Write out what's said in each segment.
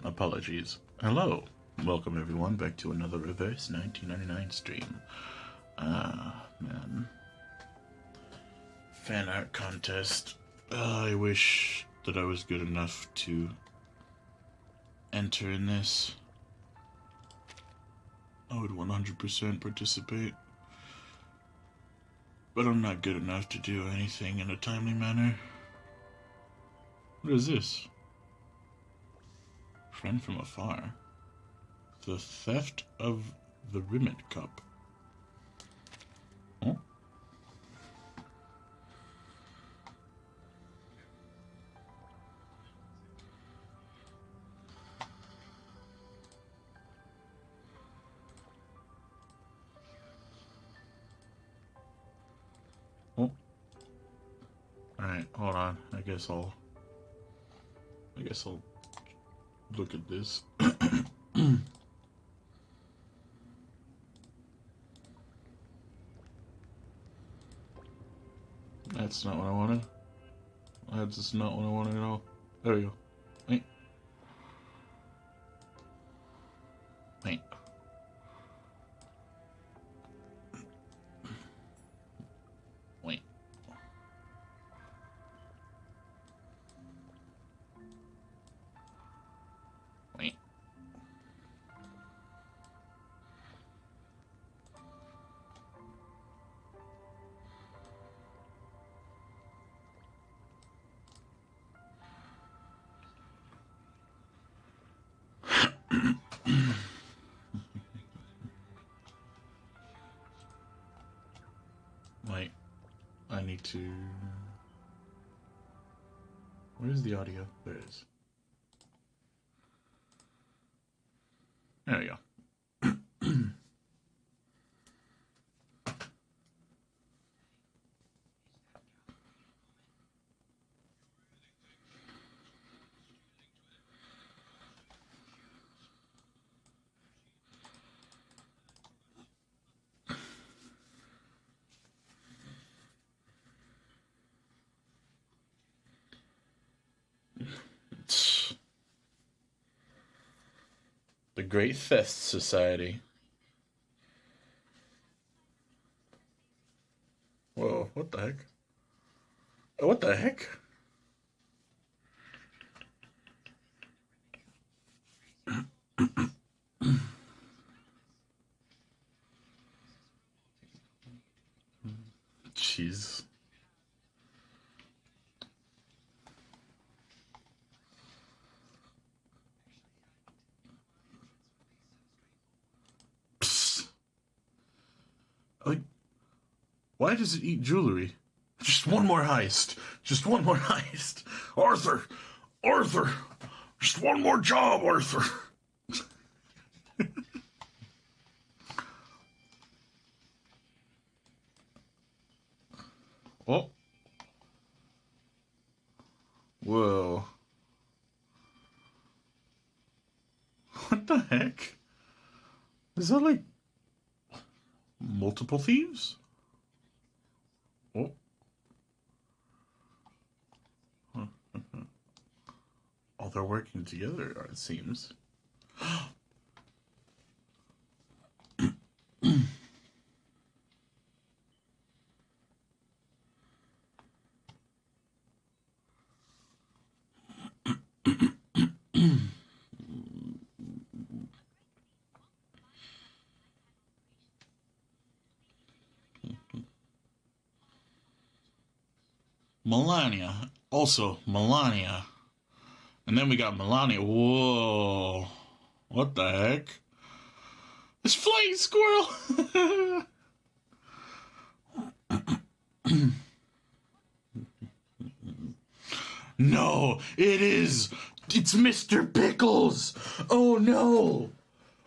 Apologies. Hello. Welcome everyone back to another Reverse 1999 stream. Man. Fan art contest. I wish that I was good enough to enter in this. I would 100% participate. But I'm not good enough to do anything in a timely manner. What is this? Friend from afar. The theft of the Rimmet Cup. Oh? Oh. Alright, hold on. I guess I'll look at this. That's not what I wanted. That's just not what I wanted at all. There we go. Wait. Wait. Wait. Wait. Wait. I need to... Where's the audio? There it is. There we go. The Great Theft Society. Whoa, what the heck? What the heck? Jeez. Psst. Like, why does it eat jewelry? Just one more heist. Just one more heist. Arthur! Arthur! Just one more job, Arthur! Oh. Whoa. What the heck? Is that like multiple thieves? Oh. Oh, they're working together, it seems. Melania. Also, Melania. And then we got Melania. Whoa. What the heck? It's flying squirrel! No, it is! It's Mr. Pickles! Oh no!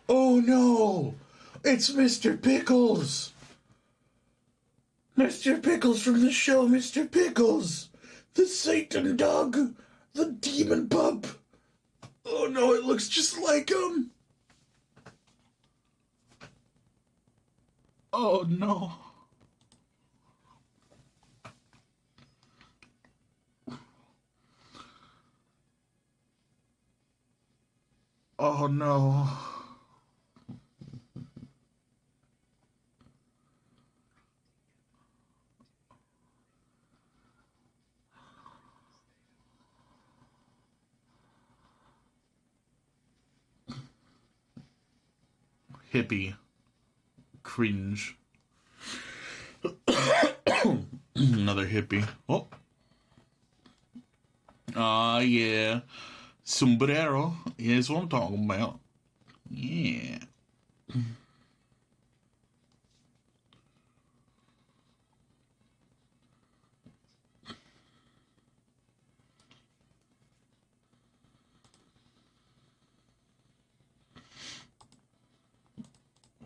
Oh no! It's Mr. Pickles! Mr. Pickles from the show Mr. Pickles! The Satan dog! The demon pup! Oh no, it looks just like him! Oh no. Oh no. Hippie. Cringe. Another hippie. Oh. Ah, yeah. Sombrero. Yeah, that's what I'm talking about. Yeah.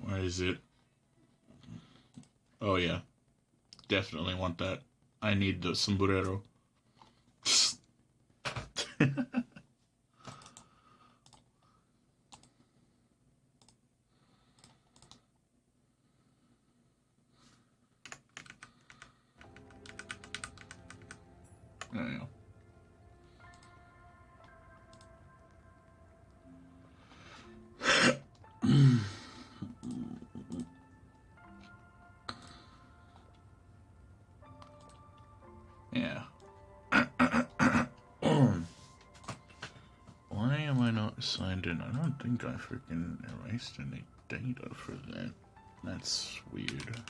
Where is it? Oh, yeah. Definitely want that. I need the sombrero. There you go. Yeah. Why am I not signed in? I don't think I freaking erased any data for that. That's weird.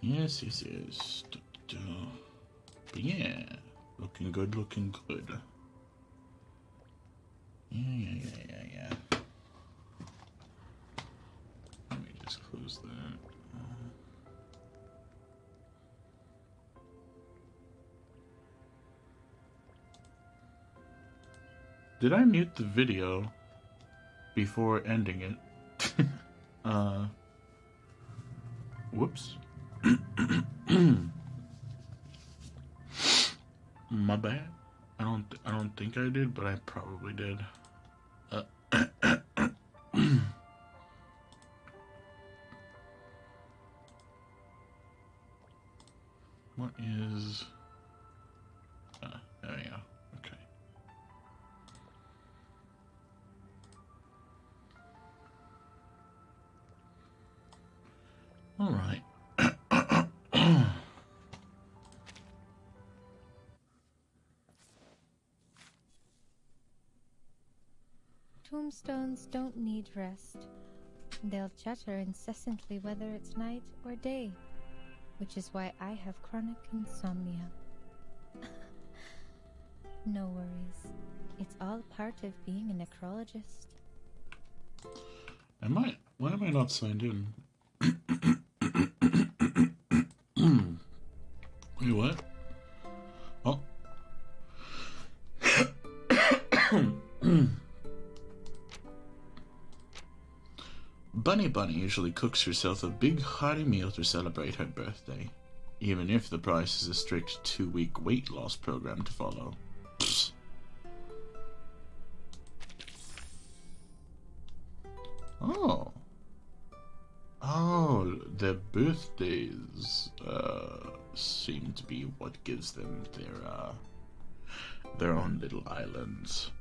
Yes, yes, yes. But yeah, looking good, looking good. Yeah. Let me just close that. Did I mute the video before ending it? Whoops. My bad. I don't think I did, but I probably did. What is... there we go. Okay. Alright. Tombstones don't need rest. They'll chatter incessantly whether it's night or day, which is why I have chronic insomnia. No worries. It's all part of being a necrologist. Why am I not signed in? Wait, what? Oh. Bunny usually cooks herself a big hearty meal to celebrate her birthday, even if the price is a strict 2-week weight loss program to follow. Psst. Oh, their birthdays seem to be what gives them their own little islands.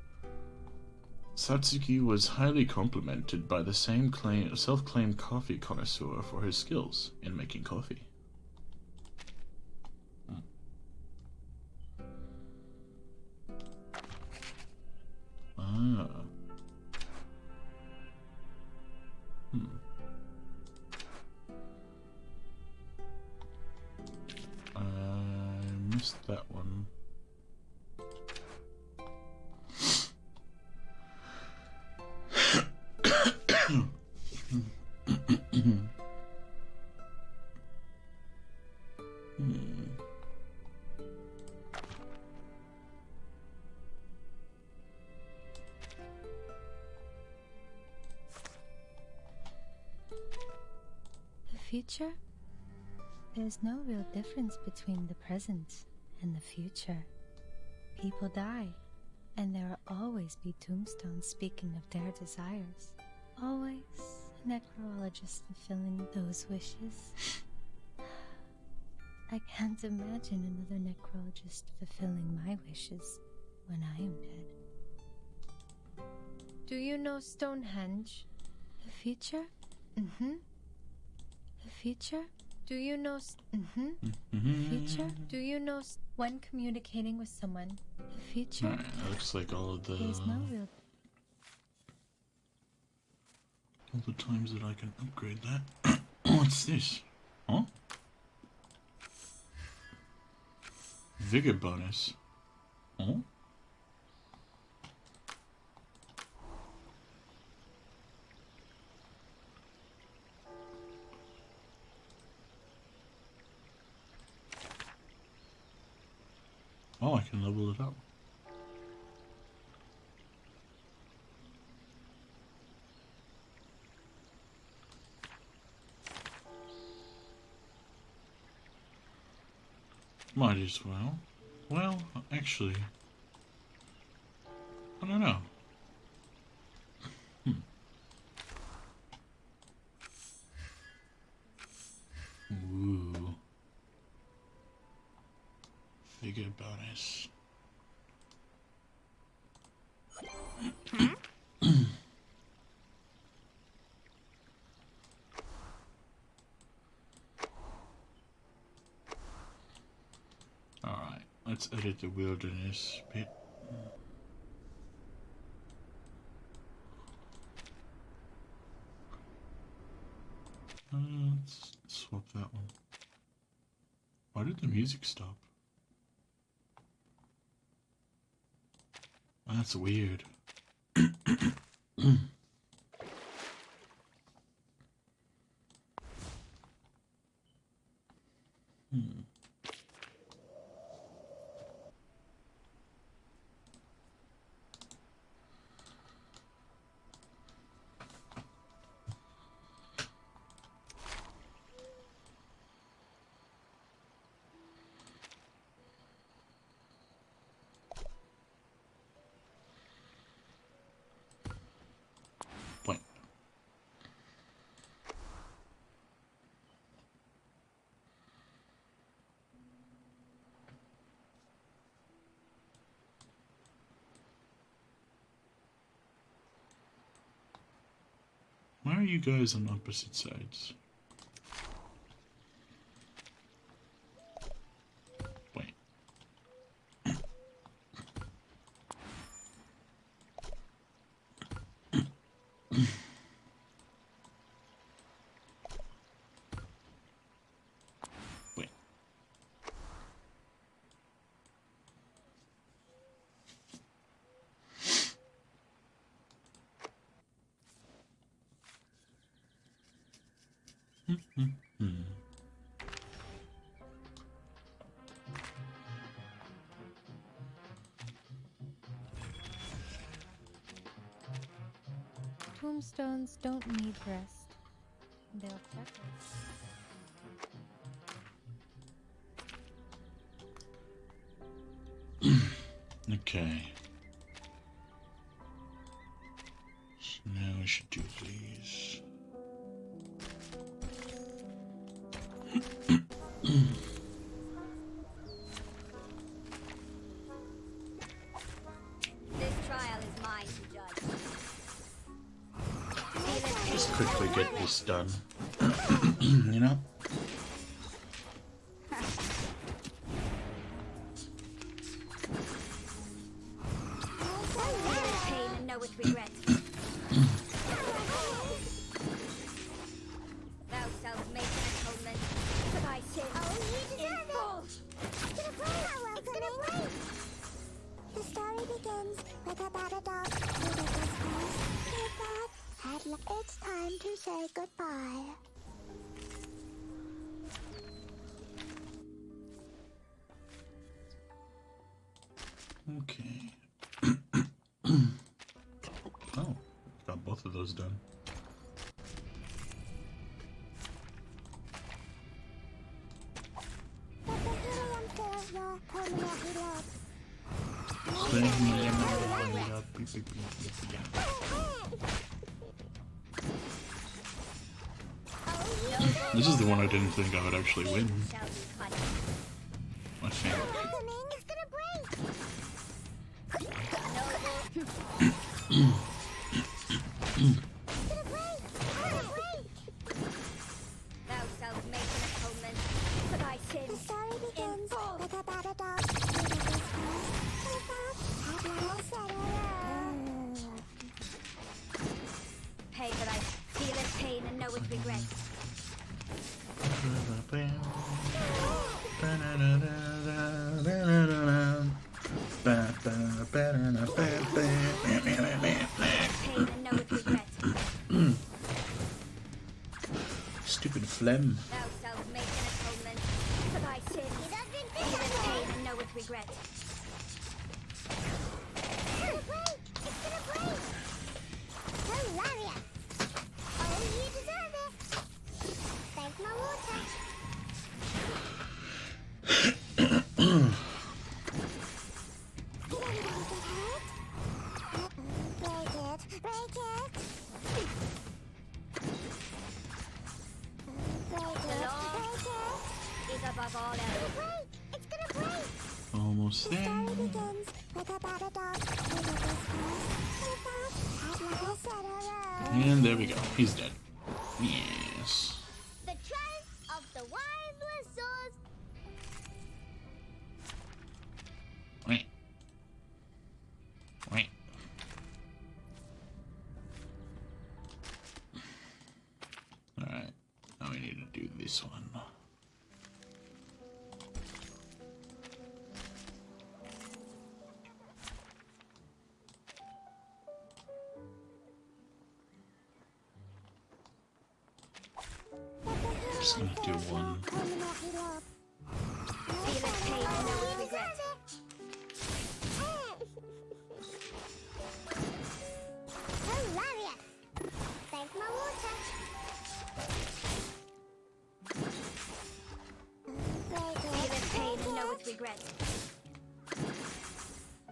Satsuki was highly complimented by the same self-claimed coffee connoisseur for his skills in making coffee. Ah. I missed that one. The future? There's no real difference between the present and the future. people die, and there will always be tombstones speaking of their desires. Always a necrologist fulfilling those wishes. I can't imagine another necrologist fulfilling my wishes when I am dead. Do you know Stonehenge? The future? The future? Do you know the future? Do you know when communicating with someone? The future? Alright, that looks like all of the There's no real all the times that I can upgrade that. What's this? Huh? Vigor bonus. Oh? Oh, I can level it up. Might as well. Well, actually, I don't know. Ooh. Figure bonus. Alright, let's edit the wilderness bit. Let's swap that one. Why did the music stop? That's weird. Point. Why are you guys on opposite sides? Wait. Wait. Tombstones don't need rest. They'll check it. Okay. So now I should do these. This trial is mine to judge. Just quickly get this done. You know? Pain and know with regret. Thou shalt make an atonement for thy sin. Oh, you deserve it! The story begins with about a dog who was first. His dad had it's time to say goodbye. Okay. Oh, got both of those done. But the helium fills your permanently low. This is the one I didn't think I would actually win. Shall be punished. I think. Coming, it's gonna break. Thou shalt make an atonement for thy The sins. story begins full. with a battle dog leaving his house without Pay that I feel its pain and know its regret. Pain and know its regret. Stupid phlegm. Thou shalt make an atonement for thy sins. Feel its pain and know its regret. It's gonna break! It's gonna break! Hilarious! Oh, you deserve it! Thank my water! Did anybody get hurt? Break it! Break it! Break The it! law Break it! is above all else. Break! It's gonna break! Almost The there. story begins with a battle dog leaving his house without etc. And there we go. He's dead. Yes. The triumph of the wildless swords. Wait. Wait. Alright. Now we need to do this one. Just gonna do one. Feel its pain and know its regret. Hilarious! Thank my water. Feel its pain and know its regret.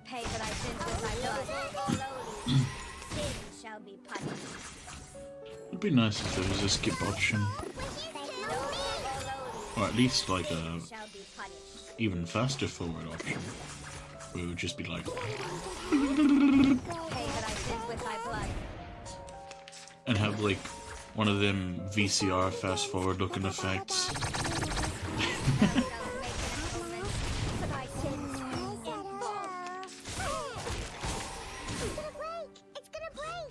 Pay for thy sins with thy blood. Sin shall be punished. It'd be nice if there was a skip option. Or at least like a Shall be punished. even faster forward option. Where it would just be like, Pay for thy sins with thy blood. and have like one of them VCR fast forward looking effects. Thou shalt make an atonement for thy sins in full. It's gonna break! It's gonna break!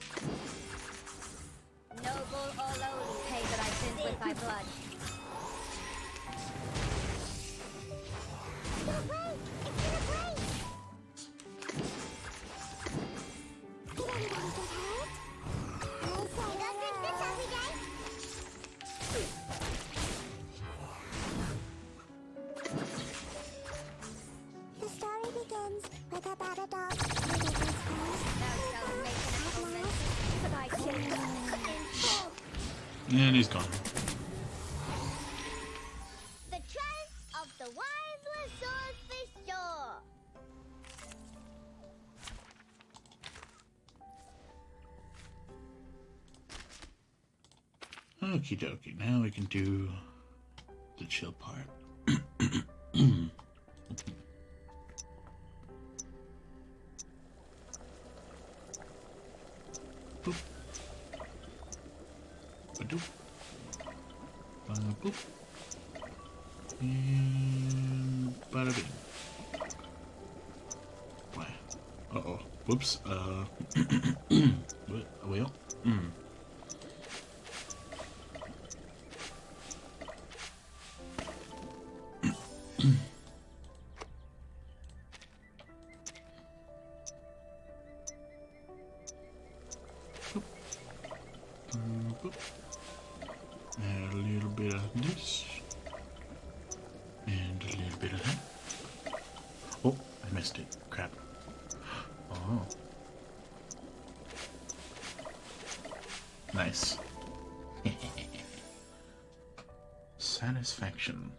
Noble or lowly, pay for thy sins with thy blood. It's gonna break! It's gonna break! Did anybody get hurt? I say don't drink this every day. The story begins with a battle dog leaving his house Thou shalt make an atonement for thy sins in full. And he's gone. The triumph of the wildless swordfish shore. Okie dokie, now we can do the chill part. Boop. Ba-doop. Ba-boop. And bada-bing. Why? Uh-oh. Whoops. What? Well. Boop. Add a little bit of this. And a little bit of that. Oh, I missed it. Crap. Oh. Nice. Satisfaction.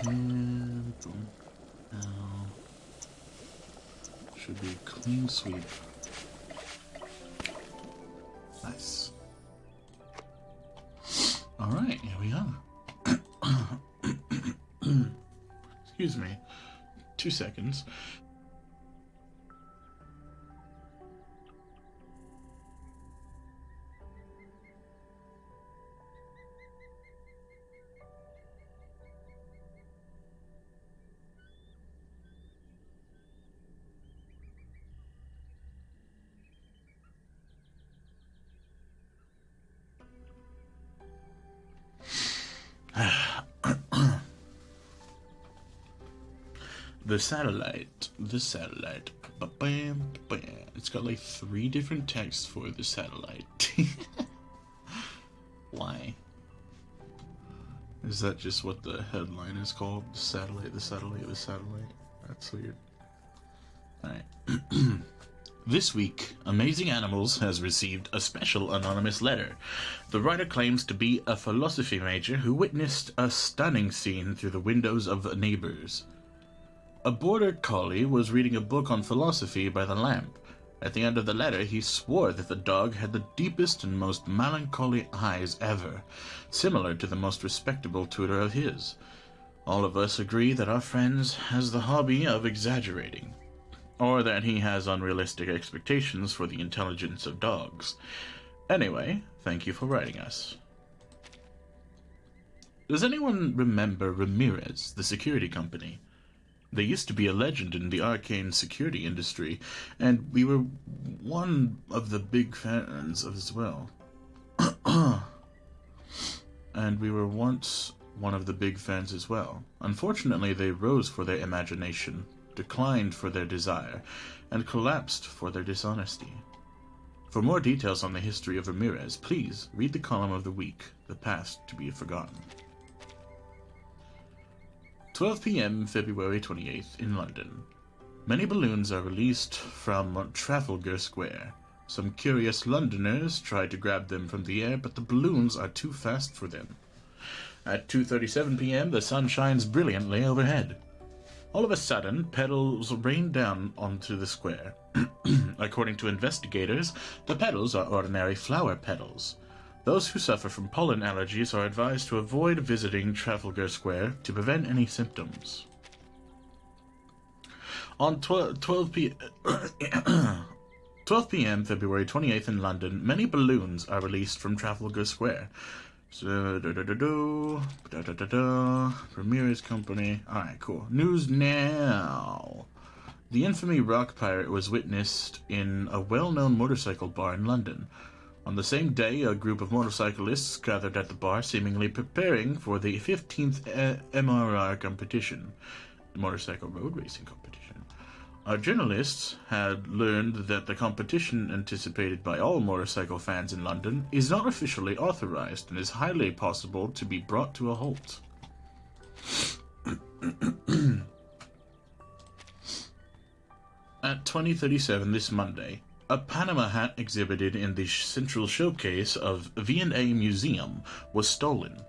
And boom. Now should be a clean sweep. Nice. All right, here we are. Excuse me. 2 seconds. The satellite. Ba-bam, ba-bam. It's got like 3 different texts for the satellite. Why? Is that just what the headline is called? The satellite, the satellite, the satellite? That's weird. Alright. This week, Amazing Animals has received a special anonymous letter. The writer claims to be a philosophy major who witnessed a stunning scene through the windows of neighbors. A border collie was reading a book on philosophy by the lamp. At the end of the letter, he swore that the dog had the deepest and most melancholy eyes ever, similar to the most respectable tutor of his. All of us agree that our friend has the hobby of exaggerating, or that he has unrealistic expectations for the intelligence of dogs. Anyway, thank you for writing us. Does anyone remember Ramirez, the security company? They used to be a legend in the arcane security industry, and we were one of the big fans as well. And we were once one of the big fans as well. Unfortunately, they rose for their imagination, declined for their desire, and collapsed for their dishonesty. For more details on the history of Ramirez, please read the column of the week, The Past to be Forgotten. 12 p.m. February 28th in London. Many balloons are released from Trafalgar Square. Some curious Londoners tried to grab them from the air, but the balloons are too fast for them. At 2:37 p.m., the sun shines brilliantly overhead. All of a sudden, petals rain down onto the square. According to investigators, the petals are ordinary flower petals. Those who suffer from pollen allergies are advised to avoid visiting Trafalgar Square to prevent any symptoms. On 12 p.m. February 28th in London, many balloons are released from Trafalgar Square. Ramirez Company. Alright, cool. News now. The infamy rock pirate was witnessed in a well-known motorcycle bar in London. On the same day, a group of motorcyclists gathered at the bar, seemingly preparing for the 15th MRR competition, the motorcycle road racing competition. Our journalists had learned that the competition, anticipated by all motorcycle fans in London, is not officially authorized and is highly possible to be brought to a halt. At 20:37 this Monday, a Panama hat exhibited in the central showcase of V&A Museum was stolen.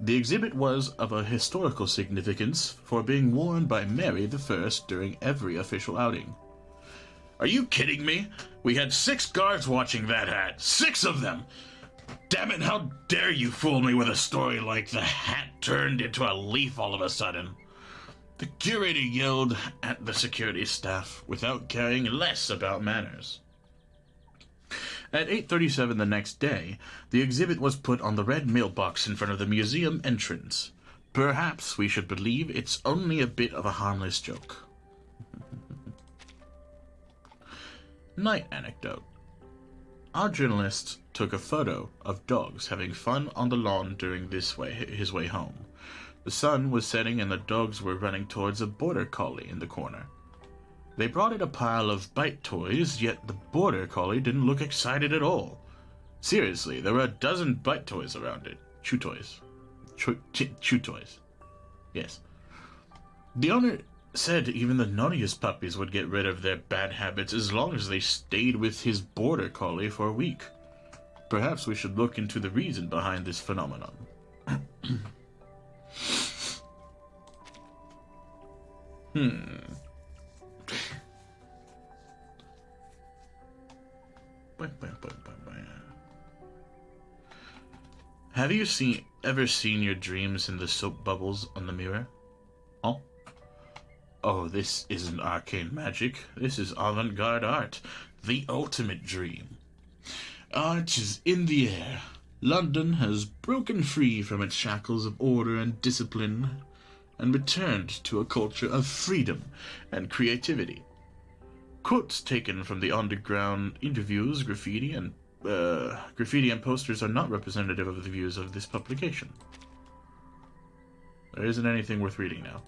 The exhibit was of a historical significance for being worn by Mary I during every official outing. Are you kidding me? We had 6 guards watching that hat. 6 of them! Damn it, how dare you fool me with a story like the hat turned into a leaf all of a sudden? The curator yelled at the security staff without caring less about manners. At 8:37 the next day, the exhibit was put on the red mailbox in front of the museum entrance. Perhaps we should believe it's only a bit of a harmless joke. Night anecdote. Our journalist took a photo of dogs having fun on the lawn during his way home. The sun was setting and the dogs were running towards a border collie in the corner. They brought in a pile of bite toys, yet the border collie didn't look excited at all. Seriously, there were a dozen bite toys around it. Chew toys. Chew toys. Yes. The owner said even the naughtiest puppies would get rid of their bad habits as long as they stayed with his border collie for a week. Perhaps we should look into the reason behind this phenomenon. Have you ever seen your dreams in the soap bubbles on the mirror? Oh? Oh, this isn't arcane magic. This is avant-garde art. The ultimate dream. Art is in the air. London has broken free from its shackles of order and discipline and returned to a culture of freedom and creativity. Quotes taken from the underground interviews, graffiti and posters are not representative of the views of this publication. There isn't anything worth reading now.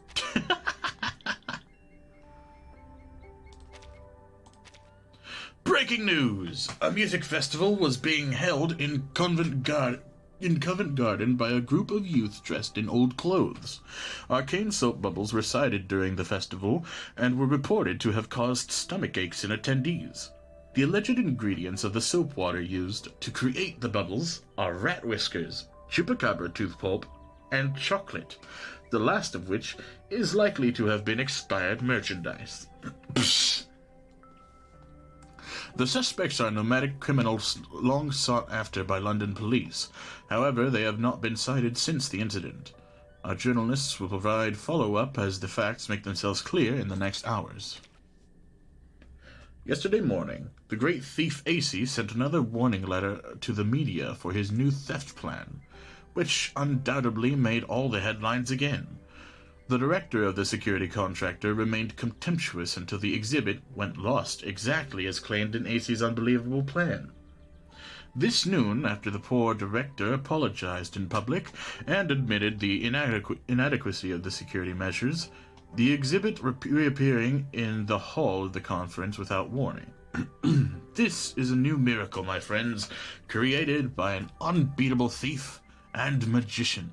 Breaking news! A music festival was being held in Covent Garden by a group of youth dressed in old clothes. Arcane soap bubbles were sighted during the festival and were reported to have caused stomach aches in attendees. The alleged ingredients of the soap water used to create the bubbles are rat whiskers, chupacabra tooth pulp, and chocolate, the last of which is likely to have been expired merchandise. The suspects are nomadic criminals long sought after by London police. However, they have not been cited since the incident. Our journalists will provide follow-up as the facts make themselves clear in the next hours. Yesterday morning, the great thief AC sent another warning letter to the media for his new theft plan, which undoubtedly made all the headlines again. The director of the security contractor remained contemptuous until the exhibit went lost, exactly as claimed in AC's unbelievable plan. This noon, after the poor director apologized in public and admitted the inadequacy of the security measures, the exhibit reappearing in the hall of the conference without warning. This is a new miracle, my friends, created by an unbeatable thief and magician.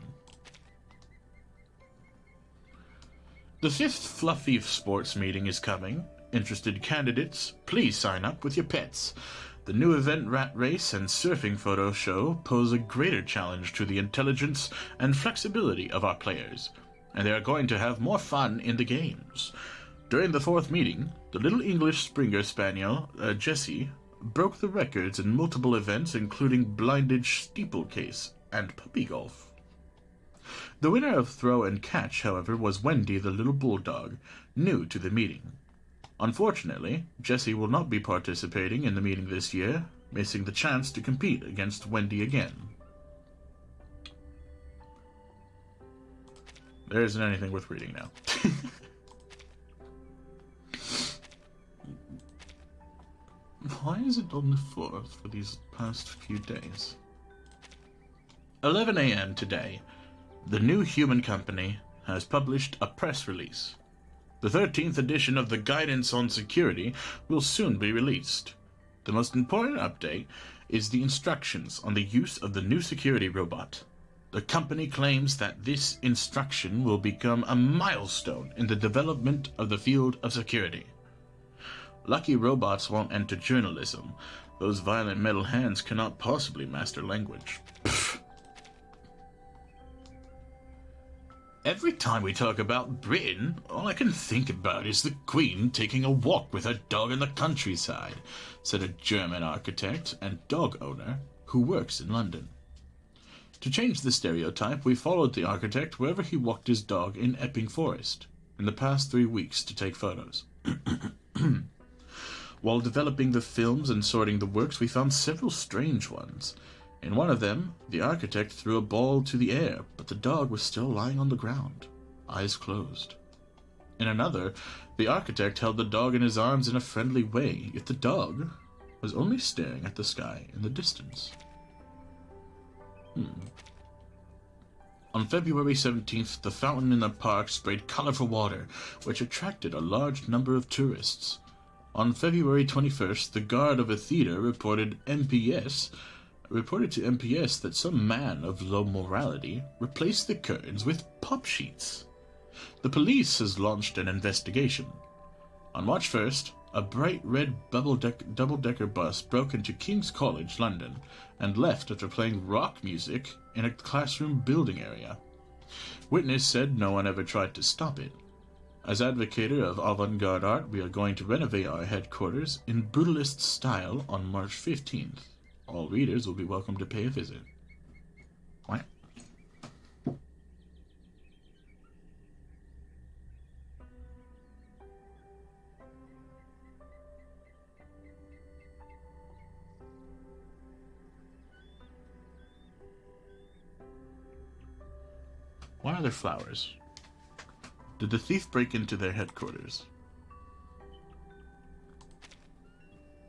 The 5th Fluffy Sports meeting is coming. Interested candidates, please sign up with your pets. The new event rat race and surfing photo show pose a greater challenge to the intelligence and flexibility of our players, and they are going to have more fun in the games. During the 4th meeting, the little English Springer Spaniel, Jessie, broke the records in multiple events including blindage steeplechase and puppy golf. The winner of throw and catch, however, was Wendy the little bulldog, new to the meeting. Unfortunately, Jessie will not be participating in the meeting this year, missing the chance to compete against Wendy again. There isn't anything worth reading now. Why is it on the 4th for these past few days? 11 a.m. today. The New Human Company has published a press release. The 13th edition of the Guidance on Security will soon be released. The most important update is the instructions on the use of the new security robot. The company claims that this instruction will become a milestone in the development of the field of security. Lucky robots won't enter journalism. Those violent metal hands cannot possibly master language. Every time we talk about Britain, all I can think about is the Queen taking a walk with her dog in the countryside, said a German architect and dog owner who works in London. To change the stereotype, we followed the architect wherever he walked his dog in Epping Forest in the past 3 weeks to take photos. While developing the films and sorting the works, we found several strange ones. In one of them, the architect threw a ball to the air, but the dog was still lying on the ground, eyes closed. In another, the architect held the dog in his arms in a friendly way, yet the dog was only staring at the sky in the distance. On February 17th, the fountain in the park sprayed colorful water, which attracted a large number of tourists. On February 21st, the guard of a theater reported to MPS that some man of low morality replaced the curtains with pop sheets. The police has launched an investigation. On March 1st, a bright red double-decker bus broke into King's College, London, and left after playing rock music in a classroom building area. Witness said no one ever tried to stop it. As advocator of avant-garde art, we are going to renovate our headquarters in brutalist style on March 15th. All readers will be welcome to pay a visit. What? Why are there flowers? Did the thief break into their headquarters?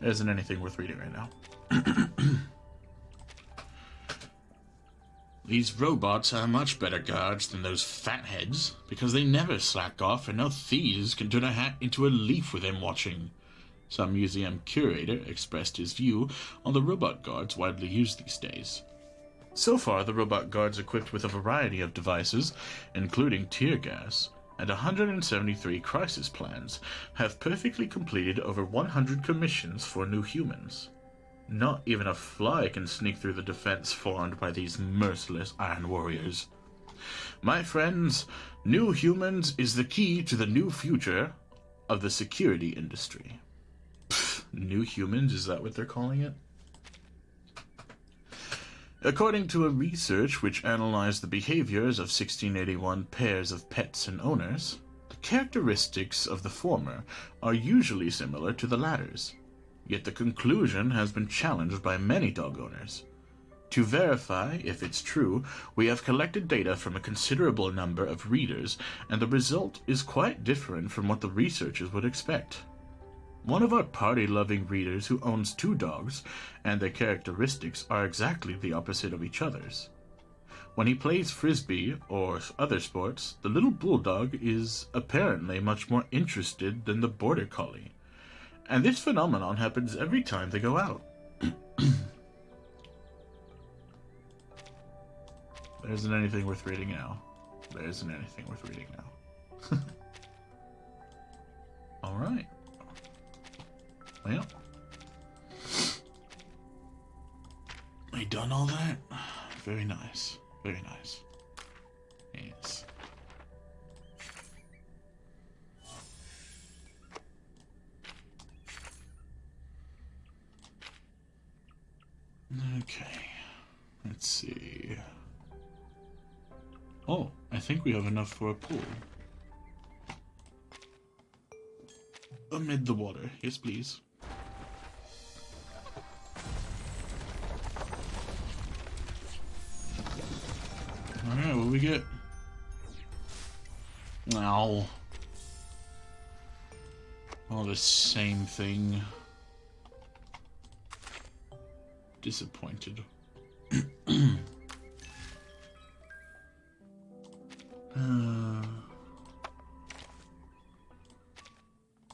There isn't anything worth reading right now. These robots are much better guards than those fatheads, because they never slack off and no thieves can turn a hat into a leaf with them watching. Some museum curator expressed his view on the robot guards widely used these days. So far, the robot guards equipped with a variety of devices, including tear gas, and 173 crisis plans, have perfectly completed over 100 commissions for new humans. Not even a fly can sneak through the defense formed by these merciless iron warriors. My friends, new humans is the key to the new future of the security industry. Pfft, new humans, is that what they're calling it? According to a research which analyzed the behaviors of 1681 pairs of pets and owners, the characteristics of the former are usually similar to the latter's. Yet the conclusion has been challenged by many dog owners. To verify if it's true, we have collected data from a considerable number of readers, and the result is quite different from what the researchers would expect. One of our party-loving readers who owns 2 dogs, and their characteristics are exactly the opposite of each other's. When he plays frisbee or other sports, the little bulldog is apparently much more interested than the border collie. And this phenomenon happens every time they go out. There isn't anything worth reading now. There isn't anything worth reading now. Alright. Well. We done all that? Very nice. Very nice. Yes. Okay. Let's see. Oh, I think we have enough for a pool. Amid the water. Yes, please. Alright, what we get? Ow. All the same thing. Disappointed.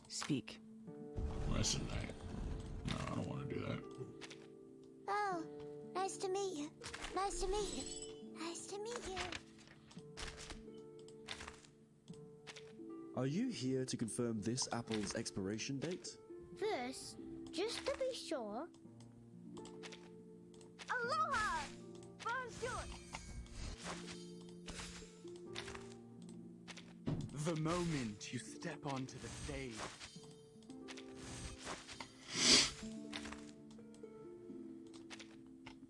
Speak. Lesson night. No, I don't want to do that. Oh, nice to meet you. Nice to meet you. Nice to meet you. Are you here to confirm this apple's expiration date? First, just to be sure. Aloha! Bonjour! The moment you step onto the stage.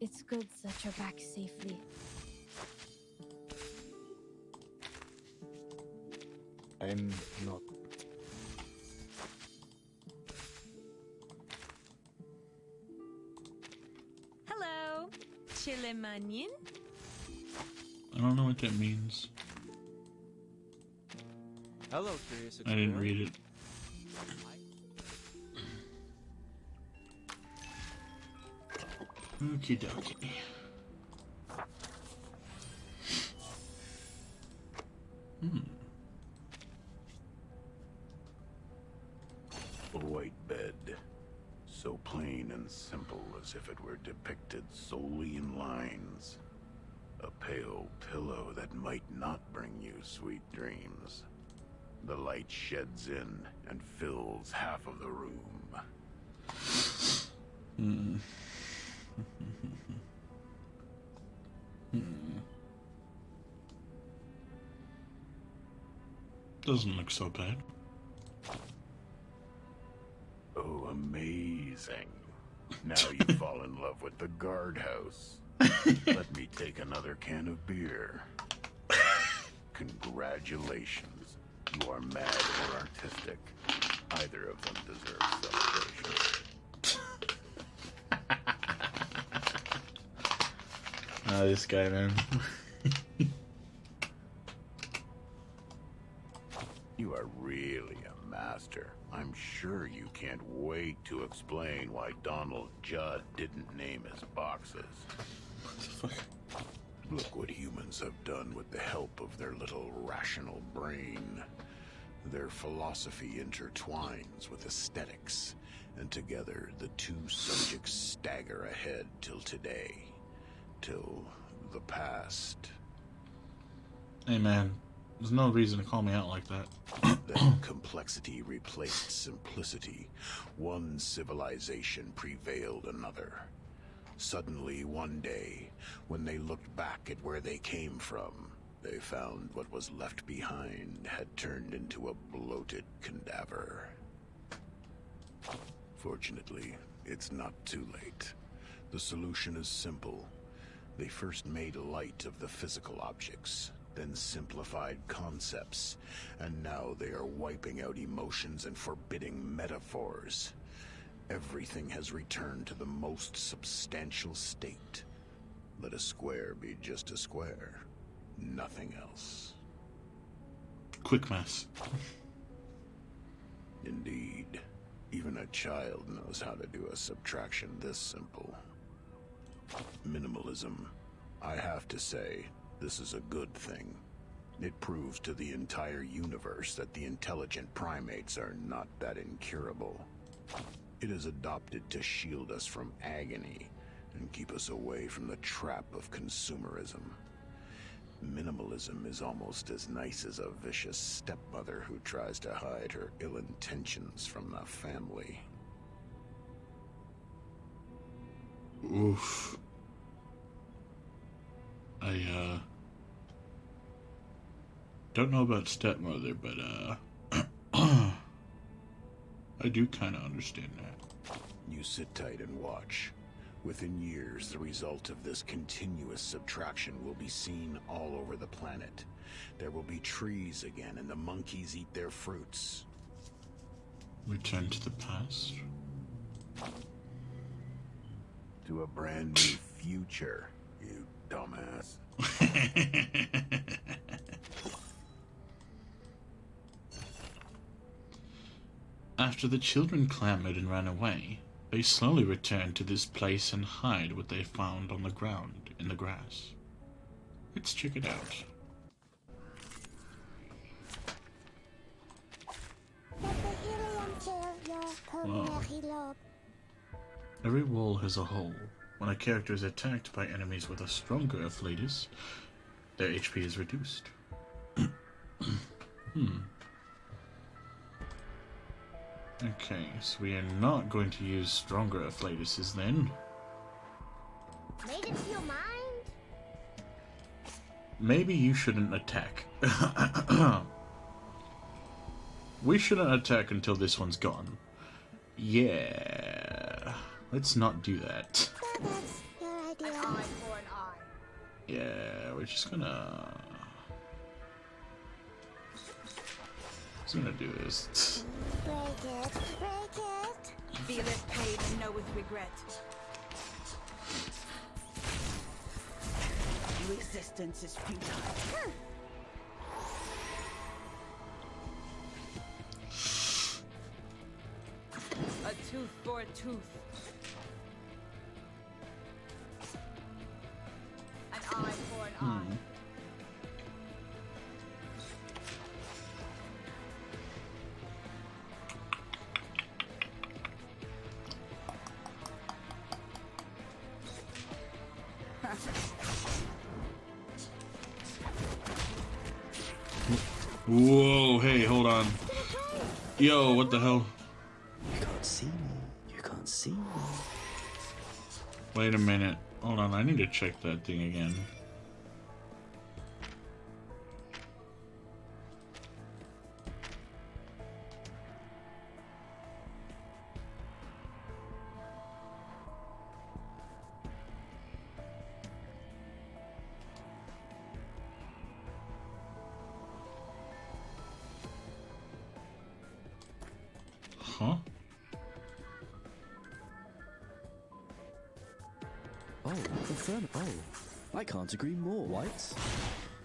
It's good that you're back safely. I'm not. Hello, Chilimanian. I don't know what that means. Hello, curious I didn't read it. Okie dokie. A white bed, so plain and simple as if it were depicted solely in lines. A pale pillow that might not bring you sweet dreams. The light sheds in and fills half of the room. Doesn't look so bad. Oh, amazing. Now you fall in love with the guardhouse. Let me take another can of beer. Congratulations. You are mad or artistic. Either of them deserve celebration. This guy, man. You are really a master. I'm sure you can't wait to explain why Donald Judd didn't name his boxes. What the fuck? Look what humans have done with the help of their little rational brain. Their philosophy intertwines with aesthetics, and together the two subjects stagger ahead till today. Till the past. Hey, man. There's no reason to call me out like that. Then complexity replaced simplicity. One civilization prevailed another. Suddenly, one day, when they looked back at where they came from, they found what was left behind had turned into a bloated cadaver. Fortunately, it's not too late. The solution is simple. They first made light of the physical objects, then simplified concepts, and now they are wiping out emotions and forbidding metaphors. Everything has returned to the most substantial state. Let a square be just a square. Nothing else. Quick maths. Indeed. Even a child knows how to do a subtraction this simple. Minimalism. I have to say, this is a good thing. It proves to the entire universe that the intelligent primates are not that incurable. It is adopted to shield us from agony and keep us away from the trap of consumerism. Minimalism is almost as nice as a vicious stepmother who tries to hide her ill intentions from the family. Oof. I don't know about stepmother, but I do kind of understand that. You sit tight and watch. Within years, the result of this continuous subtraction will be seen all over the planet. There will be trees again, and the monkeys eat their fruits. Return to the past? To a brand new future, you dumbass. After the children clamored and ran away, they slowly returned to this place and hide what they found on the ground in the grass. Let's check it out. Let the helium chill your pulmonary lobe. Every wall has a hole. When a character is attacked by enemies with a stronger afflatus, their HP is reduced. Okay, so we are not going to use stronger afflatuses then. Made it to your mind? Maybe you shouldn't attack. We shouldn't attack until this one's gone. Yeah. Let's not do that. So that's your idea. An eye for an eye. Yeah, we're just gonna do this. Break it, break it. Feel it pain and know with regret. Resistance is futile. A tooth for a tooth. Whoa, hey, hold on. Yo, what the hell? You can't see me. You can't see me. Wait a minute. Hold on, I need to check that thing again. Huh? Oh, confirm. Oh, I can't agree more. White?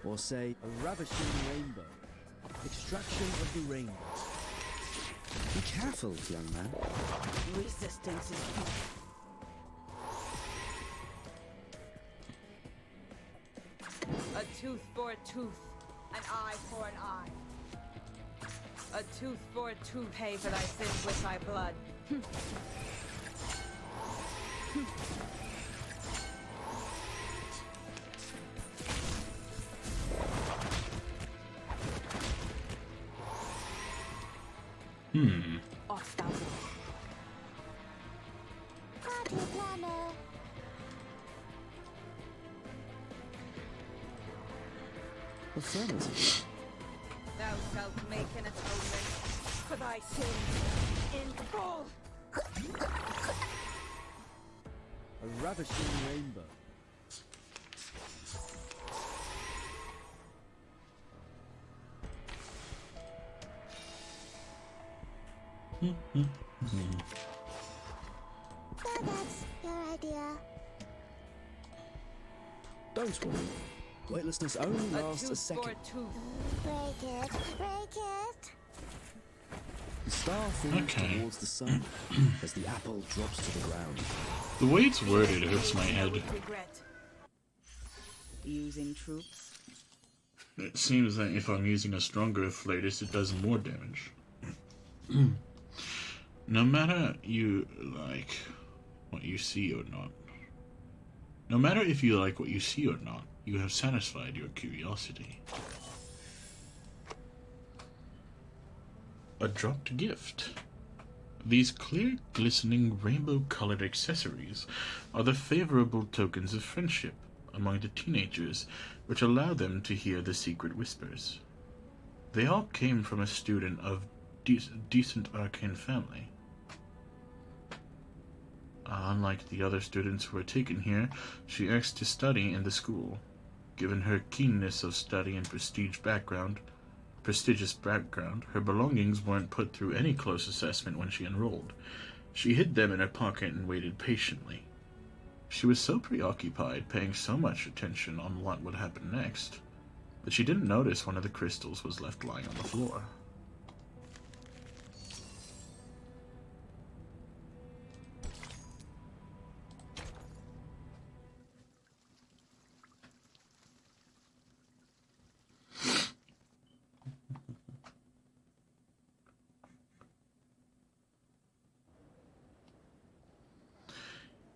Or say, A ravishing rainbow. Extraction of the rainbow. be careful, young man. Resistance is futile. A tooth for a tooth, an eye for an eye. A tooth for a tooth, pay for thy sins with thy blood. Off thou go. Party planner. Affirmative. Thou shalt make an atonement for thy sins in full. A ravishing rainbow. So that's your idea. Don't worry. Weightlessness only A lasts a tooth for a second. tooth. Break it. Break it. The star falls Okay. towards the sun as the apple drops to the ground. The way it's worded hurts my head. With regret. Using troops. It seems that if I'm using a stronger flatus, it does more damage. No matter you like what you see or not. No matter if you like what you see or not, you have satisfied your curiosity. A dropped gift. These clear, glistening, rainbow-colored accessories are the favorable tokens of friendship among the teenagers, which allow them to hear the secret whispers. They all came from a student of decent arcane family. Unlike the other students who were taken here, she asked to study in the school. Given her keenness of study and prestigious background, her belongings weren't put through any close assessment when she enrolled. She hid them in her pocket and waited patiently. She was so preoccupied, paying so much attention on what would happen next, that she didn't notice one of the crystals was left lying on the floor.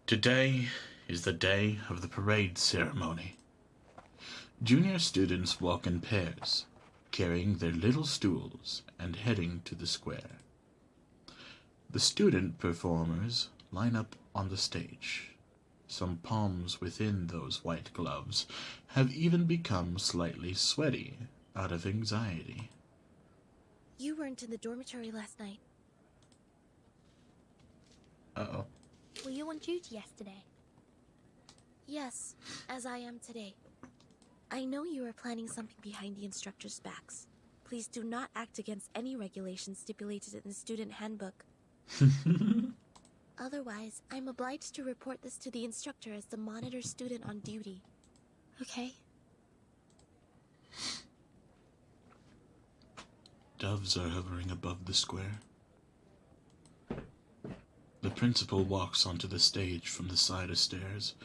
Today is the day of the parade ceremony. Junior students walk in pairs, carrying their little stools and heading to the square. The student performers line up on the stage. Some palms within those white gloves have even become slightly sweaty out of anxiety. You weren't in the dormitory last night. Uh-oh. Were you on duty yesterday? Yes, as I am today. I know you are planning something behind the instructor's backs. Please do not act against any regulations stipulated in the student handbook. Otherwise, I'm obliged to report this to the instructor as the monitor student on duty. Okay? Doves are hovering above the square. The principal walks onto the stage from the side of stairs.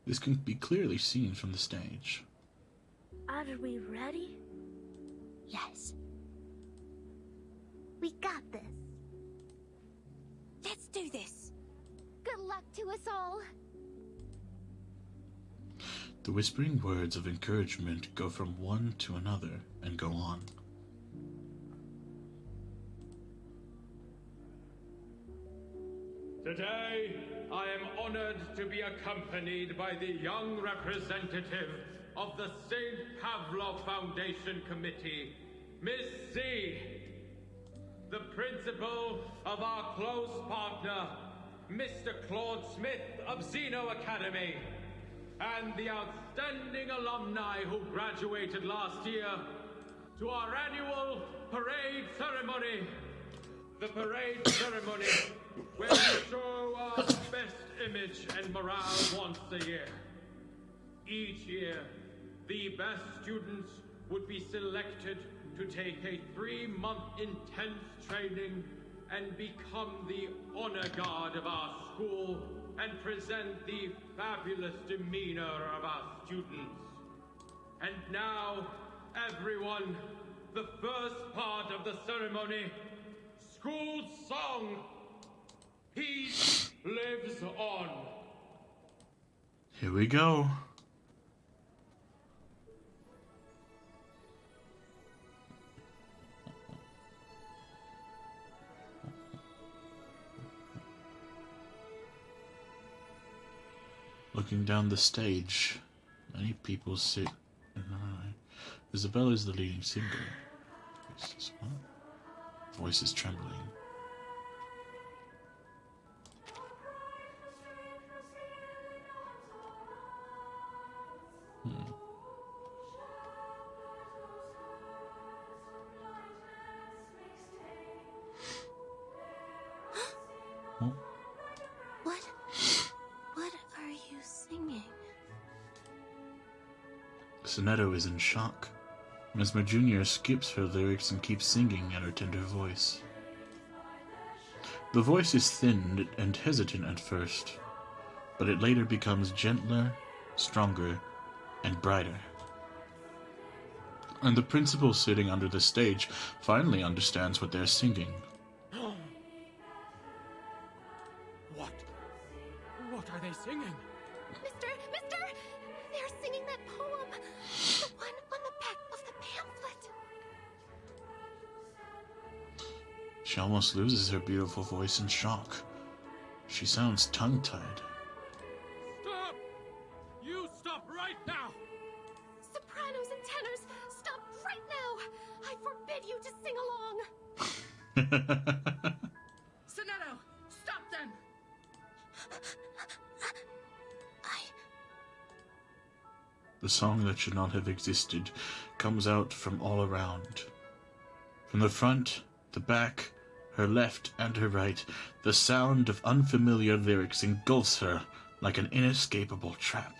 This can be clearly seen from the stage. Are we ready? Yes. We got this. Let's do this! Good luck to us all. The whispering words of encouragement go from one to another and go on. Today, I am honored to be accompanied by the young representative of the St. Pavlov Foundation Committee, Miss C, the principal of our close partner, Mr. Claude Smith of Zeno Academy, and the outstanding alumni who graduated last year to our annual parade ceremony. The parade ceremony where we show our best image and morale once a year. Each year, the best students would be selected to take a 3-month intense training and become the honor guard of our school and present the fabulous demeanor of our students. And now, everyone, the first part of the ceremony, school song, Peace Lives On. Here we go. Looking down the stage, many people sit in a line. Isabella is the leading singer. Voice is trembling. What are you singing? Sonetto is in shock. Mesmer Jr. skips her lyrics and keeps singing at her tender voice. The voice is thin and hesitant at first, but it later becomes gentler, stronger, and brighter. And the principal sitting under the stage finally understands what they're singing. What are they singing? Mister! They're singing that poem! The one on the back of the pamphlet! She almost loses her beautiful voice in shock. She sounds tongue-tied. Stop! You stop right now! Sopranos and tenors, stop right now! I forbid you to sing along! Sonetto, stop them! The song that should not have existed comes out from all around. From the front, the back, her left and her right, the sound of unfamiliar lyrics engulfs her like an inescapable trap.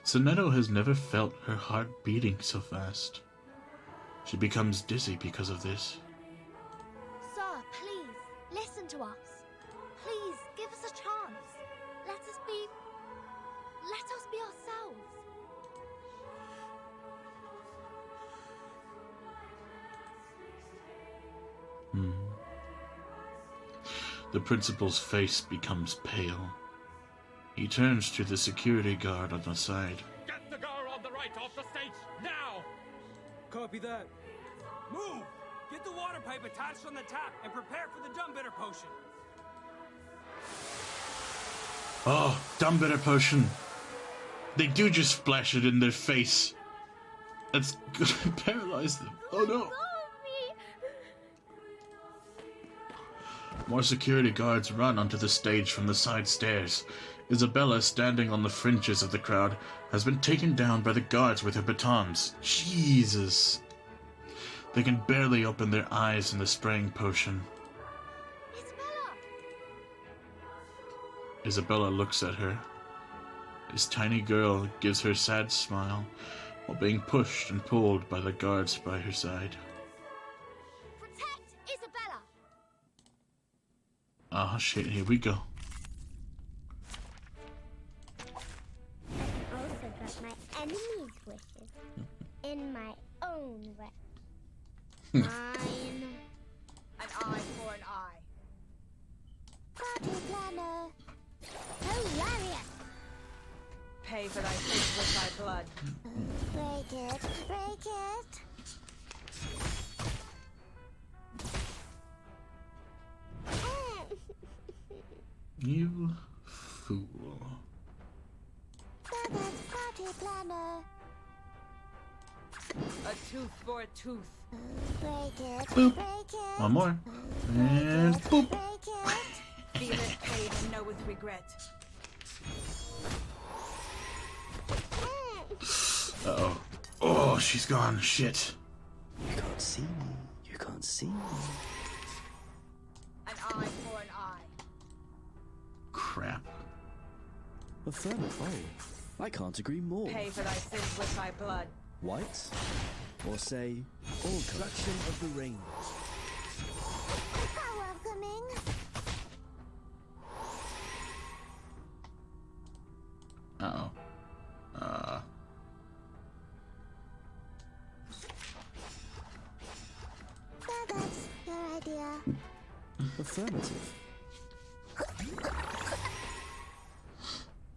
Sonetto has never felt her heart beating so fast. She becomes dizzy because of this. Sir, please, listen to us. Please, give us a chance. Let us be ourselves. The principal's face becomes pale. He turns to the security guard on the side. Get the girl on the right off the stage, now! Copy that. Move! Get the water pipe attached on the tap and prepare for the dumb bitter potion. Oh, dumb bitter potion. They do just splash it in their face. That's gonna paralyze them. Oh no. More security guards run onto the stage from the side stairs. Isabella, standing on the fringes of the crowd, has been taken down by the guards with her batons. Jesus. They can barely open their eyes in the spraying potion. Isabella looks at her. This tiny girl gives her a sad smile while being pushed and pulled by the guards by her side. Protect Isabella! Ah, shit, here we go. I also got my enemy's wishes in my own way. Mine. An eye for an eye. Party planner. Hilarious. pay for thy sins with thy blood. Break it, break it. You fool. Feathers party planner. A tooth for a tooth. Break it, Boop. break it. One more. And boop. Break it. Feel it paid and know with regret. Uh-oh. Oh, she's gone. Shit. You can't see me. You can't see me. An eye for an eye. Crap. Affirmative. Oh, I can't agree more. Pay for thy sins with thy blood. White? Or say, all construction of the rainbow. How welcoming. Uh-oh. Feathers, your idea. Affirmative.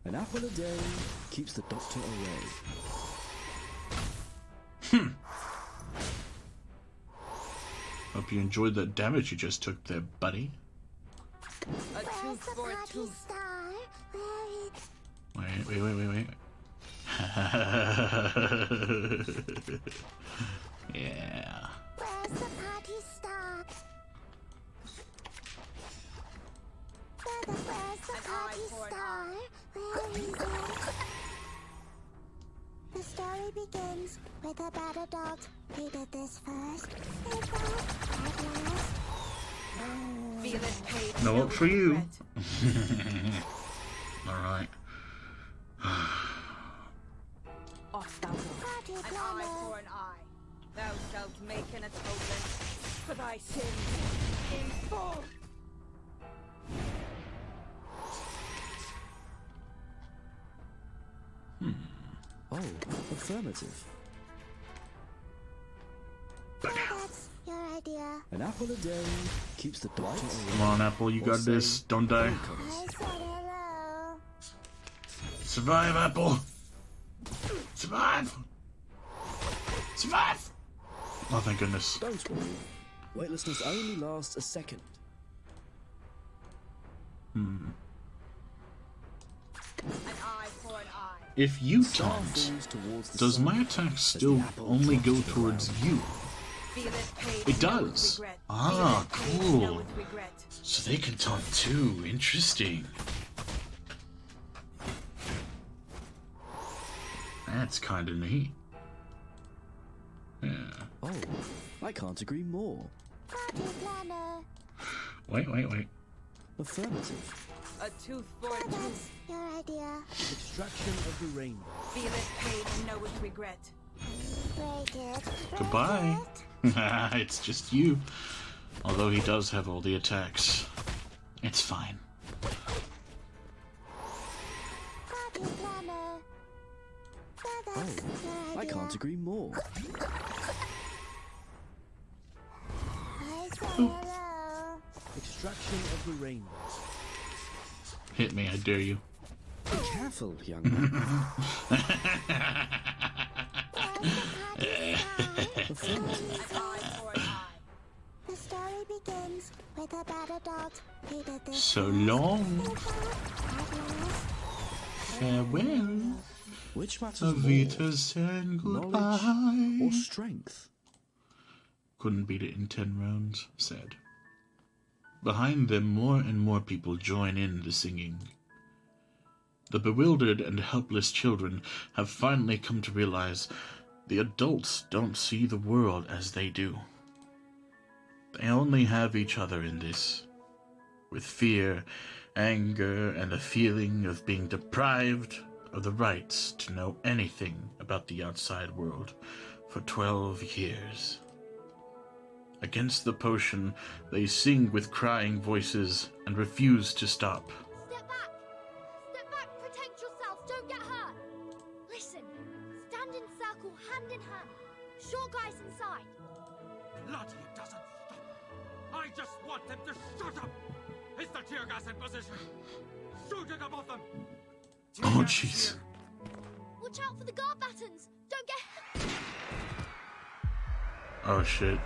An apple a day keeps the doctor away. Hope you enjoyed that damage you just took there, buddy. A tooth for a tooth. Star, where it... Wait. Yeah. Where's the party star? Feathers, where's the An eye party for an star? Where is it? The story begins with a battle dog. He did this first. They fought at last. Feel it paid. No know up with for you. regret. Alright. Off thou go. Party An eye planner. for an eye. Thou shalt make an atonement for thy sins in full. Oh, affirmative. That's your idea. An apple a day keeps the doctor away. Come on, Apple, you got this. Don't die. I said hello. Survive, Apple! Survive! Survive! Oh, thank goodness. Don't worry. Weightlessness only lasts a second. An eye for an eye. If you Star taunt, falls towards the does sun my attack as still the apple only drops go to the towards ground. you? Feel it paid. It know with does. regret. Ah, Feel it paid, cool. know with regret. So they can taunt too. Interesting. That's kind of neat. Yeah. Oh, I can't agree more. Party planner. Wait. Affirmative. A tooth for a That's tooth. your idea. Extraction of the rainbow. Feel it paid and know with regret. Break it. Break Goodbye. it. It's just you. Although he does have all the attacks. It's fine. Party planner. Oh, That's your I idea. can't agree more. I said hello. Extraction of the rainbow. Hit me, I dare you. Be careful, young man. Affirmative. An eye for an eye. The story begins with a battle dog. He did this So first. long. They fought at last. Farewell. Which matters more? Avita said Knowledge goodbye. or strength? Couldn't beat it in 10 rounds, said. Behind them, more and more people join in the singing. The bewildered and helpless children have finally come to realize the adults don't see the world as they do. They only have each other in this, with fear, anger, and a feeling of being deprived of the rights to know anything about the outside world for 12 years. Against the potion, they sing with crying voices and refuse to stop. Step back! Step back! Protect yourselves! Don't get hurt! Listen! Stand in circle, hand in hand. Short guys inside. Bloody it doesn't stop. I just want them to shut up. Is the tear gas in position? Shooting above them. Tear Oh, gas jeez. here. Watch out for the guard battens! Don't get... Oh shit.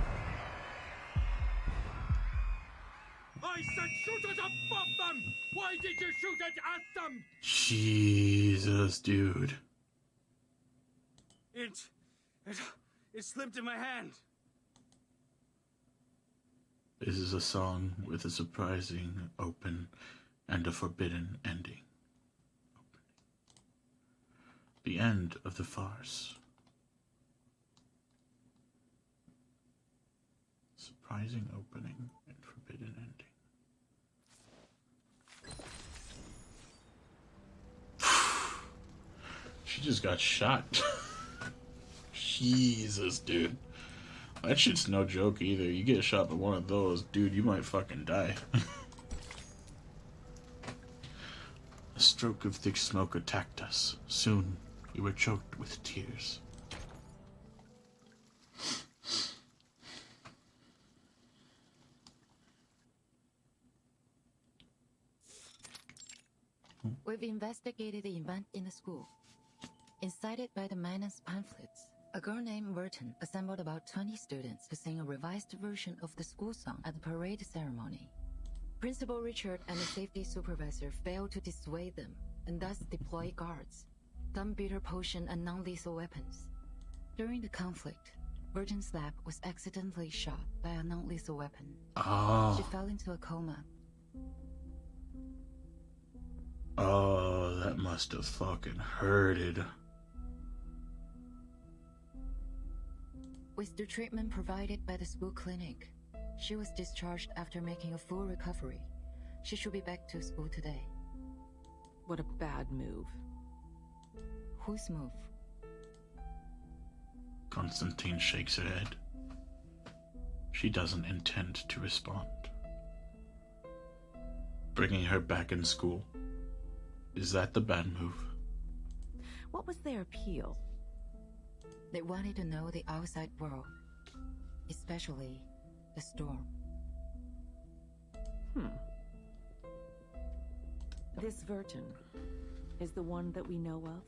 I said shoot it above them! Why did you shoot it at them? Jesus, dude. It slipped in my hand. This is a song with a surprising, open, and a forbidden ending. The end of the farce. Surprising opening and forbidden ending. She just got shot. Jesus, dude. That shit's no joke either. You get shot by one of those, dude, you might fucking die. A stroke of thick smoke attacked us. Soon, we were choked with tears. We've investigated the event in the school. Incited by the menace pamphlets, a girl named Burton assembled about 20 students to sing a revised version of the school song at the parade ceremony. Principal Richard and the safety supervisor failed to dissuade them, and thus deployed guards, gunpowder potion and non-lethal weapons. During the conflict, Burton's lab was accidentally shot by a non-lethal weapon. Oh. She fell into a coma. Oh, that must have fucking hurted. With the treatment provided by the school clinic, she was discharged after making a full recovery. She should be back to school today. What a bad move. Whose move? Constantine shakes her head. She doesn't intend to respond. Bringing her back in school. Is that the bad move? What was their appeal? They wanted to know the outside world, especially the storm. This Verton is the one that we know of?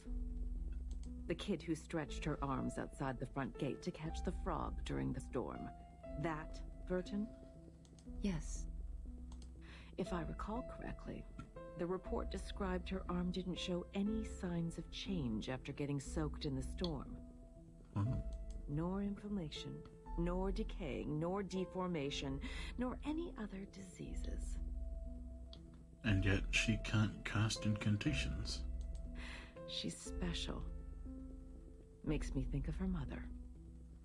The kid who stretched her arms outside the front gate to catch the frog during the storm. That Verton? Yes. If I recall correctly, the report described her arm didn't show any signs of change after getting soaked in the storm. Nor inflammation, nor decaying, nor deformation, nor any other diseases. And yet she can't cast incantations. She's special. Makes me think of her mother.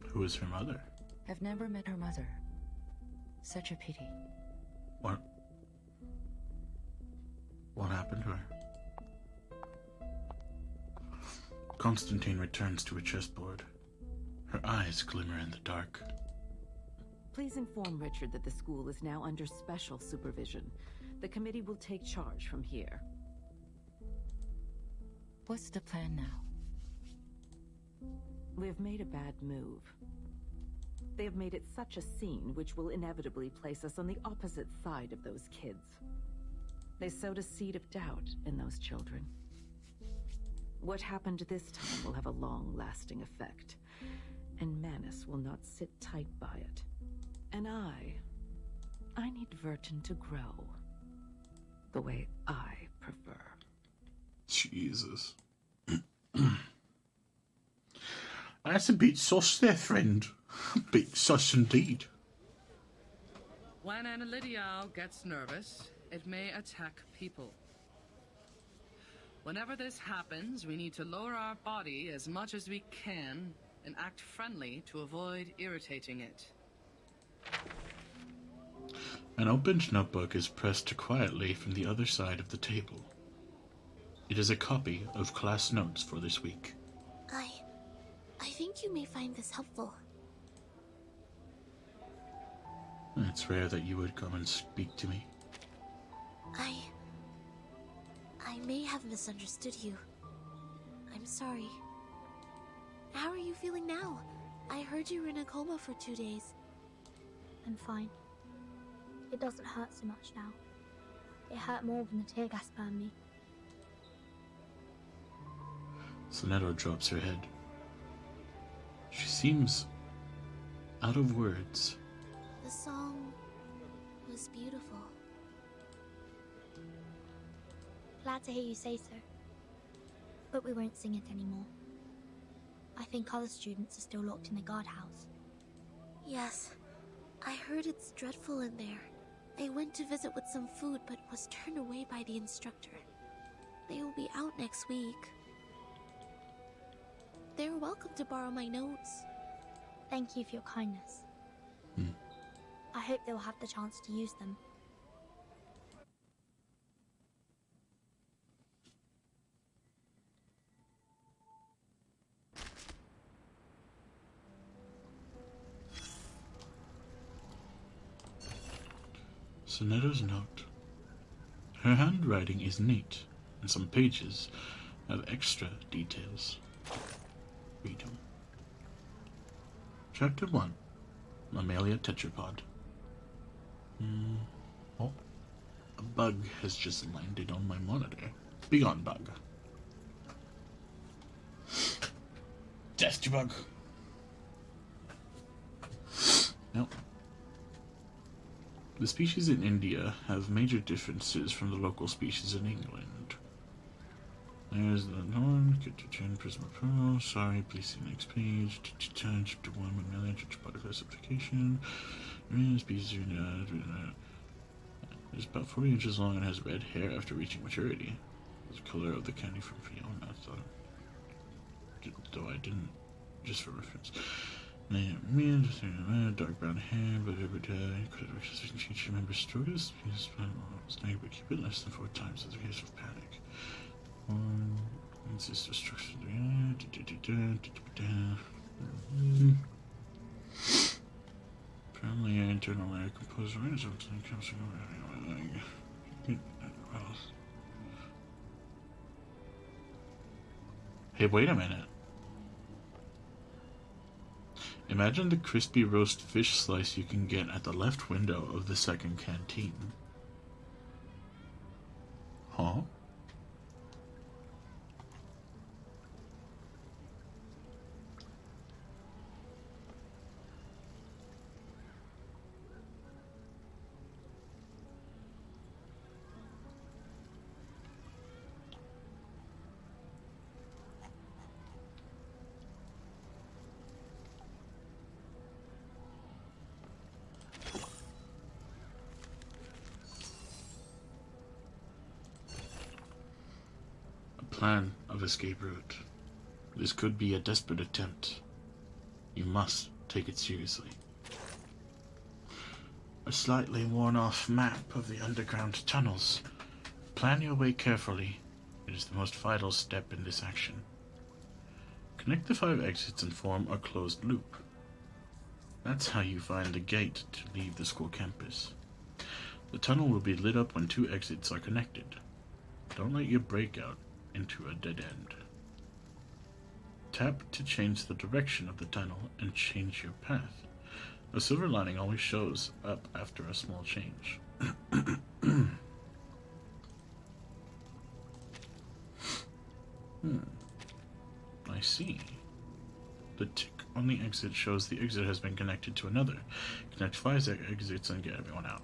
Who is her mother? I've never met her mother. Such a pity. What happened to her? Constantine returns to a chessboard. Her eyes glimmer in the dark. Please inform Richard that the school is now under special supervision. The committee will take charge from here. What's the plan now? We have made a bad move. They have made it such a scene which will inevitably place us on the opposite side of those kids. They sowed a seed of doubt in those children. What happened this time will have a long-lasting effect, and Manus will not sit tight by it. And I need Verton to grow the way I prefer. Jesus. That's a bit sus there, friend. A bit sus indeed. When an Elidial gets nervous, it may attack people. Whenever this happens, we need to lower our body as much as we can and act friendly to avoid irritating it. An opened notebook is pressed quietly from the other side of the table. It is a copy of class notes for this week. I think you may find this helpful. It's rare that you would come and speak to me. I may have misunderstood you. I'm sorry. How are you feeling now? I heard you were in a coma for 2 days. I'm fine. It doesn't hurt so much now. It hurt more when the tear gas burned me. Sonetto drops her head. She seems out of words. The song was beautiful. Glad to hear you say so. But we won't sing it anymore. I think other students are still locked in the guardhouse. Yes, I heard it's dreadful in there. I went to visit with some food, but was turned away by the instructor. They will be out next week. They're welcome to borrow my notes. Thank you for your kindness. I hope they'll have the chance to use them. Sonetto's note. Her handwriting is neat, and some pages have extra details. Read them. Chapter 1. Mammalia Tetrapod. Oh. A bug has just landed on my monitor. Begone, bug. Death to bug. No. The species in India have major differences from the local species in England. There's the norm, get to 10 Prisma Pro, sorry, please see the next page, chapter 1, Mammalia Tetrapod classification, species is about 40 inches long and has red hair after reaching maturity. The color of the candy from Fiona, though I didn't, just for reference. Dark brown hair, teacher member Strogus, snake but keep it less than 4 times in the case of panic. This is destruction. Family internal layer composer. Hey, wait a minute. Imagine the crispy roast fish slice you can get at the left window of the second canteen. Huh? Plan of escape route. This could be a desperate attempt. You must take it seriously. A slightly worn-off map of the underground tunnels. Plan your way carefully. It is the most vital step in this action. Connect the 5 exits and form a closed loop. That's how you find the gate to leave the school campus. The tunnel will be lit up when 2 exits are connected. Don't let your breakout into a dead end. Tap to change the direction of the tunnel and change your path. A silver lining always shows up after a small change. I see. The tick on the exit shows the exit has been connected to another. Connect 5 exits and get everyone out.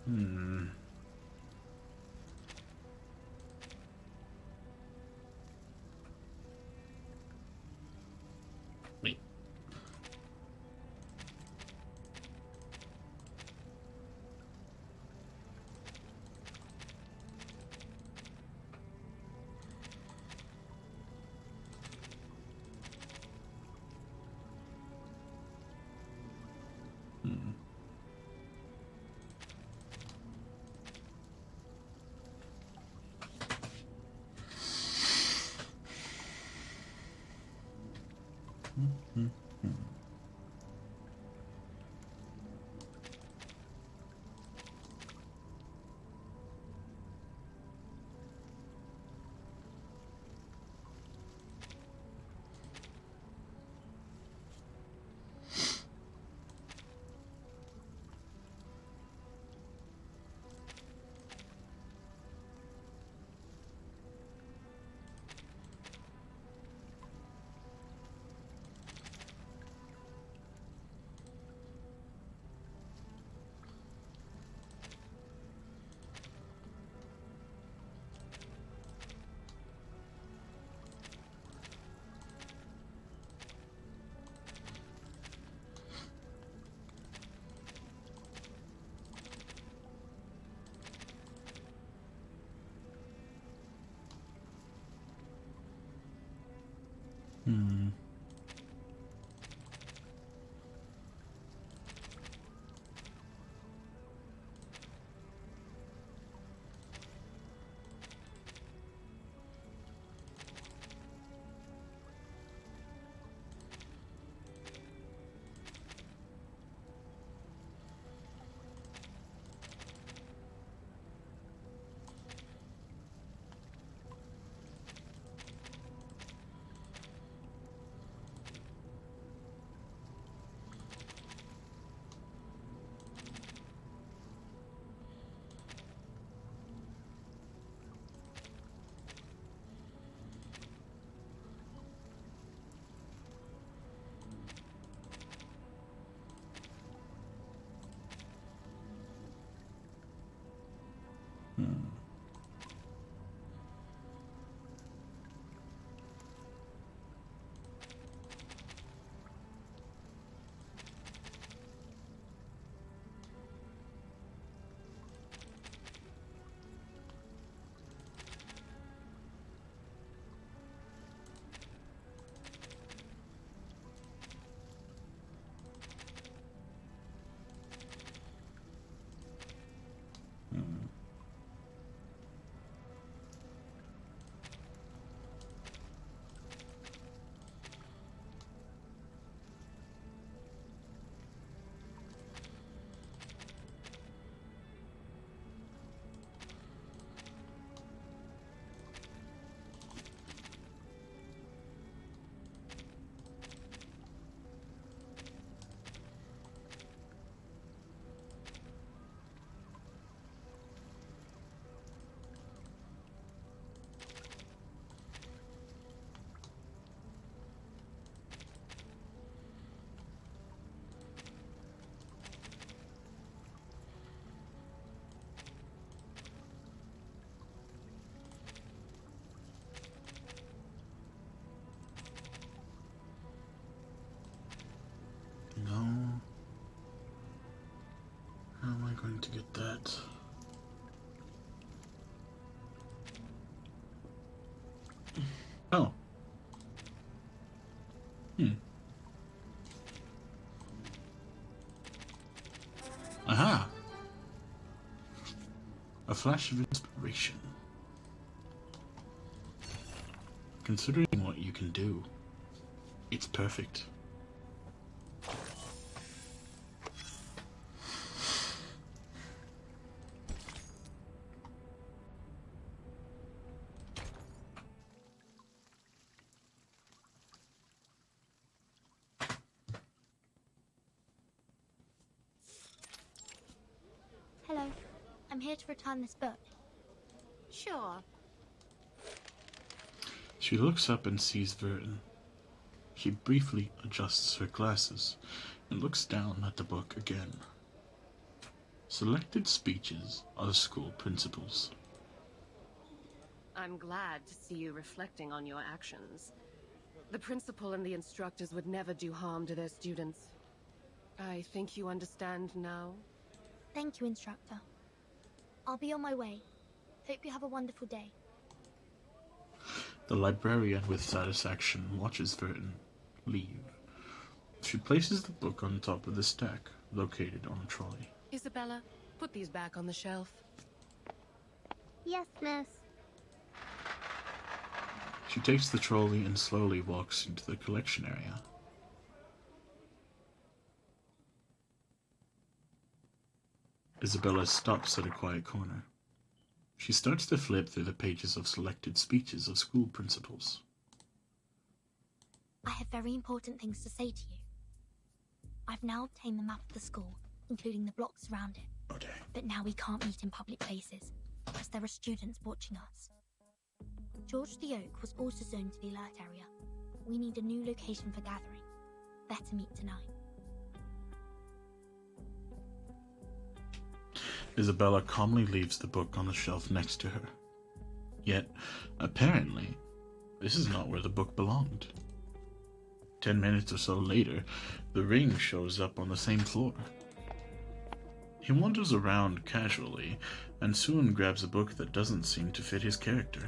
Hmm. Wait. Hmm. Hmm. Hmm. Hmm. Hmm. No. How am I going to get that? Oh. Hmm. Aha! A flash of inspiration. Considering what you can do, it's perfect. Hello. I'm here to return this book. Sure. She looks up and sees Verton. She briefly adjusts her glasses and looks down at the book again. Selected speeches of school principals. I'm glad to see you reflecting on your actions. The principal and the instructors would never do harm to their students. I think you understand now? Thank you, Instructor. I'll be on my way. Hope you have a wonderful day. The librarian with satisfaction watches Verton leave. She places the book on top of the stack, located on a trolley. Isabella, put these back on the shelf. Yes, miss. She takes the trolley and slowly walks into the collection area. Isabella stops at a quiet corner. She starts to flip through the pages of selected speeches of school principals. I have very important things to say to you. I've now obtained the map of the school, including the blocks around it. Okay. But now we can't meet in public places, as there are students watching us. George the Oak was also zoned to the alert area. We need a new location for gathering. Better meet tonight. Isabella calmly leaves the book on the shelf next to her. Yet, apparently, this is not where the book belonged. 10 minutes or so later, the ring shows up on the same floor. He wanders around casually, and soon grabs a book that doesn't seem to fit his character.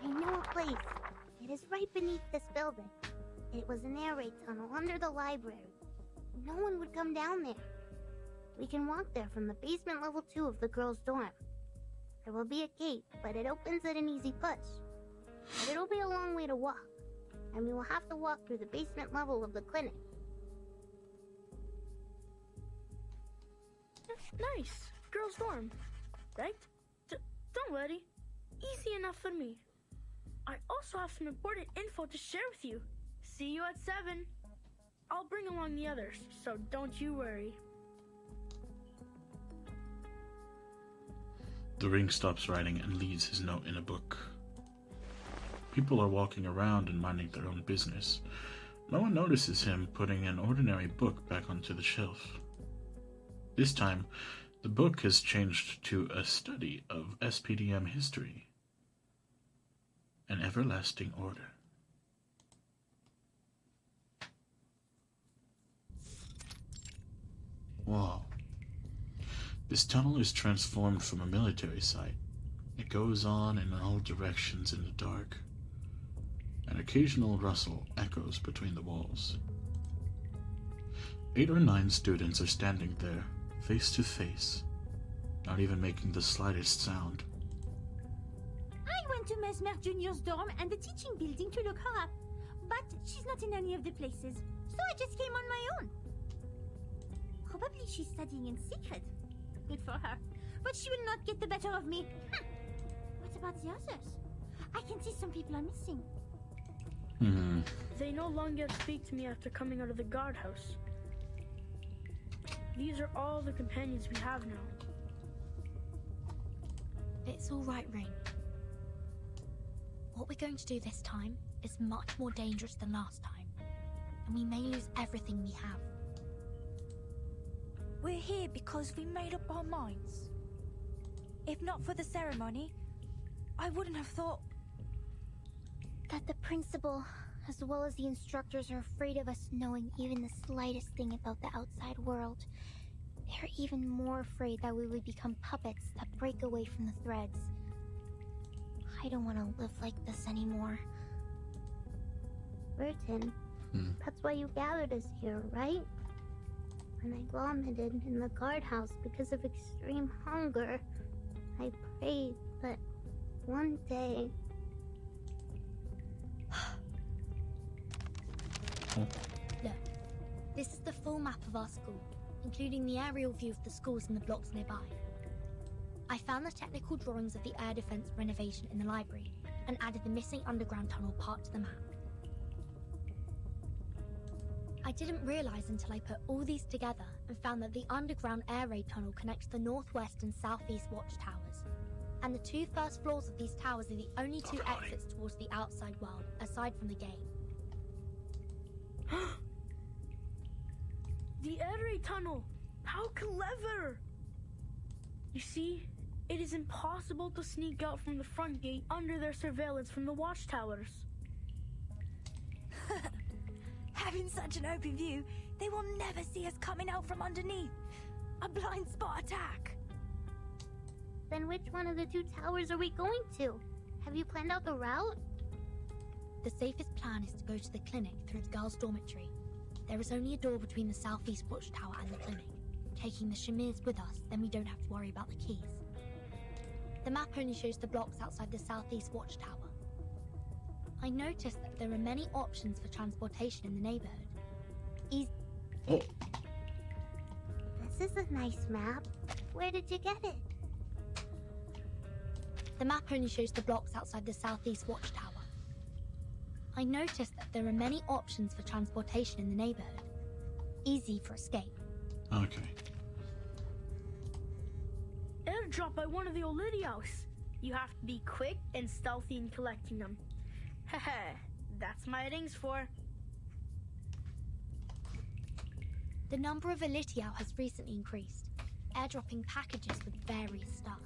I know a place. It is right beneath this building. It was an air raid tunnel under the library. No one would come down there. We can walk there from the basement level 2 of the girls' dorm. There will be a gate, but it opens at an easy push. But it'll be a long way to walk, and we will have to walk through the basement level of the clinic. Nice. Girls' dorm, right? Don't worry. Easy enough for me. I also have some important info to share with you. See you at 7. I'll bring along the others, so don't you worry. The ring stops writing and leaves his note in a book. People are walking around and minding their own business. No one notices him putting an ordinary book back onto the shelf. This time, the book has changed to a study of SPDM history. An everlasting order. Wow. This tunnel is transformed from a military site. It goes on in all directions in the dark. An occasional rustle echoes between the walls. 8 or 9 students are standing there, face to face, not even making the slightest sound. I went to Mesmer Jr.'s dorm and the teaching building to look her up, but she's not in any of the places, so I just came on my own. Probably she's studying in secret. Good for her. But she will not get the better of me. What about the others? I can see some people are missing. They no longer speak to me after coming out of the guardhouse. These are all the companions we have now. It's all right, Ring. What we're going to do this time is much more dangerous than last time, and we may lose everything we have. We're here because we made up our minds. If not for the ceremony, I wouldn't have thought... That the principal, as well as the instructors, are afraid of us knowing even the slightest thing about the outside world. They're even more afraid that we would become puppets that break away from the threads. I don't want to live like this anymore. Burton, that's why you gathered us here, right? When I vomited in the guardhouse because of extreme hunger, I prayed that one day... Look, this is the full map of our school, including the aerial view of the schools and the blocks nearby. I found the technical drawings of the air defense renovation in the library and added the missing underground tunnel part to the map. I didn't realize until I put all these together and found that the underground air raid tunnel connects the northwest and southeast watchtowers. And the 2 first floors of these towers are the only 2 exits towards the outside world, aside from the gate. The air raid tunnel! How clever! You see, it is impossible to sneak out from the front gate under their surveillance from the watchtowers. Having such an open view, they will never see us coming out from underneath. A blind spot attack. Then which one of the two towers are we going to? Have you planned out the route? The safest plan is to go to the clinic through the girls' dormitory. There is only a door between the southeast watchtower and the clinic. Taking the Shamirs with us, then we don't have to worry about the keys. The map only shows the blocks outside the southeast watchtower. I noticed that there are many options for transportation in the neighborhood. Oh. This is a nice map. Where did you get it? The map only shows the blocks outside the southeast watchtower. I noticed that there are many options for transportation in the neighborhood. Easy for escape. Okay. Airdrop by one of the Olidios. You have to be quick and stealthy in collecting them. Heh, that's my rings for. The number of Elitiao has recently increased, airdropping packages with various stuff.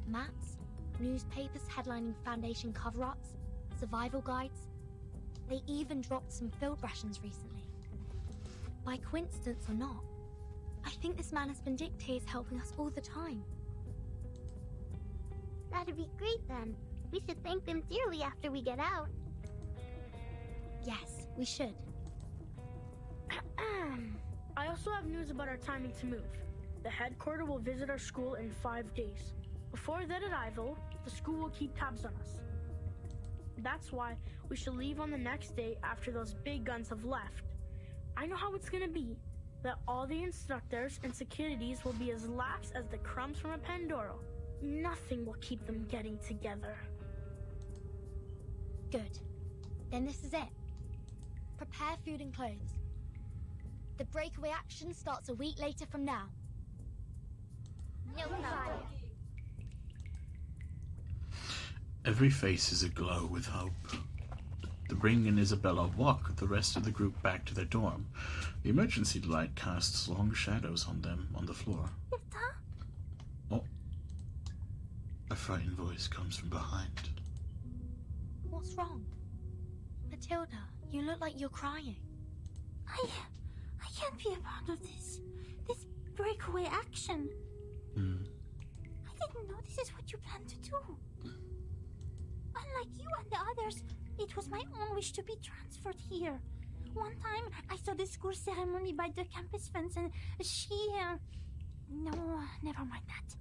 Maps, newspapers headlining Foundation cover-ups, survival guides. They even dropped some field rations recently. By coincidence or not, I think this man has been dictators helping us all the time. That'd be great then. We should thank them dearly after we get out. Yes, we should. I also have news about our timing to move. The headquarters will visit our school in 5 days. Before their arrival, the school will keep tabs on us. That's why we should leave on the next day after those big guns have left. I know how it's gonna be. That all the instructors and securities will be as lax as the crumbs from a Pandoro. Nothing will keep them getting together. Good. Then this is it. Prepare food and clothes. The breakaway action starts a week later from now. No problem. Every face is aglow with hope. The Ring and Isabella walk the rest of the group back to their dorm. The emergency light casts long shadows on them on the floor. Oh. A frightened voice comes from behind. What's wrong? Matilda, you look like you're crying. I can't be a part of this breakaway action. I didn't know this is what you planned to do. Unlike you and the others, it was my own wish to be transferred here. One time, I saw the school ceremony by the campus fence and No, never mind that.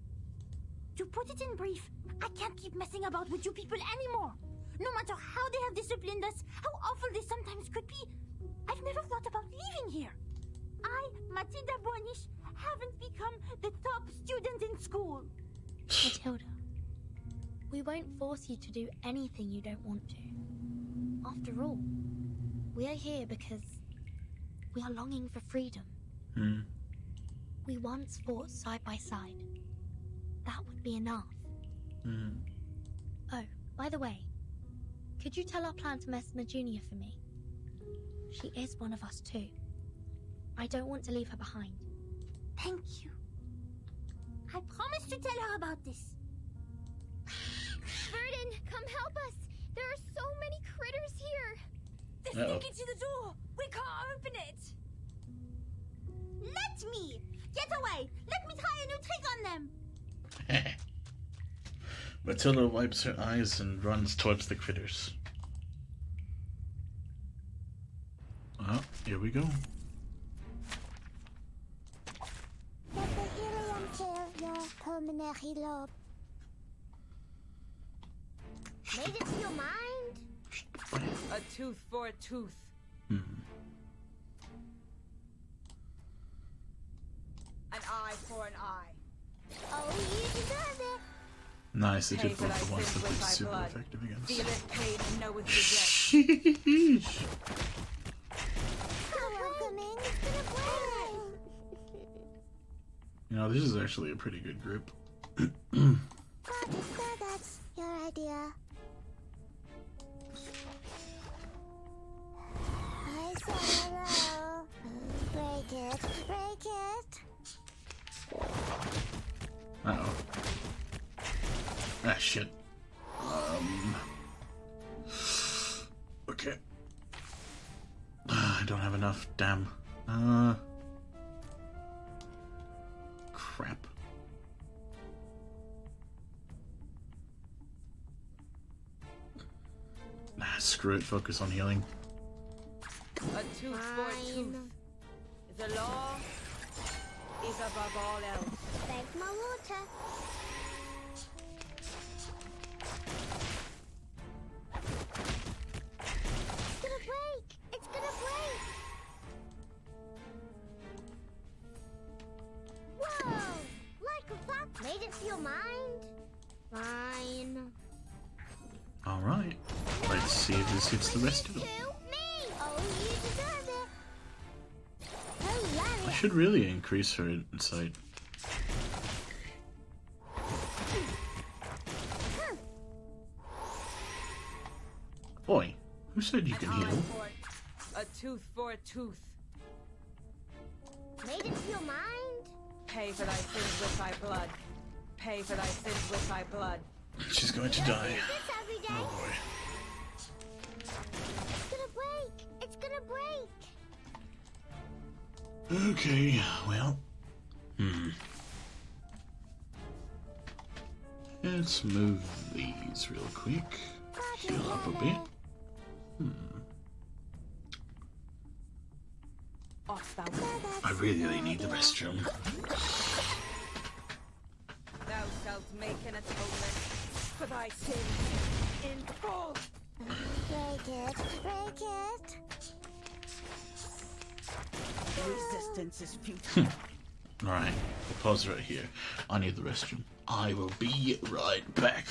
To put it in brief, I can't keep messing about with you people anymore. No matter how they have disciplined us, how awful they sometimes could be, I've never thought about leaving here. I, Matilda Bonish, haven't become the top student in school. Matilda, we won't force you to do anything you don't want to. After all, we are here because we are longing for freedom. We once fought side by side. That would be enough. Oh, by the way, could you tell our plan to Mesmer Jr. for me? She is one of us too. I don't want to leave her behind. Thank you. I promise to tell her about this. Burden, come help us! There are so many critters here! They're sticking to the door! We can't open it! Let me! Get away! Let me try a new trick on them! Matilda wipes her eyes and runs towards the critters. Oh, here we go. Get the helium to your pulmonary lobe. Made it to your mind? A tooth for a tooth. Hmm. An eye for an eye. Oh, you deserve it. Nice, they Pay did for both thy at once. sins That with was thy super blood. effective against. Feel it pain and know with regret. Sheesh. Welcoming. It's been a pleasure. You know, this is actually a pretty good group. That's your idea. I said hello. Break it. Break it. Uh-oh. Ah, shit. Okay. I don't have enough, damn. Crap. Nah, screw it, focus on healing. A tooth for a tooth. The law is above all else. Thanks, my water. It's gonna break! It's gonna break! Whoa! Like that made it feel mind? Fine. Alright. Let's see if this hits the rest of them. Oh, you deserve it. Oh, I should really increase her insight. Boy, who said you can heal? A tooth for a tooth. Made it feel mind? Pay for thy sins with thy blood. Pay for thy sins with thy blood. She's going to die. Oh boy. It's gonna break! It's gonna break! Okay, well. Let's move these real quick. Heal up a bit. I really need the restroom. Thou shalt make an atonement for thy sins in full. Break it! Break it! Resistance is futile. Alright, we'll pause right here. I need the restroom. I will be right back.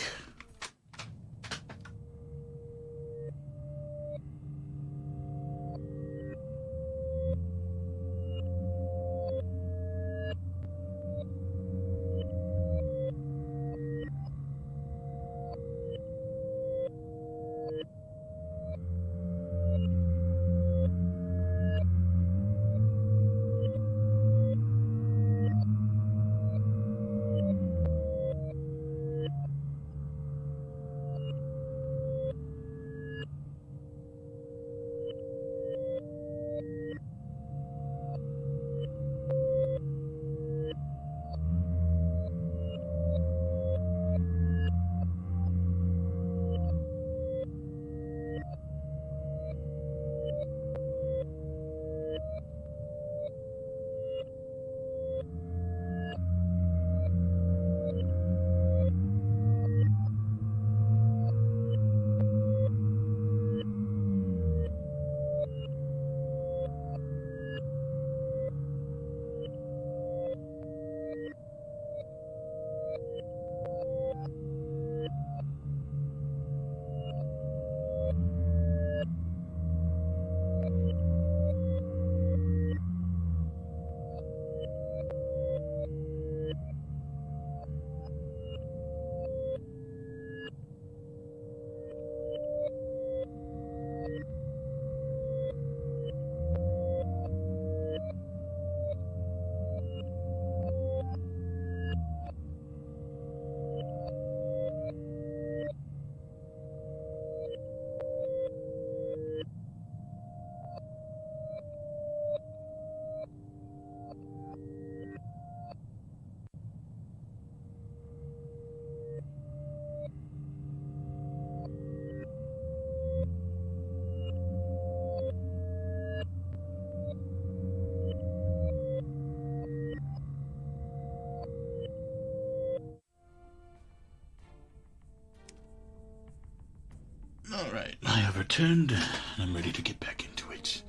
Alright, I have returned, and I'm ready to get back into it.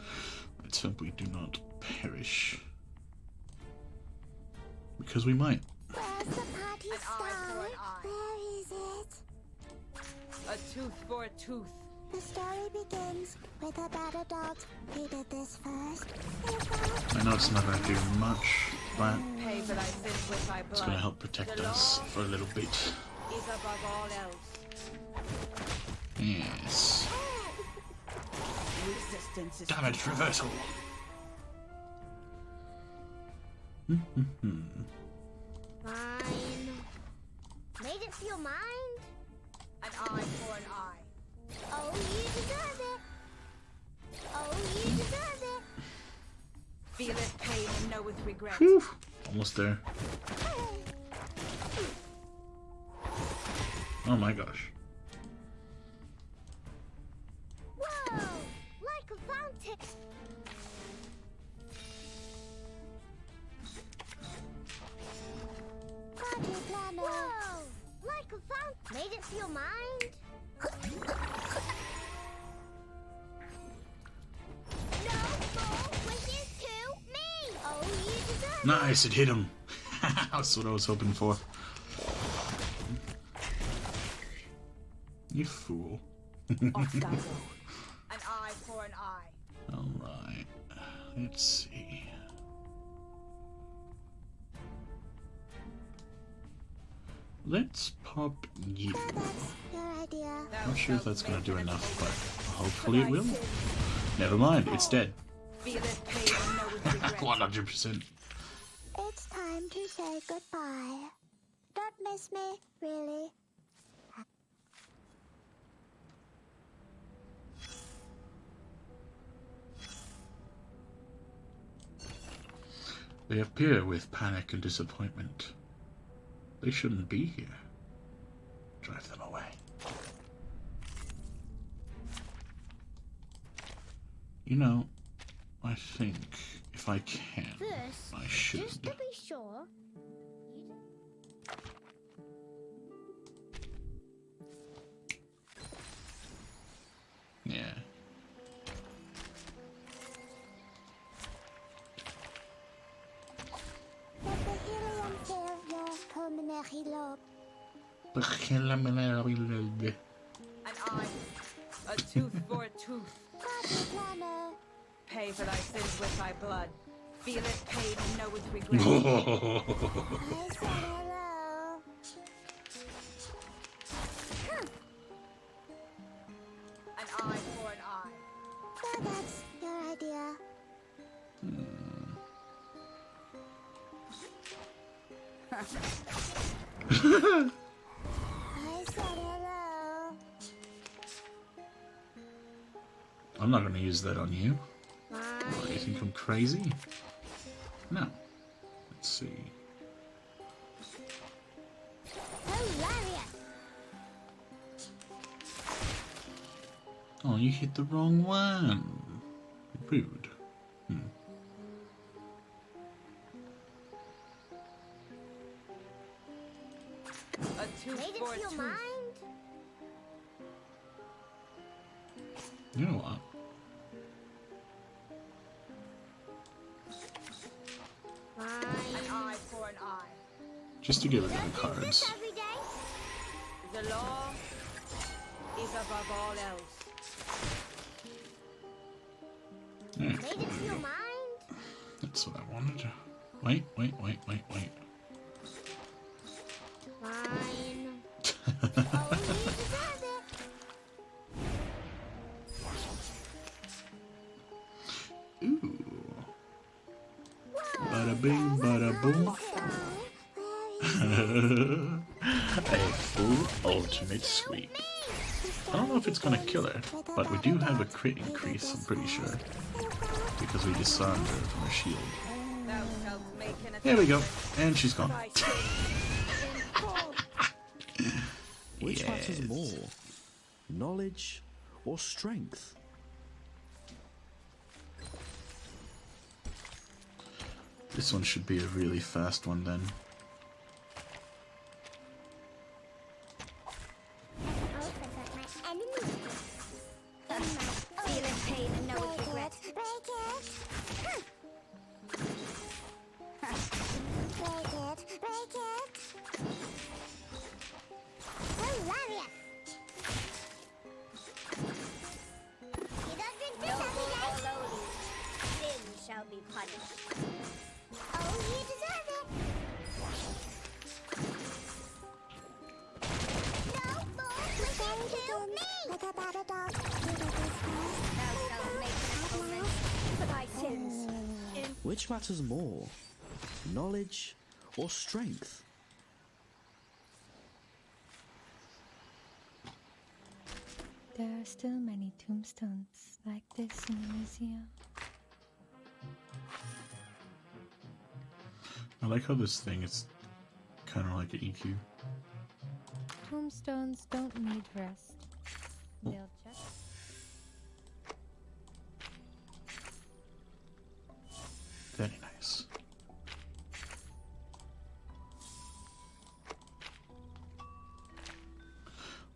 Let's hope we do not perish. Because we might. Where's the party star? Where is it? A tooth for a tooth. The story begins with a battle dog who did this first. I know it's not going to do much, but Pay for thy sins with thy blood. it's going to help protect us for a little bit. Is above all else. Yes. Resistance is Damage reversal. Fine. Made it feel mind? An eye for an eye. Oh, you deserve it. Oh, you deserve it. Feel it pain and know with regret. Whew. Almost there. Oh my gosh. Whoa! Like a fountain. Party planner. Whoa! Like a fountain. Made it feel mind? No more wishes to me. Oh, you deserve it. Nice, it hit him. That's what I was hoping for. You fool. Off thou go. An eye for an eye. Alright. Let's see. Let's pop you. Your idea. Not sure if that's gonna do enough, but hopefully it will. Never mind, it's dead. Feel it pain and know with regret. 100%. It's time to say goodbye. Don't miss me, really. They appear with panic and disappointment. They shouldn't be here. Drive them away. You know, I think if I can, First, I should. just to be sure. Yeah. Let the helium fill your pulmonary lobe. An eye. A tooth for a tooth. Party planner. Pay for thy sins with thy blood. Feel it pain and know with regret. I said hello. An eye for an eye. So that's your idea. I said hello. I'm not going to use that on you. What, you think I'm crazy? No. Let's see. Hilarious. Oh, you hit the wrong one. Rude. A tooth Made for it a feel tooth. mind? You know what? An eye for an eye. Just to get rid of the cards. Every day? The law is above all else. Yeah, Made it feel mind? that's what I wanted. Wait. Fine. Oh, you deserve it. Ooh. Bada bing, bada boom. A full ultimate sweep. I don't know if it's gonna kill her, but we do have a crit increase, I'm pretty sure. Because we disarmed her from her shield. Thou shalt make an There we go. And she's gone. Which matters more? Knowledge or strength? This one should be a really fast one then. Feel in pain and know with regret. Break it. Hilarious. You don't drink this every day. Sin shall be punished. Oh, you deserve it. No more wishes to me. Like a battle dog. Thou shalt make an atonement for thy sins. Which matters more? knowledge, or strength? There are still many tombstones like this in the museum. I like how this thing is kind of like an EQ. Tombstones don't need rest. They'll just... Very nice.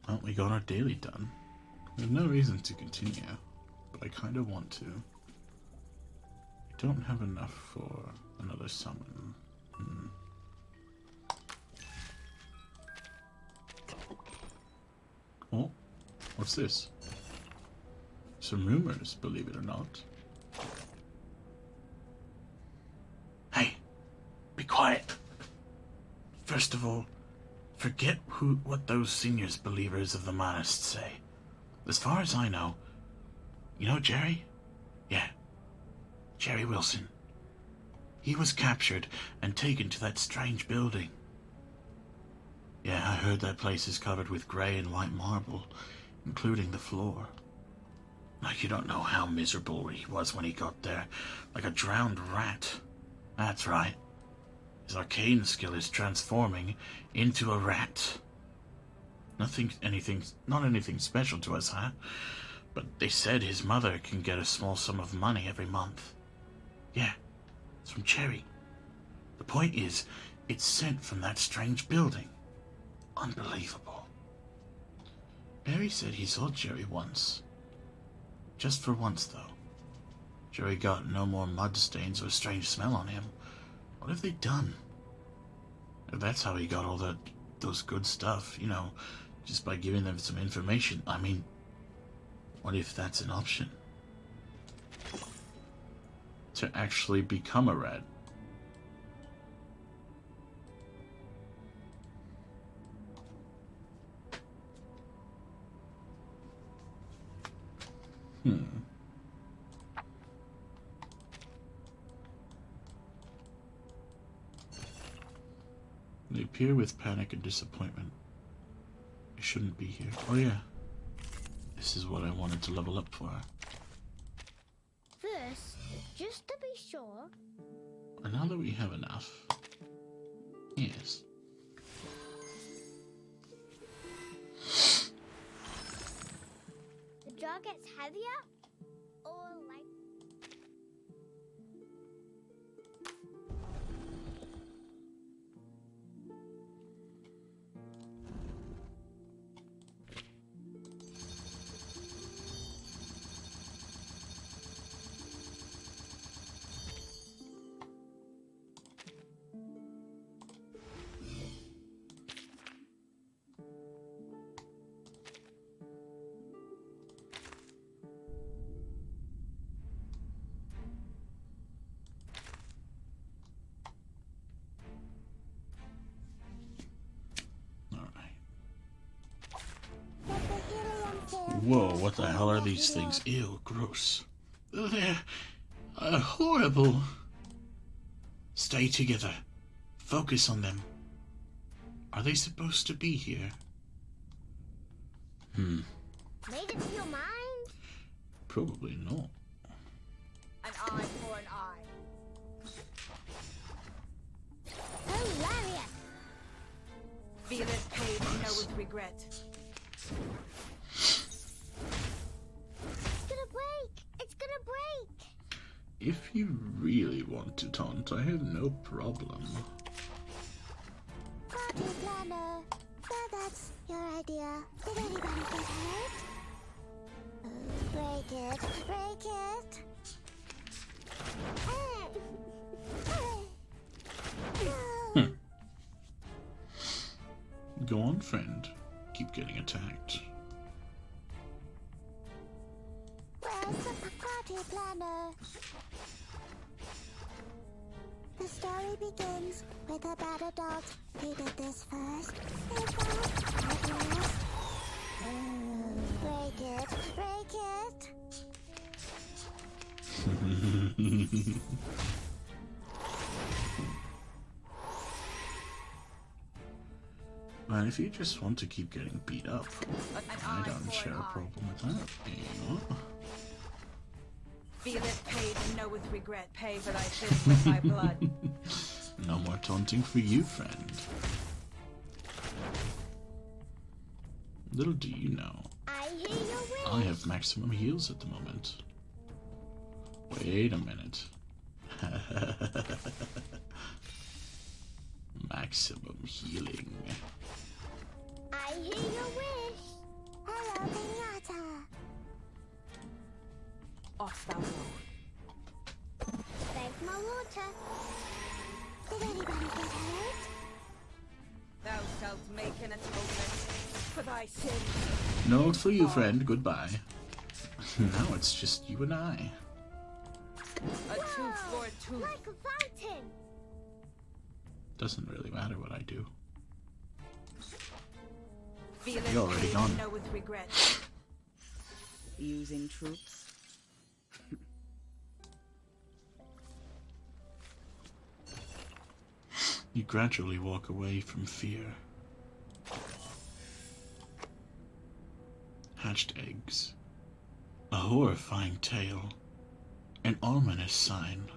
Well, we got our daily done. There's no reason to continue, but I kind of want to. I don't have enough for another summon. Oh, what's this? Some rumors, believe it or not. Hey, be quiet. First of all, forget what those seniors believers of the Monist say. As far as I know, you know Jerry? Yeah, Jerry Wilson. He was captured and taken to that strange building. Yeah, I heard that place is covered with grey and white marble, including the floor. Like, you don't know how miserable he was when he got there, like a drowned rat. That's right. His arcane skill is transforming into a rat. Not anything special to us, huh? But they said his mother can get a small sum of money every month. Yeah, it's from Cherry. The point is, it's sent from that strange building. Unbelievable. Barry said he saw Jerry once. Just for once, though. Jerry got no more mud stains or strange smell on him. What have they done? If that's how he got all those good stuff, you know, just by giving them some information. I mean, what if that's an option? To actually become a rat. They appear with panic and disappointment. I shouldn't be here. Oh yeah. This is what I wanted to level up for. First, just to be sure. And now that we have enough. Yes. The jar gets heavier? Or like... Whoa, what the hell are these things? Ew, gross. They're horrible. Stay together. Focus on them. Are they supposed to be here? Made it to your mind? Probably not. An eye for an eye. Hilarious! Feeleth pain and knoweth regret. It's gonna break! It's gonna break! If you really want to taunt, I have no problem. Party planner. So that's your idea. Did anybody get hurt? Oh, break it. Break it. Go on, friend. Keep getting attacked. Where's the party planner? The story begins with a bad adult who did this first. Break it, break it. Well, if you just want to keep getting beat up, I don't share a problem with that. You know? Feel it paid and know with regret pay for thy sins with thy blood. No more taunting for you, friend. Little do you know, I have maximum heals at the moment. Wait a minute. Maximum healing. I hear your wish. Hello, Pinata. Off thou go. Thank my water. Did anybody get hurt? Thou shalt make an atonement for thy sins. No for you, friend. Goodbye. Now it's just you and I. A tooth for a tooth. Like a fountain. Doesn't really matter what I do. Feel You're already gone. know with regret. Using troops. You gradually walk away from fear. Hatched eggs. A horrifying tale. An ominous sign.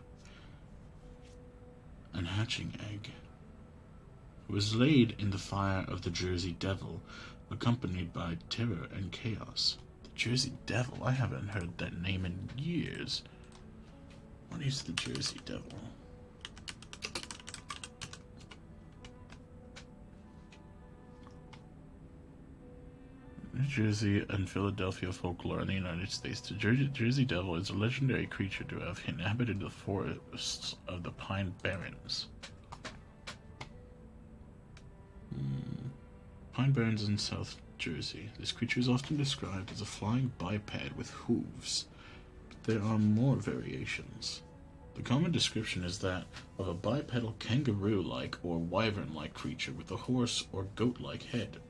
An hatching egg. It was laid in the fire of the Jersey Devil, accompanied by terror and chaos. The Jersey Devil? I haven't heard that name in years. What is the Jersey Devil? New Jersey and Philadelphia folklore in the United States. The Jersey Devil is a legendary creature to have inhabited the forests of the Pine Barrens. Pine Barrens in South Jersey. This creature is often described as a flying biped with hooves, but there are more variations. The common description is that of a bipedal kangaroo-like or wyvern-like creature with a horse or goat-like head.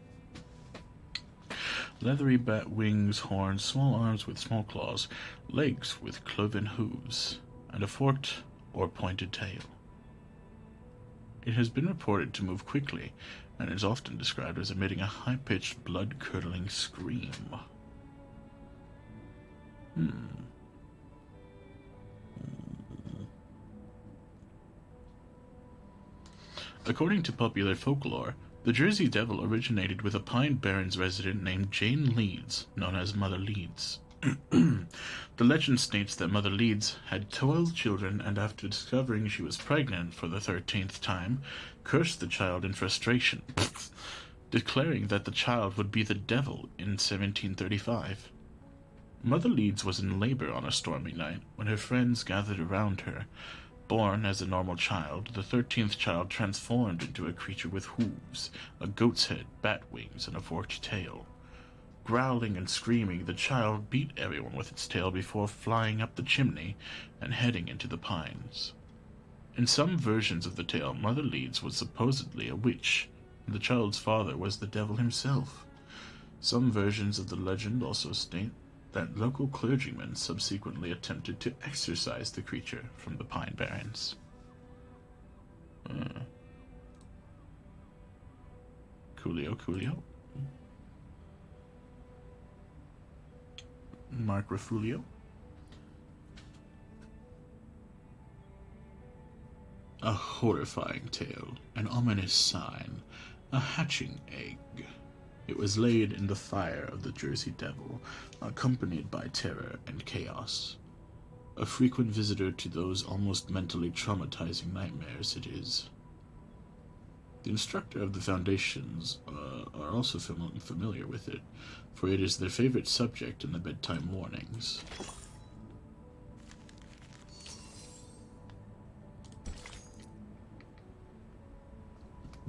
Leathery bat wings, horns, small arms with small claws, legs with cloven hooves, and a forked or pointed tail. It has been reported to move quickly, and is often described as emitting a high-pitched, blood-curdling scream. According to popular folklore, the Jersey Devil originated with a Pine Barrens resident named Jane Leeds, known as Mother Leeds. The legend states that Mother Leeds had 12 children, and after discovering she was pregnant for the 13th time, cursed the child in frustration, declaring that the child would be the devil in 1735. Mother Leeds was in labor on a stormy night when her friends gathered around her. Born as a normal child, the 13th child transformed into a creature with hooves, a goat's head, bat wings, and a forked tail. Growling and screaming, the child beat everyone with its tail before flying up the chimney and heading into the pines. In some versions of the tale, Mother Leeds was supposedly a witch, and the child's father was the devil himself. Some versions of the legend also state that local clergymen subsequently attempted to exorcise the creature from the Pine Barrens. Coolio. Mark Rafulio. A horrifying tale, an ominous sign, a hatching egg. It was laid in the fire of the Jersey Devil, accompanied by terror and chaos. A frequent visitor to those almost mentally traumatizing nightmares it is. The instructor of the Foundations are also familiar with it, for it is their favorite subject in the bedtime warnings.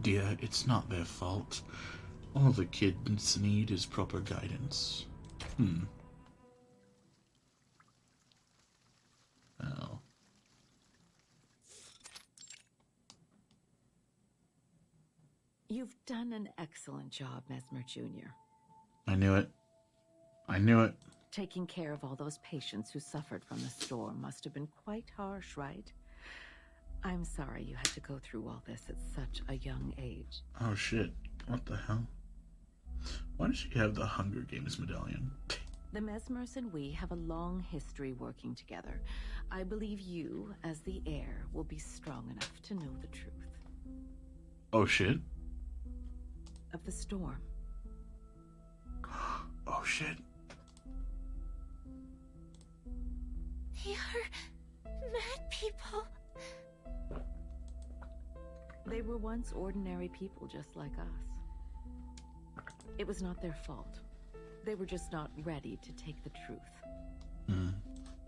Dear, it's not their fault. All the kids need is proper guidance. Oh. You've done an excellent job, Mesmer Jr. I knew it. I knew it. Taking care of all those patients who suffered from the storm must have been quite harsh, right? I'm sorry you had to go through all this at such a young age. Oh shit. What the hell? Why does she have the Hunger Games medallion? The Mesmers and we have a long history working together. I believe you, as the heir, will be strong enough to know the truth. Oh shit. Of the storm. Oh shit. They are mad people. They were once ordinary people just like us. It was not their fault. They were just not ready to take the truth.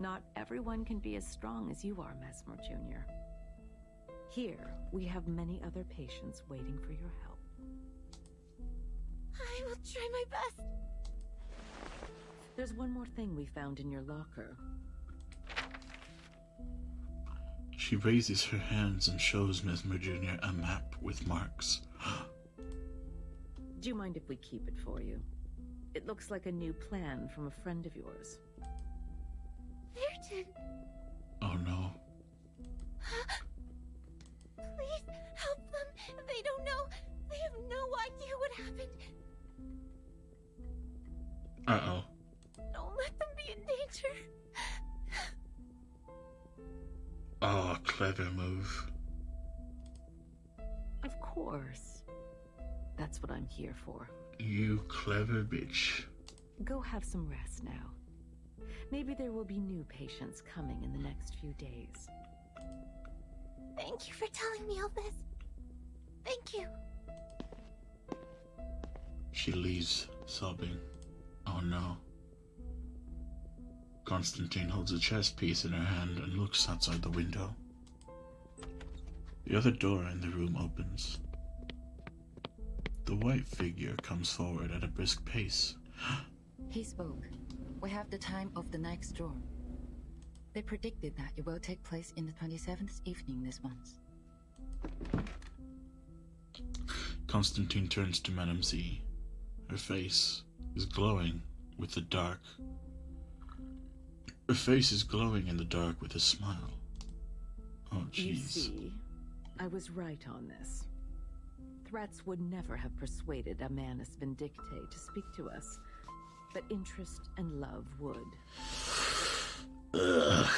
Not everyone can be as strong as you are, Mesmer Jr. Here, we have many other patients waiting for your help. I will try my best. There's one more thing we found in your locker. She raises her hands and shows Mesmer Jr. a map with marks. Do you mind if we keep it for you? It looks like a new plan from a friend of yours. Ayrton! Oh no. Please help them. They don't know. They have no idea what happened. Uh-oh. Don't let them be in danger. Oh, clever move. Of course. That's what I'm here for. You clever bitch. Go have some rest now. Maybe there will be new patients coming in the next few days. Thank you for telling me all this. Thank you. She leaves, sobbing. Oh no. Constantine holds a chess piece in her hand and looks outside the window. The other door in the room opens. The white figure comes forward at a brisk pace. He spoke. We have the time of the next storm. They predicted that it will take place in the 27th evening this month. Constantine turns to Madame Z. Her face is glowing with the dark. Her face is glowing in the dark with a smile. Oh, jeez. You see, I was right on this. Threats would never have persuaded a Manus Vindictae to speak to us, but interest and love would. Ugh.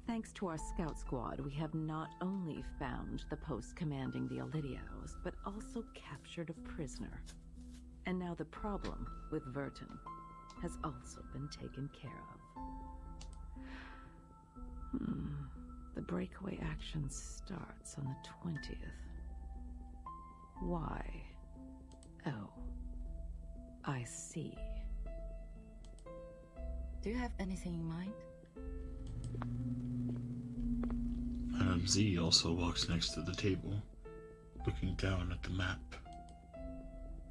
Thanks to our scout squad, we have not only found the post commanding the Olidios, but also captured a prisoner. And now the problem with Verton has also been taken care of. The breakaway action starts on the 20th. Why? Oh, I see. Do you have anything in mind? Madame Z also walks next to the table, looking down at the map.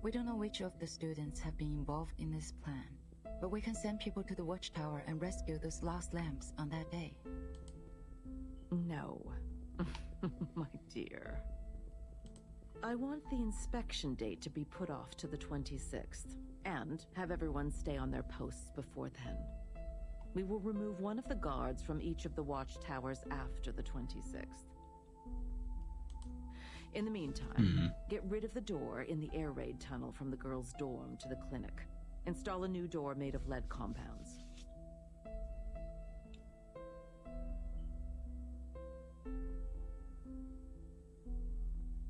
We don't know which of the students have been involved in this plan, but we can send people to the watchtower and rescue those lost lamps on that day. No, my dear. I want the inspection date to be put off to the 26th, and have everyone stay on their posts before then. We will remove one of the guards from each of the watchtowers after the 26th. In the meantime, get rid of the door in the air raid tunnel from the girls' dorm to the clinic. Install a new door made of lead compounds.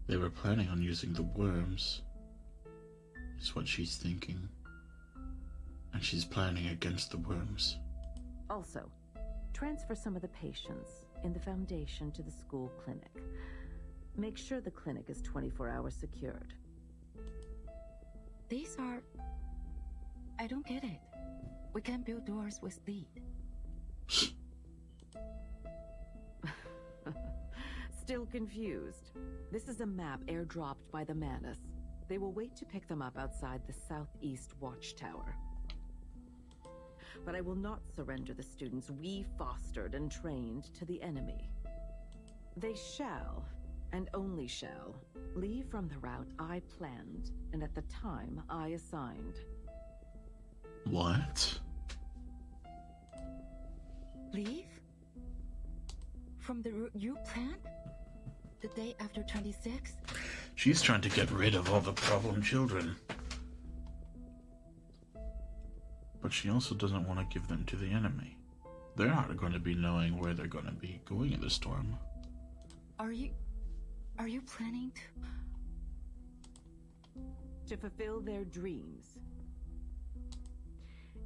They were planning on using the worms, is what she's thinking. And she's planning against the worms. Also, transfer some of the patients in the Foundation to the school clinic. Make sure the clinic is 24 hours secured. These are... I don't get it. We can't build doors with lead. Still confused? This is a map airdropped by the Manus. They will wait to pick them up outside the southeast watchtower. But I will not surrender the students we fostered and trained to the enemy. They shall, and only shall, leave from the route I planned and at the time I assigned. What? Leave? From the route you planned? The day after 26? She's trying to get rid of all the problem children. But she also doesn't want to give them to the enemy. They're not going to be knowing where they're going to be going in the storm. Are you planning to fulfill their dreams?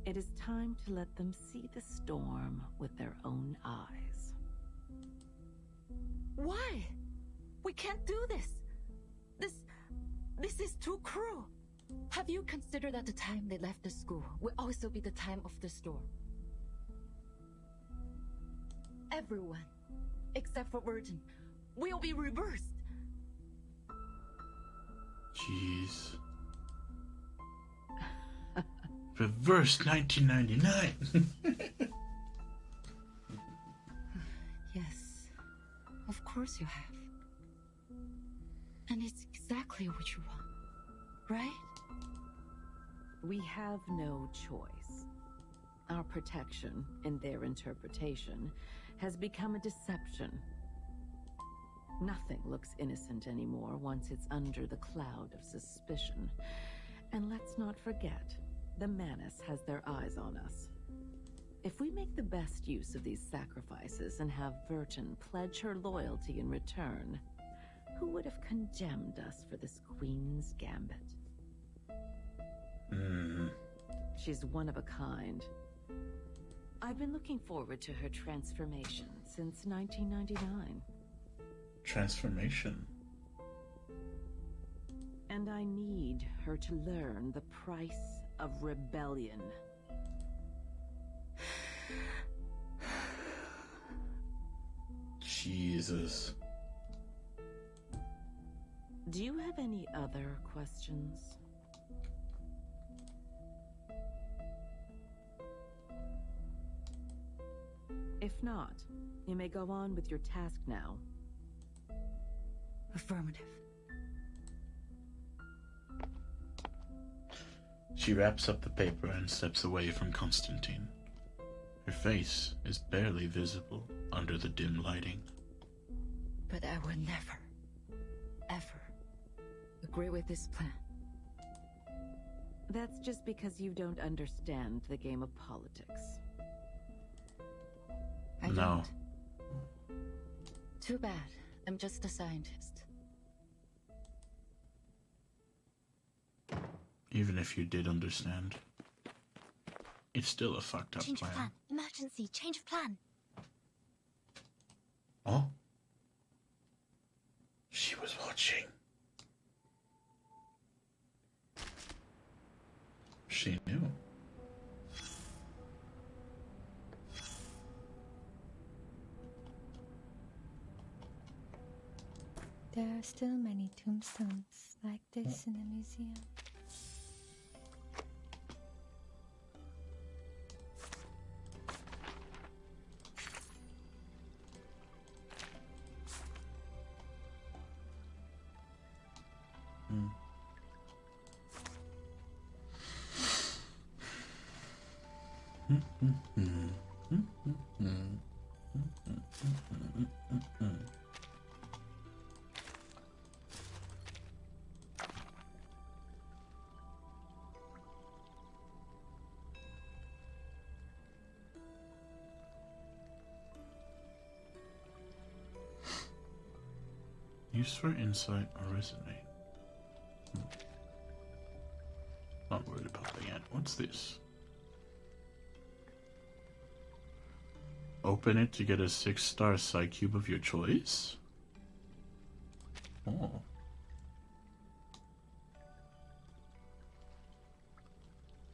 It is time to let them see the storm with their own eyes. Why? We can't do this. This is too cruel. Have you considered that the time they left the school will also be the time of the storm? Everyone, except for Virgin, will be reversed. Jeez. Reverse 1999. Yes, of course you have. And it's exactly what you want, right? We have no choice. Our protection, in their interpretation, has become a deception. Nothing looks innocent anymore once it's under the cloud of suspicion. And let's not forget, the Manus has their eyes on us. If we make the best use of these sacrifices and have Vertin pledge her loyalty in return, who would have condemned us for this Queen's Gambit? She's one of a kind. I've been looking forward to her transformation since 1999. Transformation? And I need her to learn the price of rebellion. Jesus. Do you have any other questions? If not, you may go on with your task now. Affirmative. She wraps up the paper and steps away from Constantine. Her face is barely visible under the dim lighting. But I will never, ever agree with this plan. That's just because you don't understand the game of politics. I No. don't. Too bad. I'm just a scientist. Even if you did understand, it's still a fucked up Change of plan. plan. Emergency. Change of plan. Oh? She was watching. She knew. There are still many tombstones like this in the museum. Use for insight or resonate. Not worried about that yet. What's this? Open it to get a 6-star Psy Cube of your choice? Oh.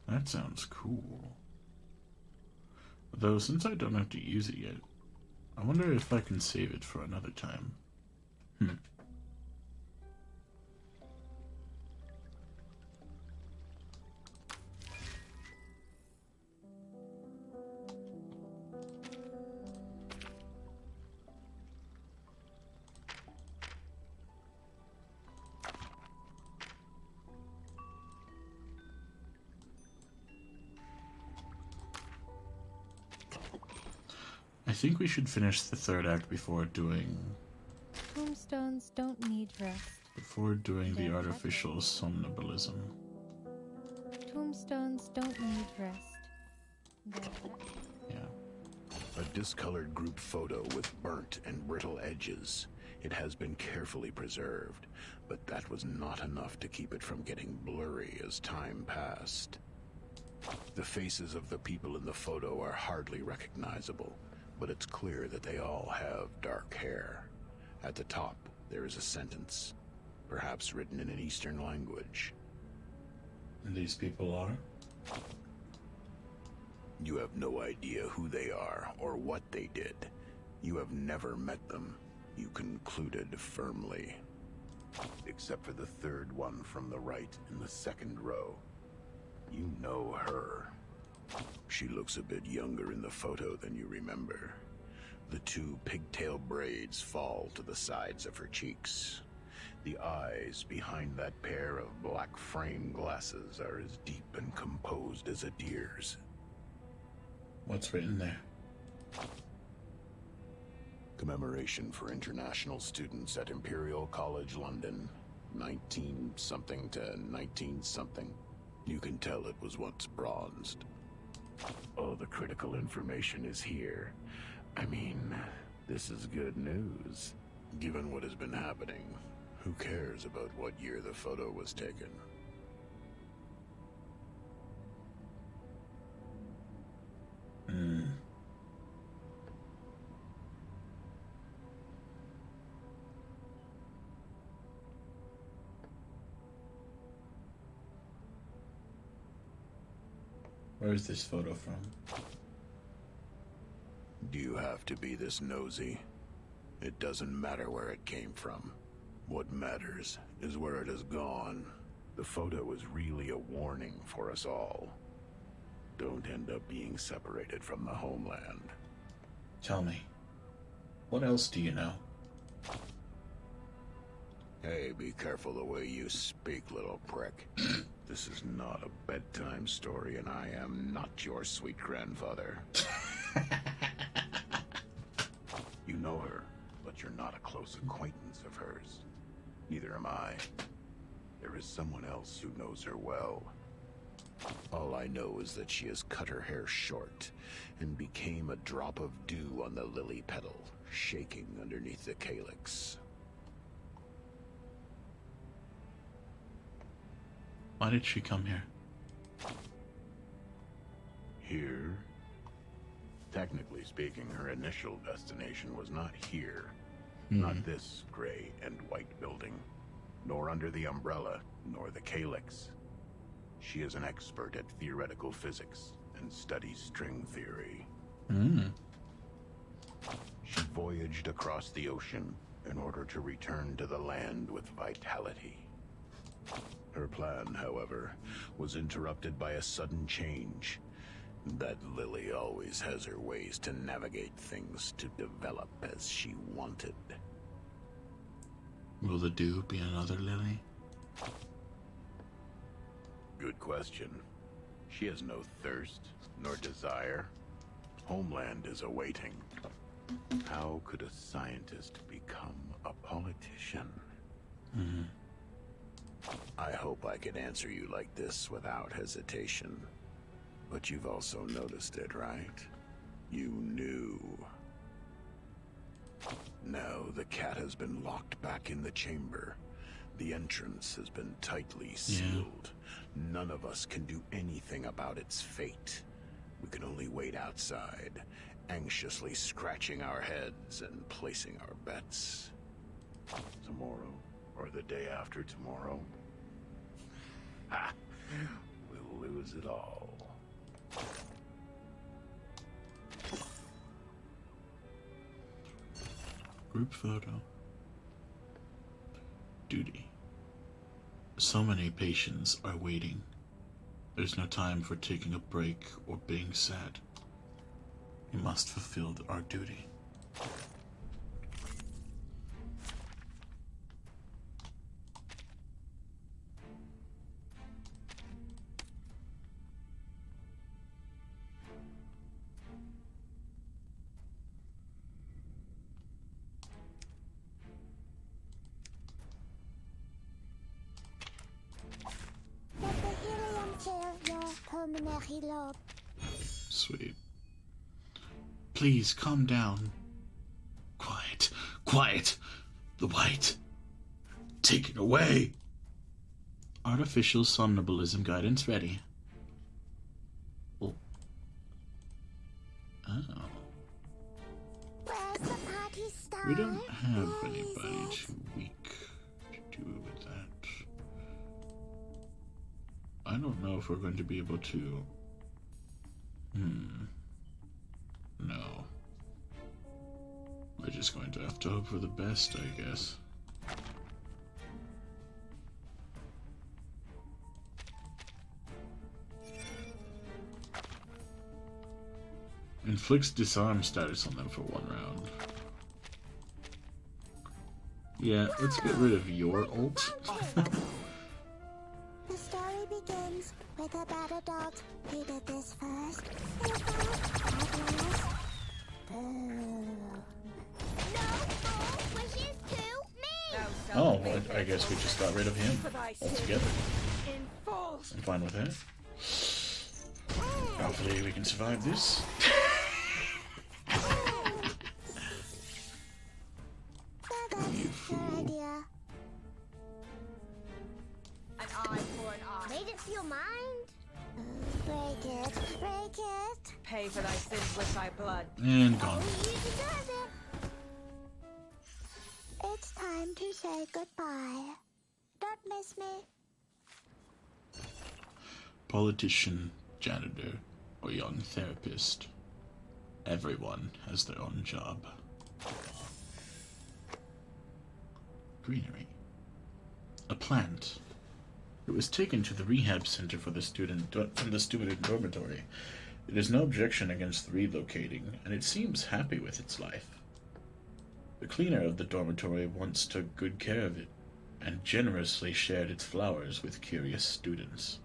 That sounds cool. Though, since I don't have to use it yet, I wonder if I can save it for another time. I think we should finish the third act before doing Tombstones don't need rest. Before doing the They're artificial somnambulism. Tombstones don't need rest. Yeah. A discolored group photo with burnt and brittle edges. It has been carefully preserved, but that was not enough to keep it from getting blurry as time passed. The faces of the people in the photo are hardly recognizable, but it's clear that they all have dark hair. At the top, there is a sentence, perhaps written in an Eastern language. And these people are? You have no idea who they are or what they did. You have never met them, you concluded firmly. Except for the third one from the right in the second row. You know her. She looks a bit younger in the photo than you remember. The two pigtail braids fall to the sides of her cheeks. The eyes behind that pair of black frame glasses are as deep and composed as a deer's. What's written there? Commemoration for international students at Imperial College London, 19-something to 19-something. You can tell it was once bronzed. All the critical information is here. I mean, this is good news. Given what has been happening, who cares about what year the photo was taken? Where is this photo from? Do you have to be this nosy? It doesn't matter where it came from. What matters is where it has gone. The photo is really a warning for us all. Don't end up being separated from the homeland. Tell me, what else do you know? Hey, be careful the way you speak, little prick. This is not a bedtime story, and I am not your sweet grandfather. You know her, but you're not a close acquaintance of hers. Neither am I. There is someone else who knows her well. All I know is that she has cut her hair short and became a drop of dew on the lily petal, shaking underneath the calyx. Why did she come here? Here? Technically speaking, her initial destination was not here. Not this gray and white building, nor under the umbrella, nor the calyx. She is an expert at theoretical physics and studies string theory. She voyaged across the ocean in order to return to the land with vitality. Her plan, however, was interrupted by a sudden change. That Lily always has her ways to navigate things to develop as she wanted. Will the dew be another Lily? Good question. She has no thirst, nor desire. Homeland is awaiting. How could a scientist become a politician? I hope I can answer you like this without hesitation. But you've also noticed it, right? You knew. Now the cat has been locked back in the chamber. The entrance has been tightly sealed. None of us can do anything about its fate. We can only wait outside, anxiously scratching our heads and placing our bets. Tomorrow, or the day after tomorrow, we'll lose it all. Group photo. Duty. So many patients are waiting. There's no time for taking a break or being sad. We must fulfill our duty. Sweet. Please calm down. Quiet. Quiet. The white. Taken away. Artificial somnambulism guidance ready. Oh. Oh. We don't have anybody too weak to do with that. I don't know if we're going to be able to. No. We're just going to have to hope for the best, I guess. Inflicts disarm status on them for 1 round. Yeah, let's get rid of your ult. The story begins with a battle dog who did this first. Oh, well, I guess we just got rid of him altogether. I'm fine with that. Hopefully we can survive this. You fool. An eye for an eye. Made it to your mind? Break it, break it. Pay for thy sins with thy blood. And gone. You deserve it. It's time to say goodbye. Don't miss me. Politician, janitor, or young therapist. Everyone has their own job. Greenery. A plant. It was taken to the rehab center for the student dormitory. It is no objection against relocating, and it seems happy with its life. The cleaner of the dormitory once took good care of it, and generously shared its flowers with curious students.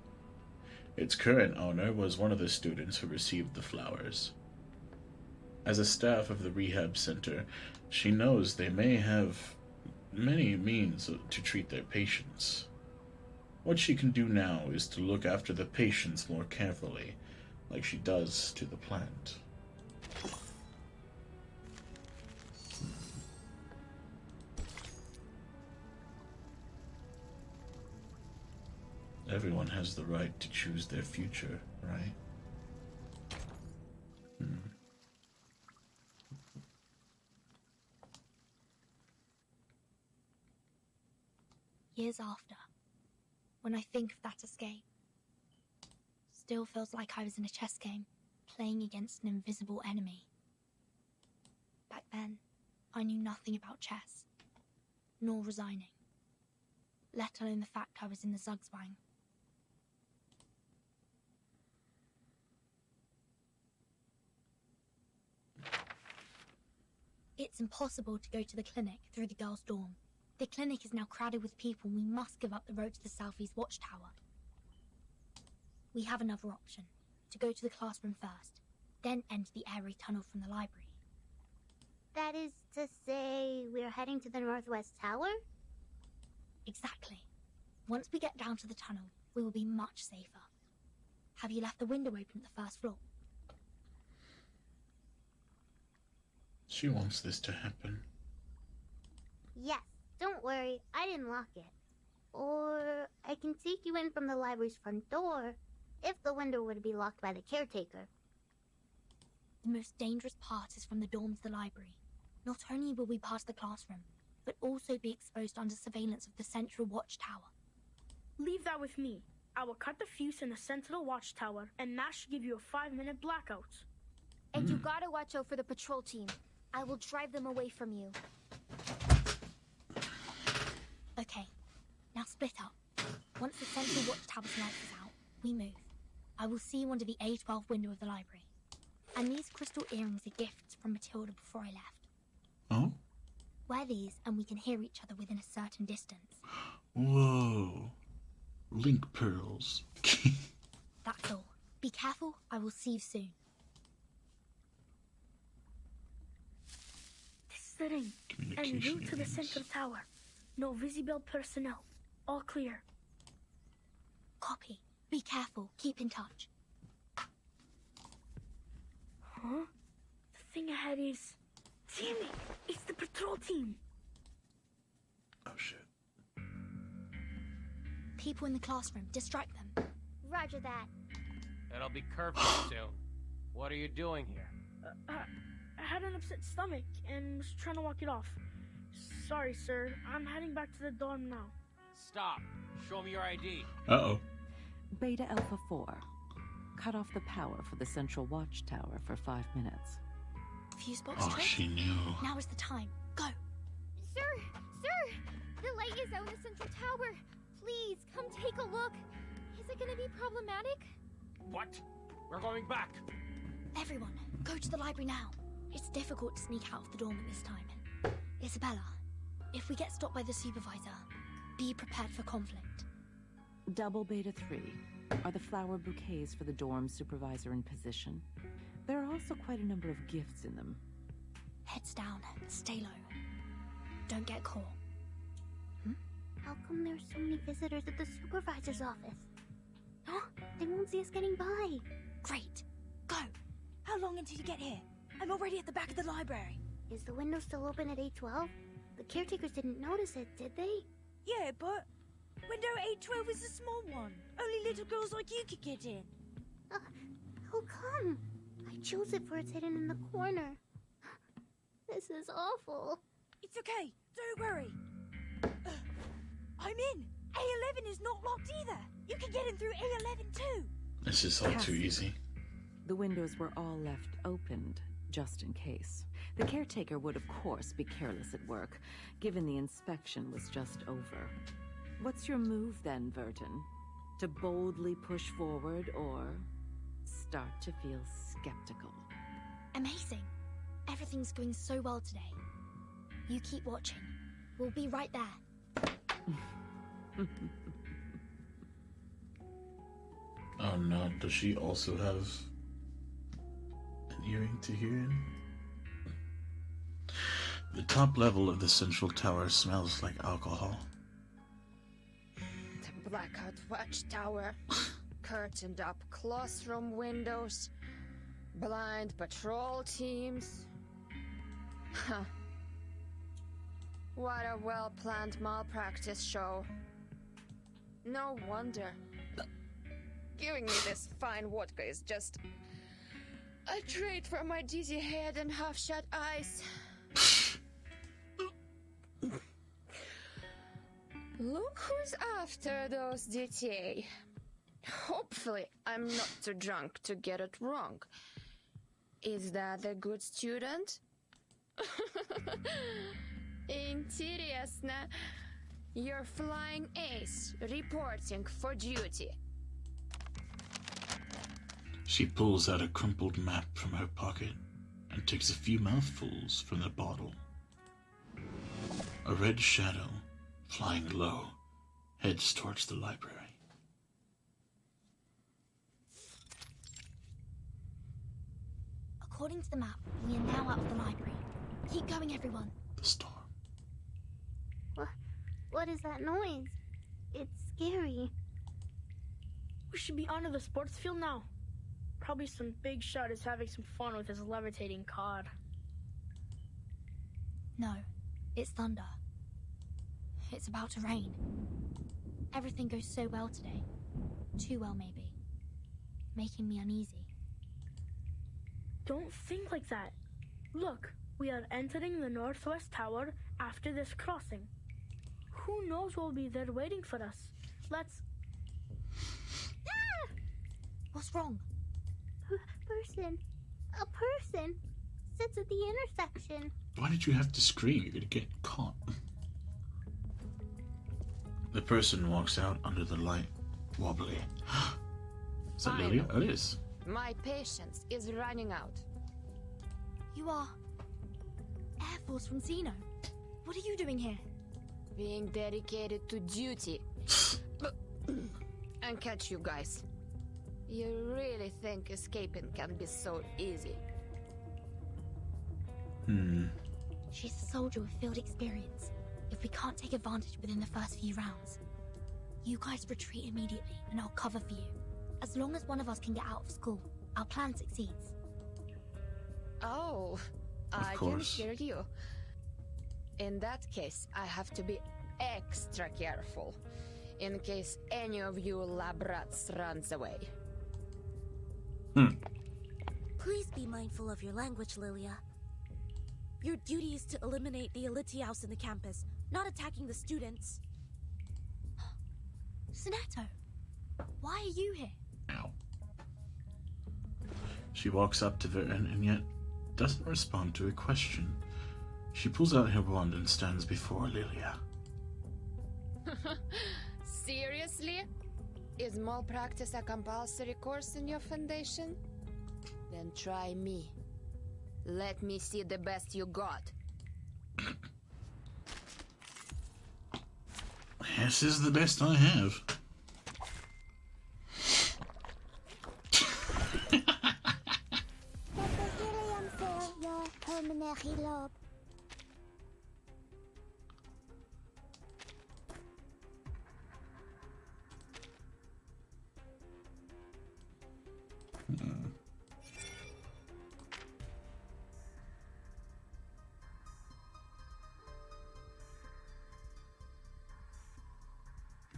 Its current owner was one of the students who received the flowers. As a staff of the rehab center, she knows they may have many means to treat their patients. What she can do now is to look after the patients more carefully, like she does to the plant. Everyone has the right to choose their future, right? Years after, when I think of that escape, still feels like I was in a chess game, playing against an invisible enemy. Back then, I knew nothing about chess, nor resigning, let alone the fact I was in the Zugzwang. It's impossible to go to the clinic through the girls' dorm. The clinic is now crowded with people. We must give up the road to the Southeast Watchtower. We have another option. To go to the classroom first, then enter the air raid tunnel from the library. That is to say, we're heading to the Northwest Tower? Exactly. Once we get down to the tunnel, we will be much safer. Have you left the window open at the first floor? She wants this to happen. Yes, don't worry, I didn't lock it. Or I can take you in from the library's front door, if the window were to be locked by the caretaker. The most dangerous part is from the dorm to the library. Not only will we pass the classroom, but also be exposed under surveillance of the Central Watchtower. Leave that with me. I will cut the fuse in the Sentinel Watchtower, and that should give you a 5-minute blackout. And you gotta watch out for the patrol team. I will drive them away from you. Okay, now split up. Once the Central Watchtower's light is out, we move. I will see you under the A12 window of the library. And these crystal earrings are gifts from Matilda before I left. Oh? Wear these and we can hear each other within a certain distance. Whoa. Link pearls. That's all. Be careful, I will see you soon. Sitting en route to the Central Tower. No visible personnel. All clear. Copy. Be careful. Keep in touch. Huh? The thing ahead is... Damn it! It's the patrol team! Oh shit. People in the classroom, distract them. Roger that. It'll be curfew soon. What are you doing here? I had an upset stomach and was trying to walk it off. Sorry, sir. I'm heading back to the dorm now. Stop. Show me your ID. Uh-oh. Beta Alpha 4. Cut off the power for the central watchtower for 5 minutes. Fuse box Oh, tripped? she knew. Now is the time. Go! Sir! Sir! The light is out in the central tower. Please, come take a look. Is it gonna be problematic? What? We're going back. Everyone, go to the library now. It's difficult to sneak out of the dorm at this time. Isabella, if we get stopped by the supervisor, be prepared for conflict. Double Beta 3 are the flower bouquets for the dorm supervisor in position. There are also quite a number of gifts in them. Heads down, stay low. Don't get caught. How come there's so many visitors at the supervisor's office? Huh? They won't see us getting by. Great. Go! How long until you get here? I'm already at the back of the library. Is the window still open at 812? The caretakers didn't notice it, did they? Yeah, but window 812 is a small one. Only little girls like you could get in. How come? I chose it for it's hidden in the corner. This is awful. It's okay. Don't worry. I'm in. A11 is not locked either. You can get in through A11 too. This is all too easy. The windows were all left opened, just in case. The caretaker would, of course, be careless at work, given the inspection was just over. What's your move then, Verton? To boldly push forward or start to feel skeptical? Amazing. Everything's going so well today. You keep watching. We'll be right there. Oh no, does she also have an earring to hear in? The top level of the central tower smells like alcohol. The blackout watchtower. Curtained up classroom windows. Blind patrol teams. Huh. What a well-planned malpractice show. No wonder. Giving me this fine vodka is just a treat for my dizzy head and half-shut eyes. Look who's after those DTA. Hopefully, I'm not too drunk to get it wrong. Is that a good student? Интересно. You're flying ace, reporting for duty. She pulls out a crumpled map from her pocket and takes a few mouthfuls from the bottle. A red shadow, flying low, heads towards the library. According to the map, we are now out of the library. Keep going, everyone. The storm. What is that noise? It's scary. We should be onto the sports field now. Probably some big shot is having some fun with his levitating cod. No, it's thunder. It's about to rain. Everything goes so well today. Too well, maybe. Making me uneasy. Don't think like that. Look, we are entering the northwest tower after this crossing. Who knows what will be there waiting for us? Let's... Ah! What's wrong? Person. A person. Sits at the intersection. Why did you have to scream? You're gonna get caught. The person walks out under the light, wobbly. Is that Lilia? Oh, it is. My patience is running out. You are... Air Force from Xeno. What are you doing here? Being dedicated to duty. And catch you guys. You really think escaping can be so easy? She's a soldier with field experience. If we can't take advantage within the first few rounds, you guys retreat immediately and I'll cover for you. As long as one of us can get out of school, our plan succeeds. Oh, I can course. hear you. In that case, I have to be extra careful, in case any of you lab rats runs away. Please be mindful of your language, Lilia. Your duty is to eliminate the Elitiaus in the campus, not attacking the students. Sonato, why are you here? Ow. She walks up to Varen and yet doesn't respond to a question. She pulls out her wand and stands before Lilia. Seriously? Is malpractice a compulsory course in your foundation? Then try me. Let me see the best you got. This is the best I have. Helium for your pulmonary lobe.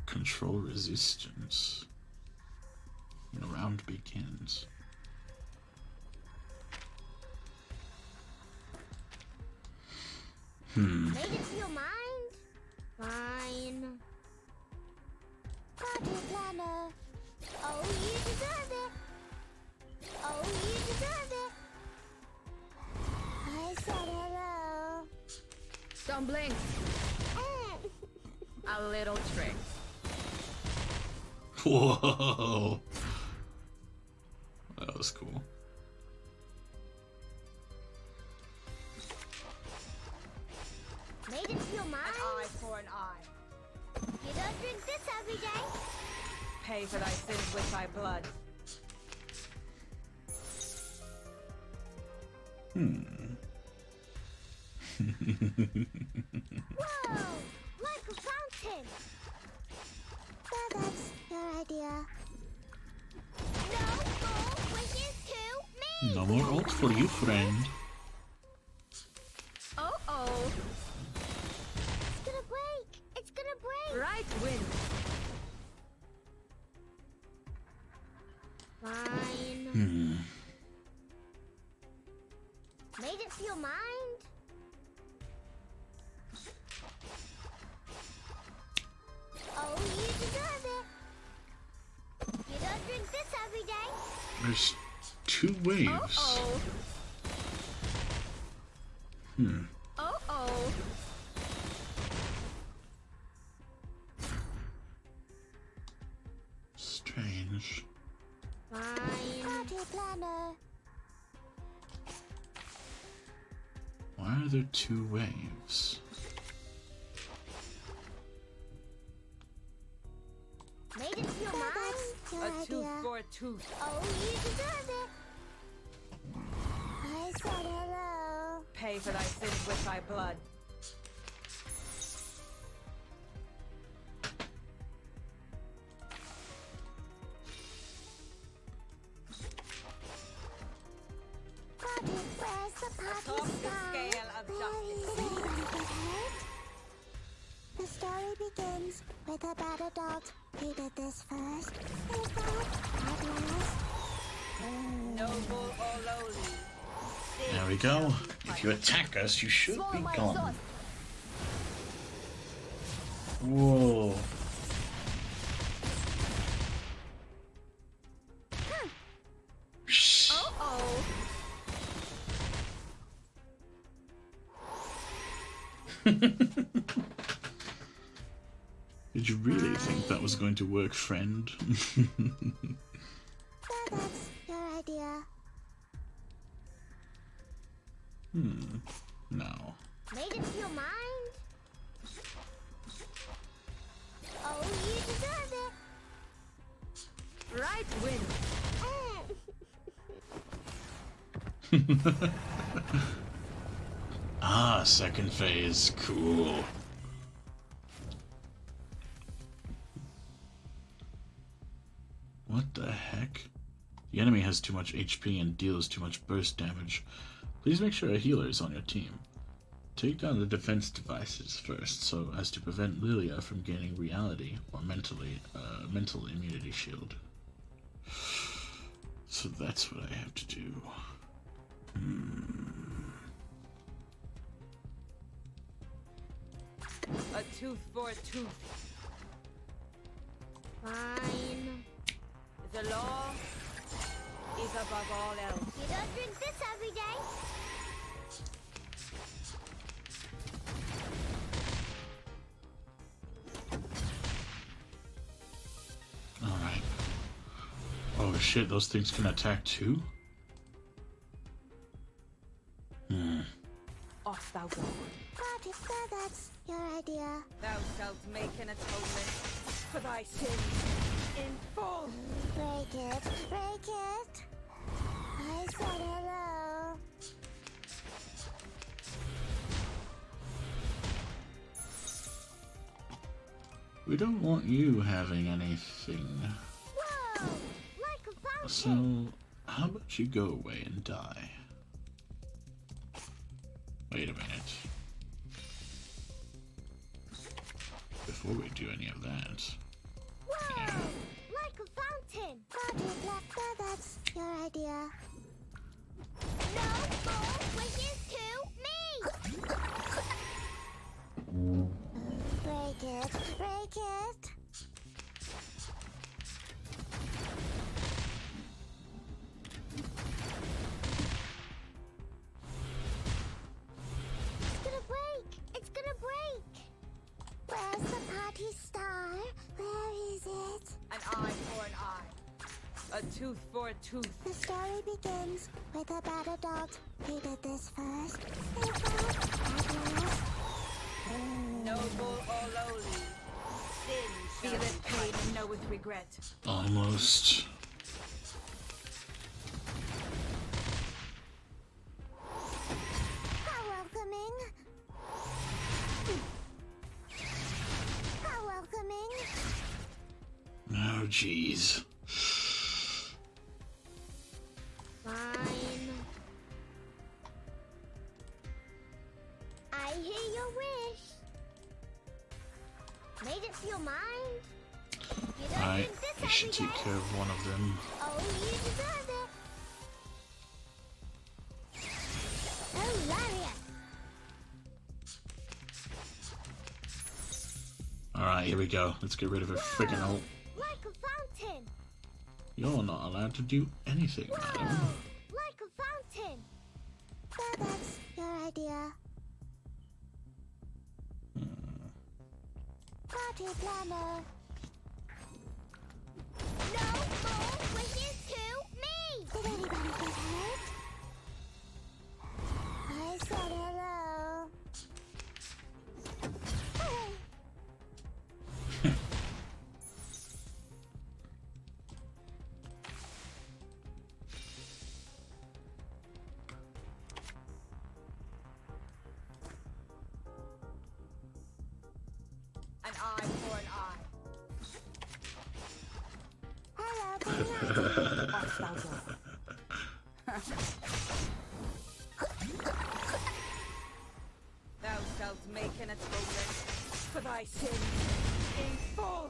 Control resistance. The round begins. Made it to your mind? Fine. Party planner. Oh, you deserve it. Oh, you deserve it. I said hello. Don't blink. A little trick. Whoa. That was cool. Made it to your mind? An eye for an eye. You don't drink this every day. Pay for thy sins with thy blood. Whoa! Like a fountain. That's your idea. No more wishes to me. No more ult for you, friend. Oh. It's gonna break. It's gonna break. Right win. Fine. Made it to your mind? Oh, you deserve it. You don't drink this every day. There's two waves. Oh. Strange. Fine. Party planner. Why are there two waves? Made it to your mind? A tooth for a tooth. Oh, you deserve it. I said hello. Pay for thy sins with thy blood. Party, where's the party Atop the star? scale of justice. Did anyone get hurt? The story begins with a bad adult. He did this first. Is that at last? Noble or lowly. There we go. If you attack us, you should be gone. Whoa. Oh. Did you really think that was going to work, friend? That's your idea. No. Made it to your mind? Oh, you deserve it. Right win. Ah, second phase. Cool. What the heck? The enemy has too much HP and deals too much burst damage. Please make sure a healer is on your team. Take down the defense devices first, so as to prevent Lilia from gaining reality or mental immunity shield. So that's what I have to do. A tooth for a tooth. Fine. The law is above all else. You don't drink this every day. Alright. Oh shit, those things can attack too? Off thou go. But if that's your idea. Thou shalt make an atonement for thy sins in full. Break it, break it. I said hello. We don't want you having anything. Whoa! Like a fountain. So, how about you go away and die? Wait a minute. Before we do any of that. Whoa! Like a fountain. That's your idea. No more wishes to me. Break it, break it. It's gonna break. It's gonna break. Where's the party star? Where is it? An eye for an eye. A tooth for a tooth. The story begins with a bad adult. He did this first. He felt at last. Noble or lowly, sin feel it pain and know with regret. Almost. How welcoming. How welcoming. Oh, jeez. Fine. I hear your wish. Made it to your mind. You don't Alright, think this you should every take day. care of one of them. Oh, you deserve it. Oh, Lariat. Alright, here we go. Let's get rid of her freaking ult. Like a fountain. You're not allowed to do anything, madam. Like a fountain. That's your idea. Party planner. No more wishes to me. Did anybody get hurt? I said hello. An eye for an eye. Hello, Off thou go. Thou shalt make an atonement for thy sins in full.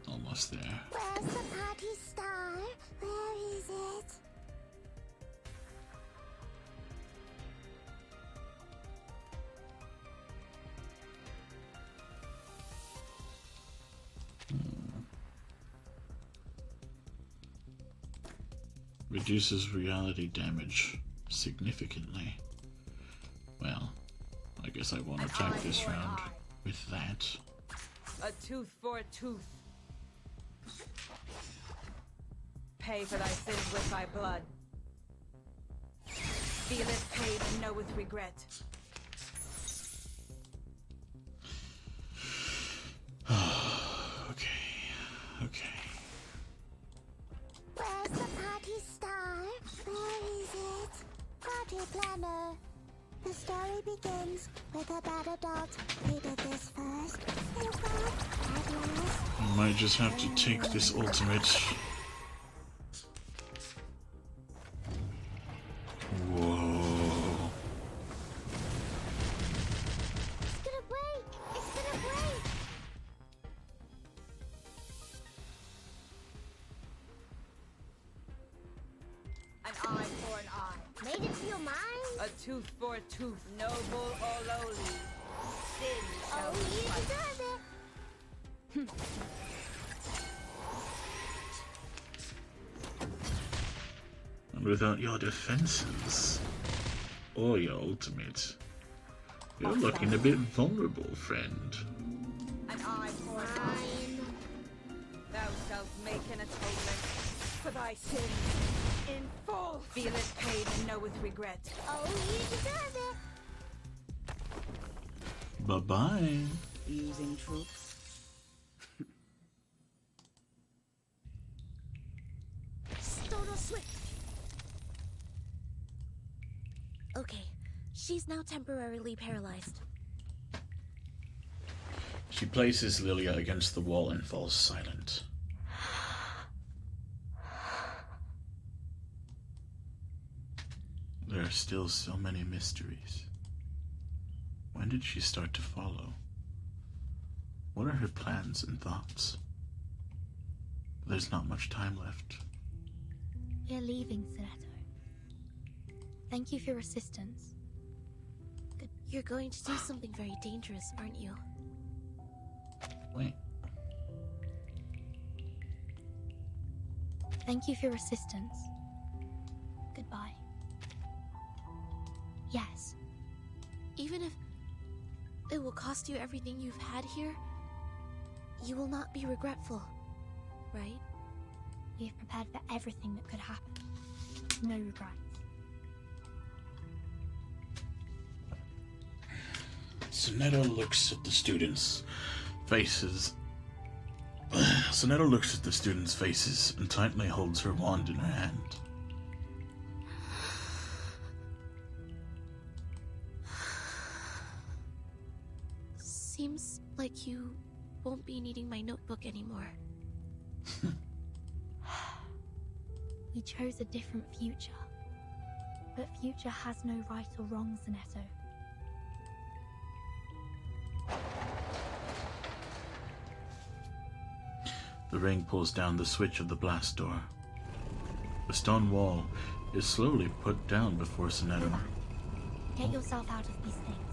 Almost there. Where's the party star? Where is it? Reduces reality damage significantly. Well, I guess I won't attack this round with that. A tooth for a tooth. Pay for thy sins with thy blood. Feel it pain and know with regret. Okay. Where's the party star? Where is it? Party planner. The story begins with a bad adult. He did this first. And bad last. I might just have to take this ultimate. Whoa. It's gonna break! It's gonna break! An eye for an eye. Made it to your mind? A tooth for a tooth, noble or lowly. Sin shall Oh, you fight. deserve it! And without your defenses or your ultimate, you're looking a bit vulnerable, friend. An eye for an eye. Thou shalt make an atonement for thy sins. In full, feeleth pain and knoweth regret. Oh, you deserve it! Bye-bye. Using troops. Stone or Swift. Okay, she's now temporarily paralyzed. She places Lilia against the wall and falls silent. There are still so many mysteries. When did she start to follow? What are her plans and thoughts? There's not much time left. We're leaving, Sonetto. Thank you for your assistance. But you're going to do something very dangerous, aren't you? Wait. Thank you for your assistance. Goodbye. Yes. Even if it will cost you everything you've had here, you will not be regretful, right? We've prepared for everything that could happen. No regrets. Sonetto looks at the students' faces. Sonetto looks at the students' faces and tightly holds her wand in her hand. Seems like you won't be needing my notebook anymore. We chose a different future. But future has no right or wrong, Sonetto. The ring pulls down the switch of the blast door. The stone wall is slowly put down before Sonetto. Get yourself out of these things.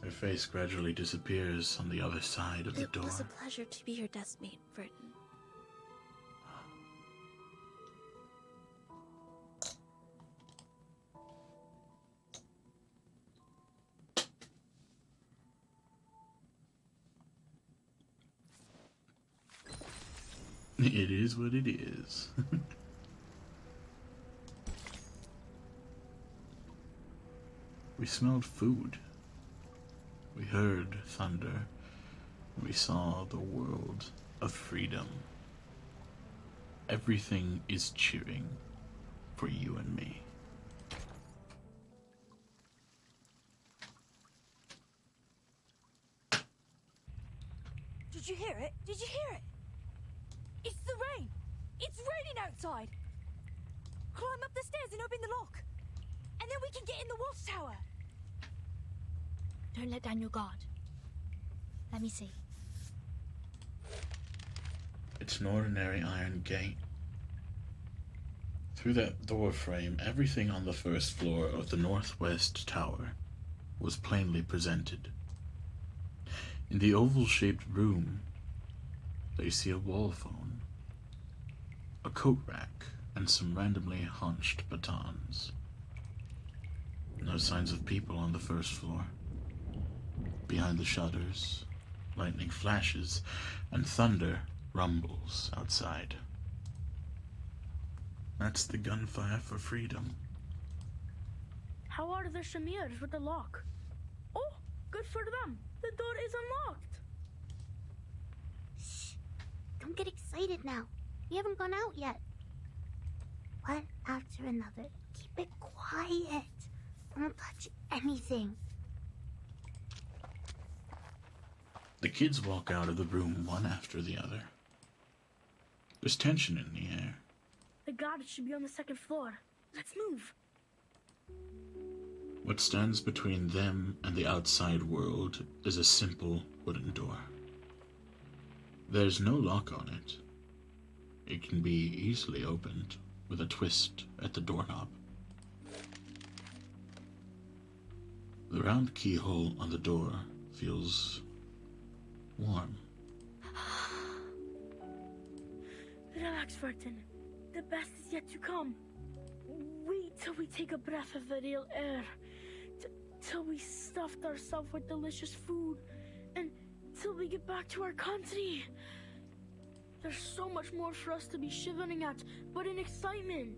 Her face gradually disappears on the other side of the door. It was a pleasure to be your deskmate, Verton. It is what it is. We smelled food. We heard thunder. We saw the world of freedom. Everything is cheering for you and me. Did you hear it? Did you hear it? It's the rain! It's raining outside! Climb up the stairs and open the lock! And then we can get in the watchtower! Don't let down your guard. Let me see. It's an ordinary iron gate. Through that door frame, everything on the first floor of the northwest tower was plainly presented. In the oval-shaped room, they see a wall phone, a coat rack, and some randomly hunched batons. No signs of people on the first floor. Behind the shutters, lightning flashes and thunder rumbles outside. That's the gunfire for freedom. How are the Shamirs with the lock? Oh, good for them. The door is unlocked. Shh. Don't get excited now. We haven't gone out yet. one after another. Keep it quiet. Don't touch anything. The kids walk out of the room one after the other. There's tension in the air. The garden should be on the second floor. Let's move. What stands between them and the outside world is a simple wooden door. There's no lock on it. It can be easily opened with a twist at the doorknob. The round keyhole on the door feels warm. Relax, Vertin. The best is yet to come. Wait till we take a breath of the real air. Till we stuffed ourselves with delicious food. And till we get back to our country. There's so much more for us to be shivering at, but in excitement.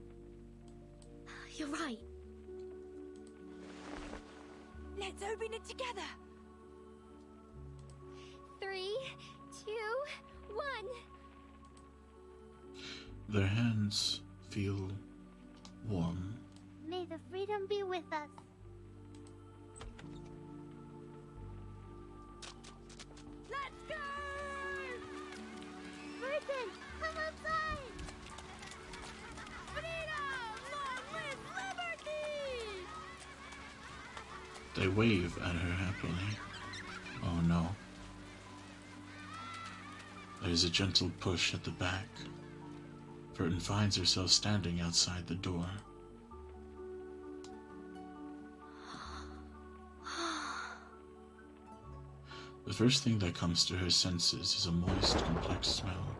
You're right. Let's open it together. 3, 2, 1. Their hands feel warm. May the freedom be with us. Let's go! Vertin, come outside! Freedom! Long live liberty! They wave at her happily. Oh no. There's a gentle push at the back. Vertin finds herself standing outside the door. The first thing that comes to her senses is a moist, complex smell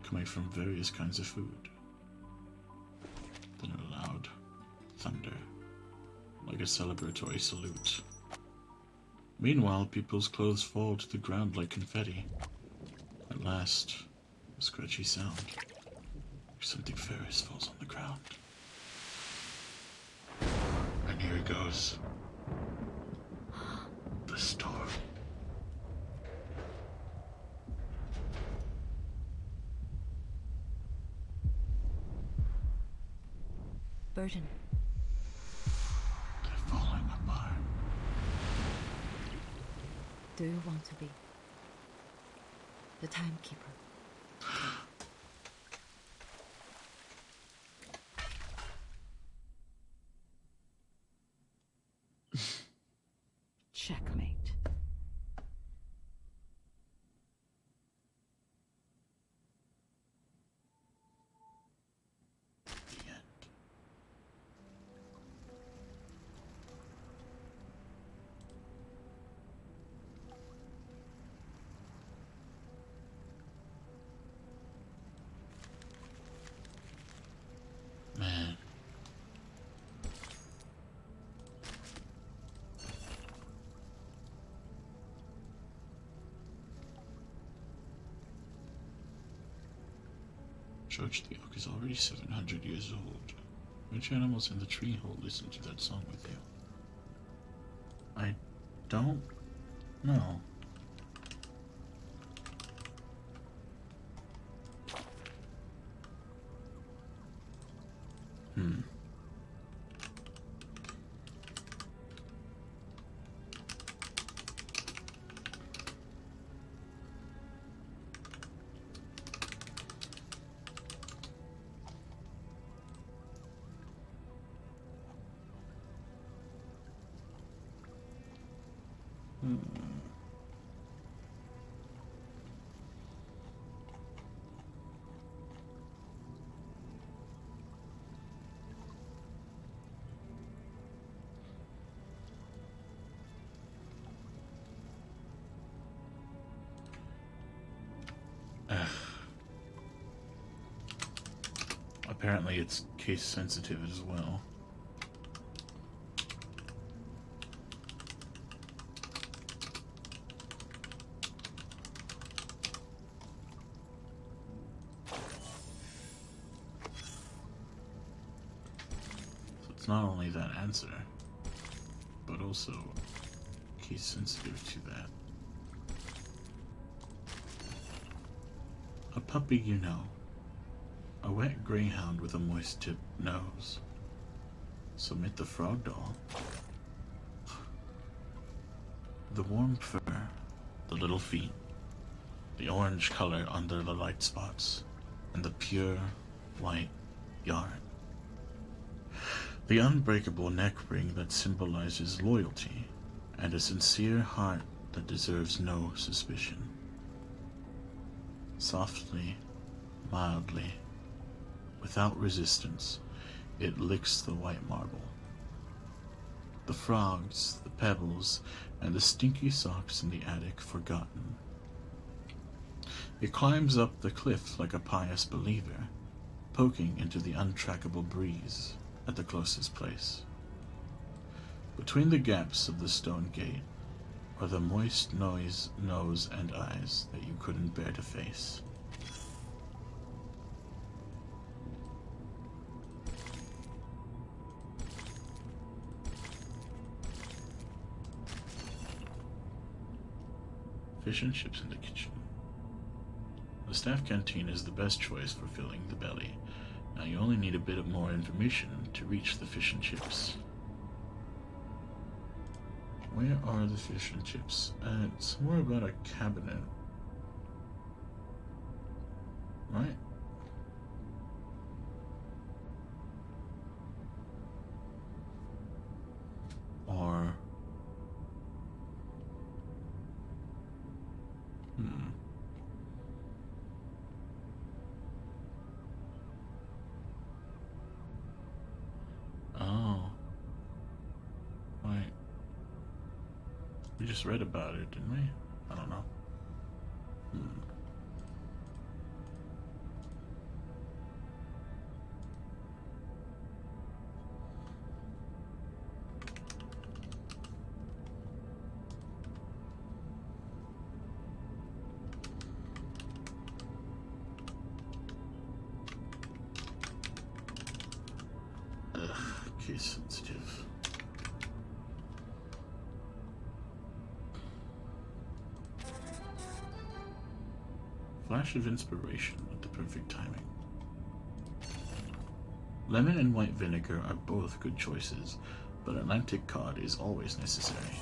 coming from various kinds of food. Then a loud thunder, like a celebratory salute. Meanwhile, people's clothes fall to the ground like confetti. At last, a scratchy sound. Something ferrous falls on the ground. And here it goes. The storm. Burton. They're falling apart. Do you want to be the timekeeper? Checkmate. Man. George the Oak is already 700 years old. Which animals in the tree hole listen to that song with you? I don't know. Apparently it's case sensitive as well. So it's not only that answer, but also case sensitive to that. A puppy you know. A A wet greyhound with a moist-tipped nose. Submit the frog doll. The warm fur, the little feet, the orange color under the light spots, and the pure white yarn. The unbreakable neck ring that symbolizes loyalty, and a sincere heart that deserves no suspicion. Softly, mildly, without resistance, it licks the white marble. The frogs, the pebbles, and the stinky socks in the attic forgotten. It climbs up the cliff like a pious believer, poking into the untrackable breeze at the closest place. Between the gaps of the stone gate are the moist nose and eyes that you couldn't bear to face. Fish and chips in the kitchen. The staff canteen is the best choice for filling the belly. Now you only need a bit of more information to reach the fish and chips. Where are the fish and chips? Somewhere about a cabinet. Right? Or... Oh. Wait. We just read about it, didn't we? I don't know. Case sensitive. Flash of inspiration at the perfect timing. Lemon and white vinegar are both good choices, but Atlantic cod is always necessary.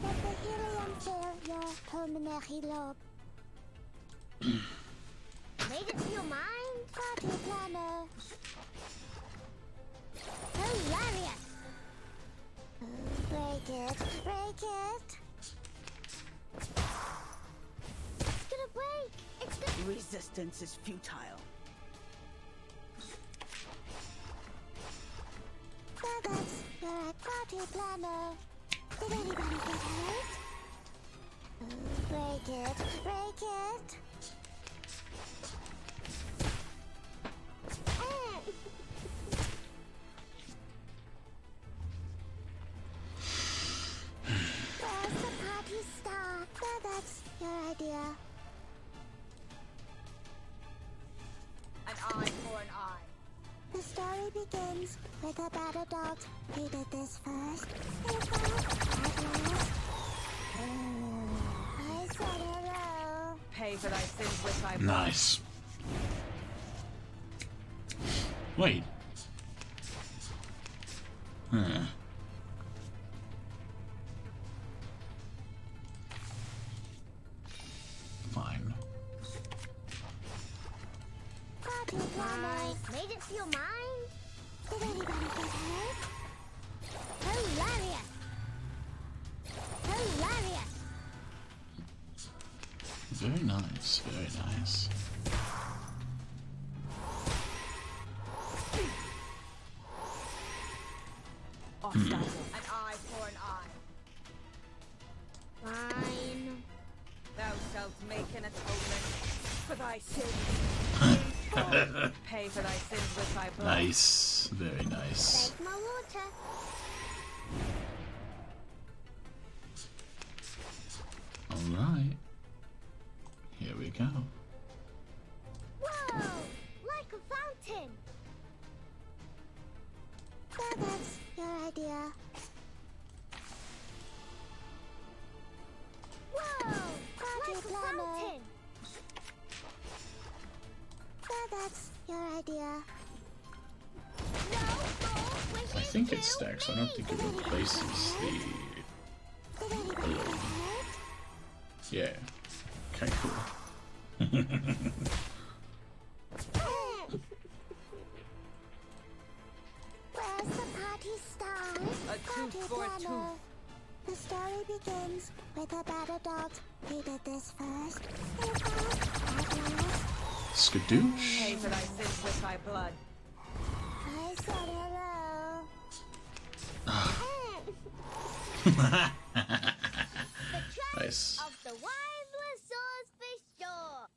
Let the helium fill your pulmonary lobe. Made it to your mind? Party planner. Hilarious! Break it, break it. It's gonna break. It's gonna... Resistance is futile. So that's your party planner. Did anybody get hurt? Break it, break it. Where's the party star? So that's your idea. An eye for an eye. The story begins with a bad adult. He did this first. He fell at last. I said hello. Pay for thy sins with thy blood. Nice. Wait. Huh. Fine. Nice. Made it feel mine? Did anybody get hurt? Hilarious! Hilarious! Very nice, very nice. An eye for an eye. Fine. Thou shalt make an atonement for thy sins. Pay for thy sins with thy blood. Nice, very nice. Take my water. Alright. Here we go. Whoa! Like a fountain! So that's your idea. Whoa! Like a fountain! So that's your idea. I think it stacks. I don't think it replaces the balloon. Yeah. Okay, cool. Where's the party start? A tooth for a tooth. The story begins with a battle dog. He did this first. Skadoosh. Pay for thy sins with thy blood. I said hello. Nice. Of the wireless source for sure.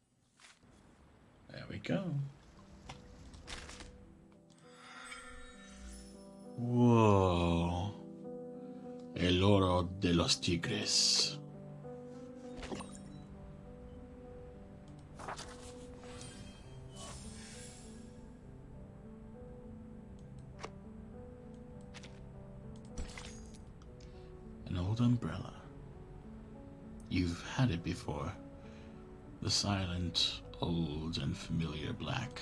There we go. Whoa. El oro de los tigres. An old umbrella. You've had it before. The silent, old, and familiar black.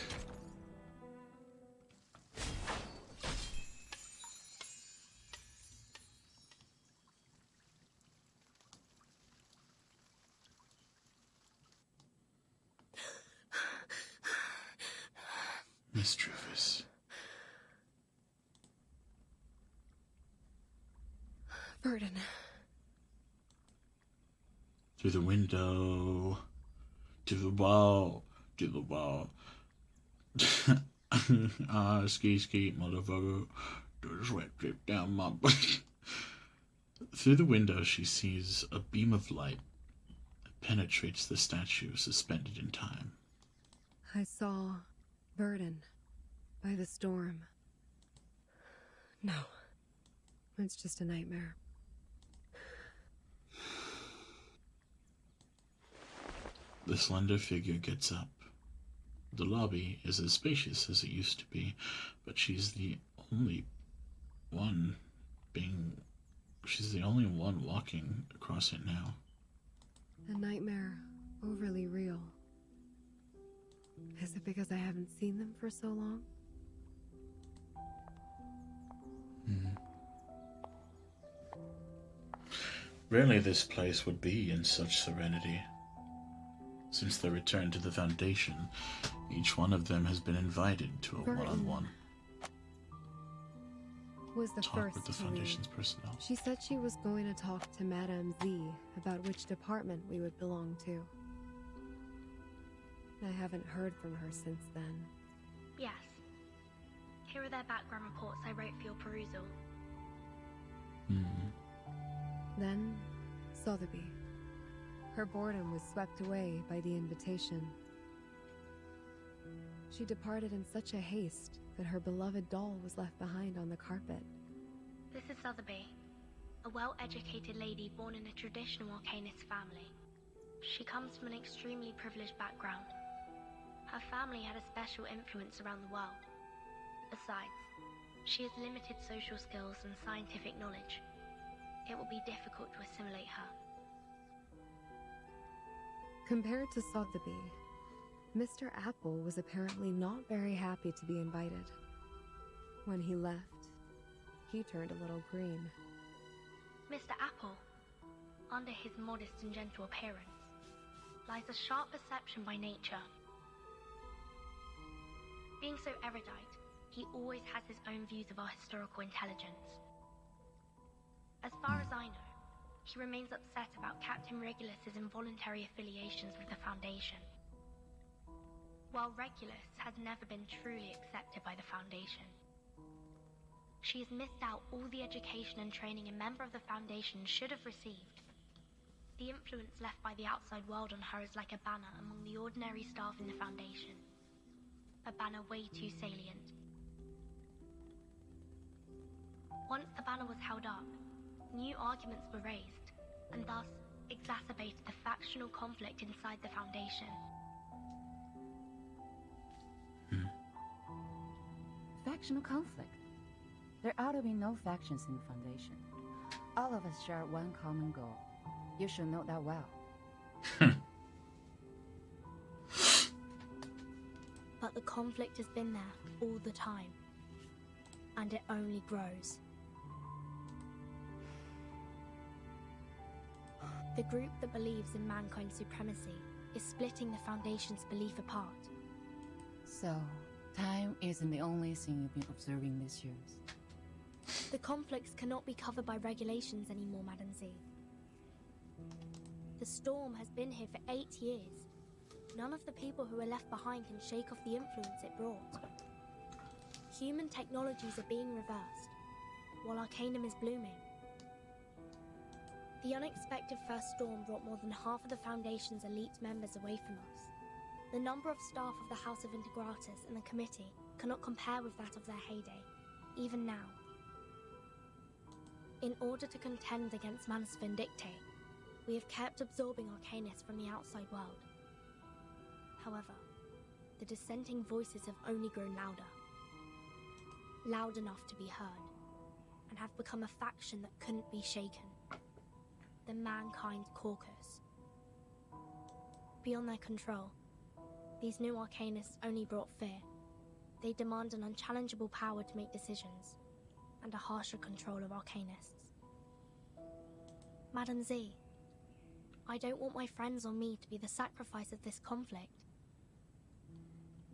Miss Trufus. Burden. To the window. To the wall. To the wall. Ski, motherfucker. Do the sweat drip down my butt. Through the window, she sees a beam of light that penetrates the statue suspended in time. I saw Burden by the storm. No, it's just a nightmare. The slender figure gets up. The lobby is as spacious as it used to be, but she's the only one walking across it now. A nightmare, overly real. Is it because I haven't seen them for so long? Rarely this place would be in such serenity. Since their return to the Foundation, each one of them has been invited to a one-on-one Was the talk first with the to leave. Foundation's personnel. She said she was going to talk to Madame Z about which department we would belong to. I haven't heard from her since then. Yes. Here are their background reports I wrote for your perusal. Then, Sotheby. Her boredom was swept away by the invitation. She departed in such a haste that her beloved doll was left behind on the carpet. This is Sotheby, a well-educated lady born in a traditional Arcanist family. She comes from an extremely privileged background. Her family had a special influence around the world. Besides, she has limited social skills and scientific knowledge. It will be difficult to assimilate her. Compared to Sotheby, Mr. Apple was apparently not very happy to be invited. When he left, he turned a little green. Mr. Apple, under his modest and gentle appearance, lies a sharp perception by nature. Being so erudite, he always has his own views of our historical intelligence. As far as I know, he remains upset about Captain Regulus's involuntary affiliations with the Foundation. While Regulus has never been truly accepted by the Foundation, she has missed out all the education and training a member of the Foundation should have received. The influence left by the outside world on her is like a banner among the ordinary staff in the Foundation. A banner way too salient. Once the banner was held up, new arguments were raised, and thus exacerbated the factional conflict inside the Foundation. Factional conflict? There ought to be no factions in the Foundation. All of us share one common goal. You should know that well. But the conflict has been there all the time, and it only grows. The group that believes in mankind's supremacy is splitting the Foundation's belief apart. So, time isn't the only thing you've been observing these years. The conflicts cannot be covered by regulations anymore, Madam Z. The storm has been here for 8 years. None of the people who are left behind can shake off the influence it brought. Human technologies are being reversed, while Arcanum is blooming. The unexpected first storm brought more than half of the Foundation's elite members away from us. The number of staff of the House of Integratus and the Committee cannot compare with that of their heyday, even now. In order to contend against Manus Vindictae, we have kept absorbing Arcanus from the outside world. However, the dissenting voices have only grown louder. Loud enough to be heard, and have become a faction that couldn't be shaken. The Mankind Caucus. Beyond their control, these new Arcanists only brought fear. They demand an unchallengeable power to make decisions, and a harsher control of Arcanists. Madam Z, I don't want my friends or me to be the sacrifice of this conflict,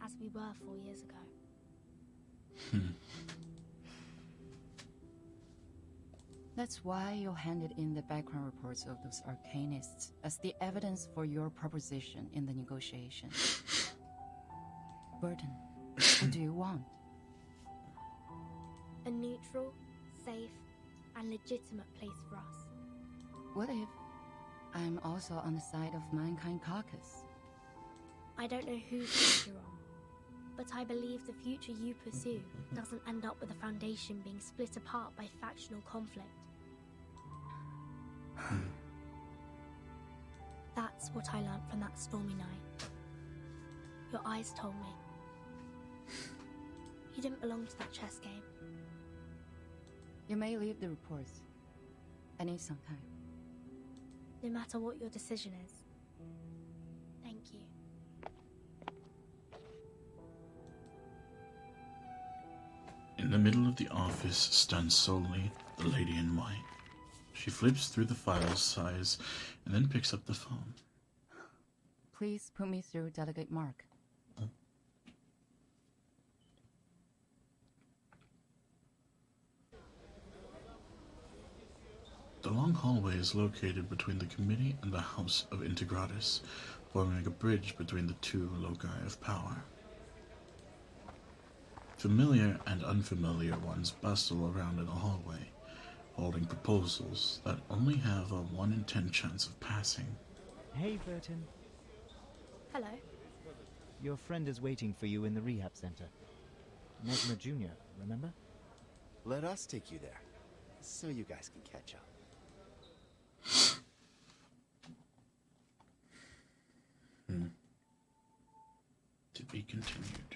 as we were 4 years ago. That's why you handed in the background reports of those Arcanists as the evidence for your proposition in the negotiation. Burton, what do you want? A neutral, safe, and legitimate place for us. What if I'm also on the side of Mankind Caucus? I don't know whose side you're on, but I believe the future you pursue doesn't end up with the Foundation being split apart by factional conflict. That's what I learned from that stormy night. Your eyes told me. You didn't belong to that chess game. You may leave the reports. I need some time. No matter what your decision is. Thank you. In the middle of the office stands solely the lady in white. She flips through the file size and then picks up the phone. Please put me through Delegate Mark. The long hallway is located between the committee and the House of Integratus, forming a bridge between the two loci of power. Familiar and unfamiliar ones bustle around in the hallway, holding proposals that only have a 1 in 10 chance of passing. Hey, Burton. Hello. Your friend is waiting for you in the rehab center. Mesmer Jr., remember? Let us take you there, so you guys can catch up. To be continued.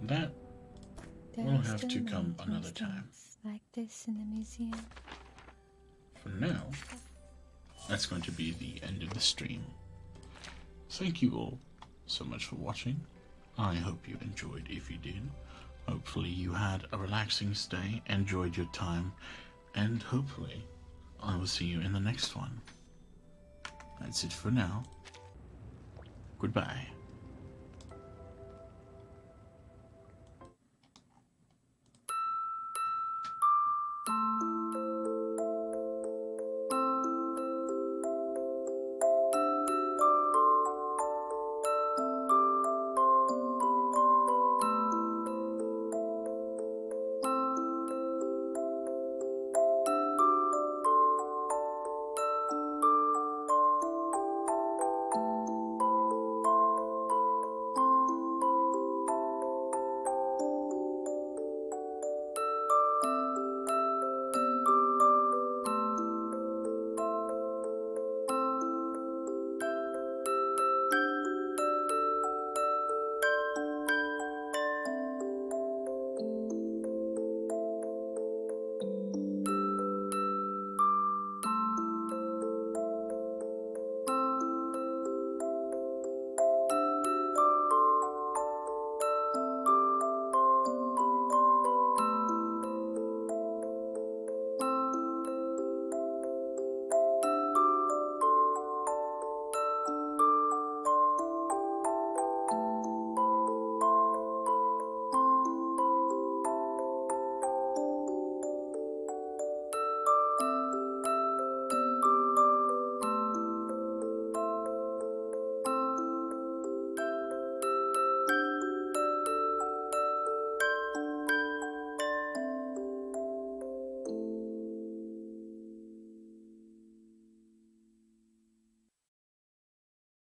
That will have to come another time. Like this in the museum. For now, that's going to be the end of the stream. Thank you all so much for watching. I hope you enjoyed. If you did, hopefully you had a relaxing stay, enjoyed your time, and hopefully I will see you in the next one. That's it for now. Goodbye.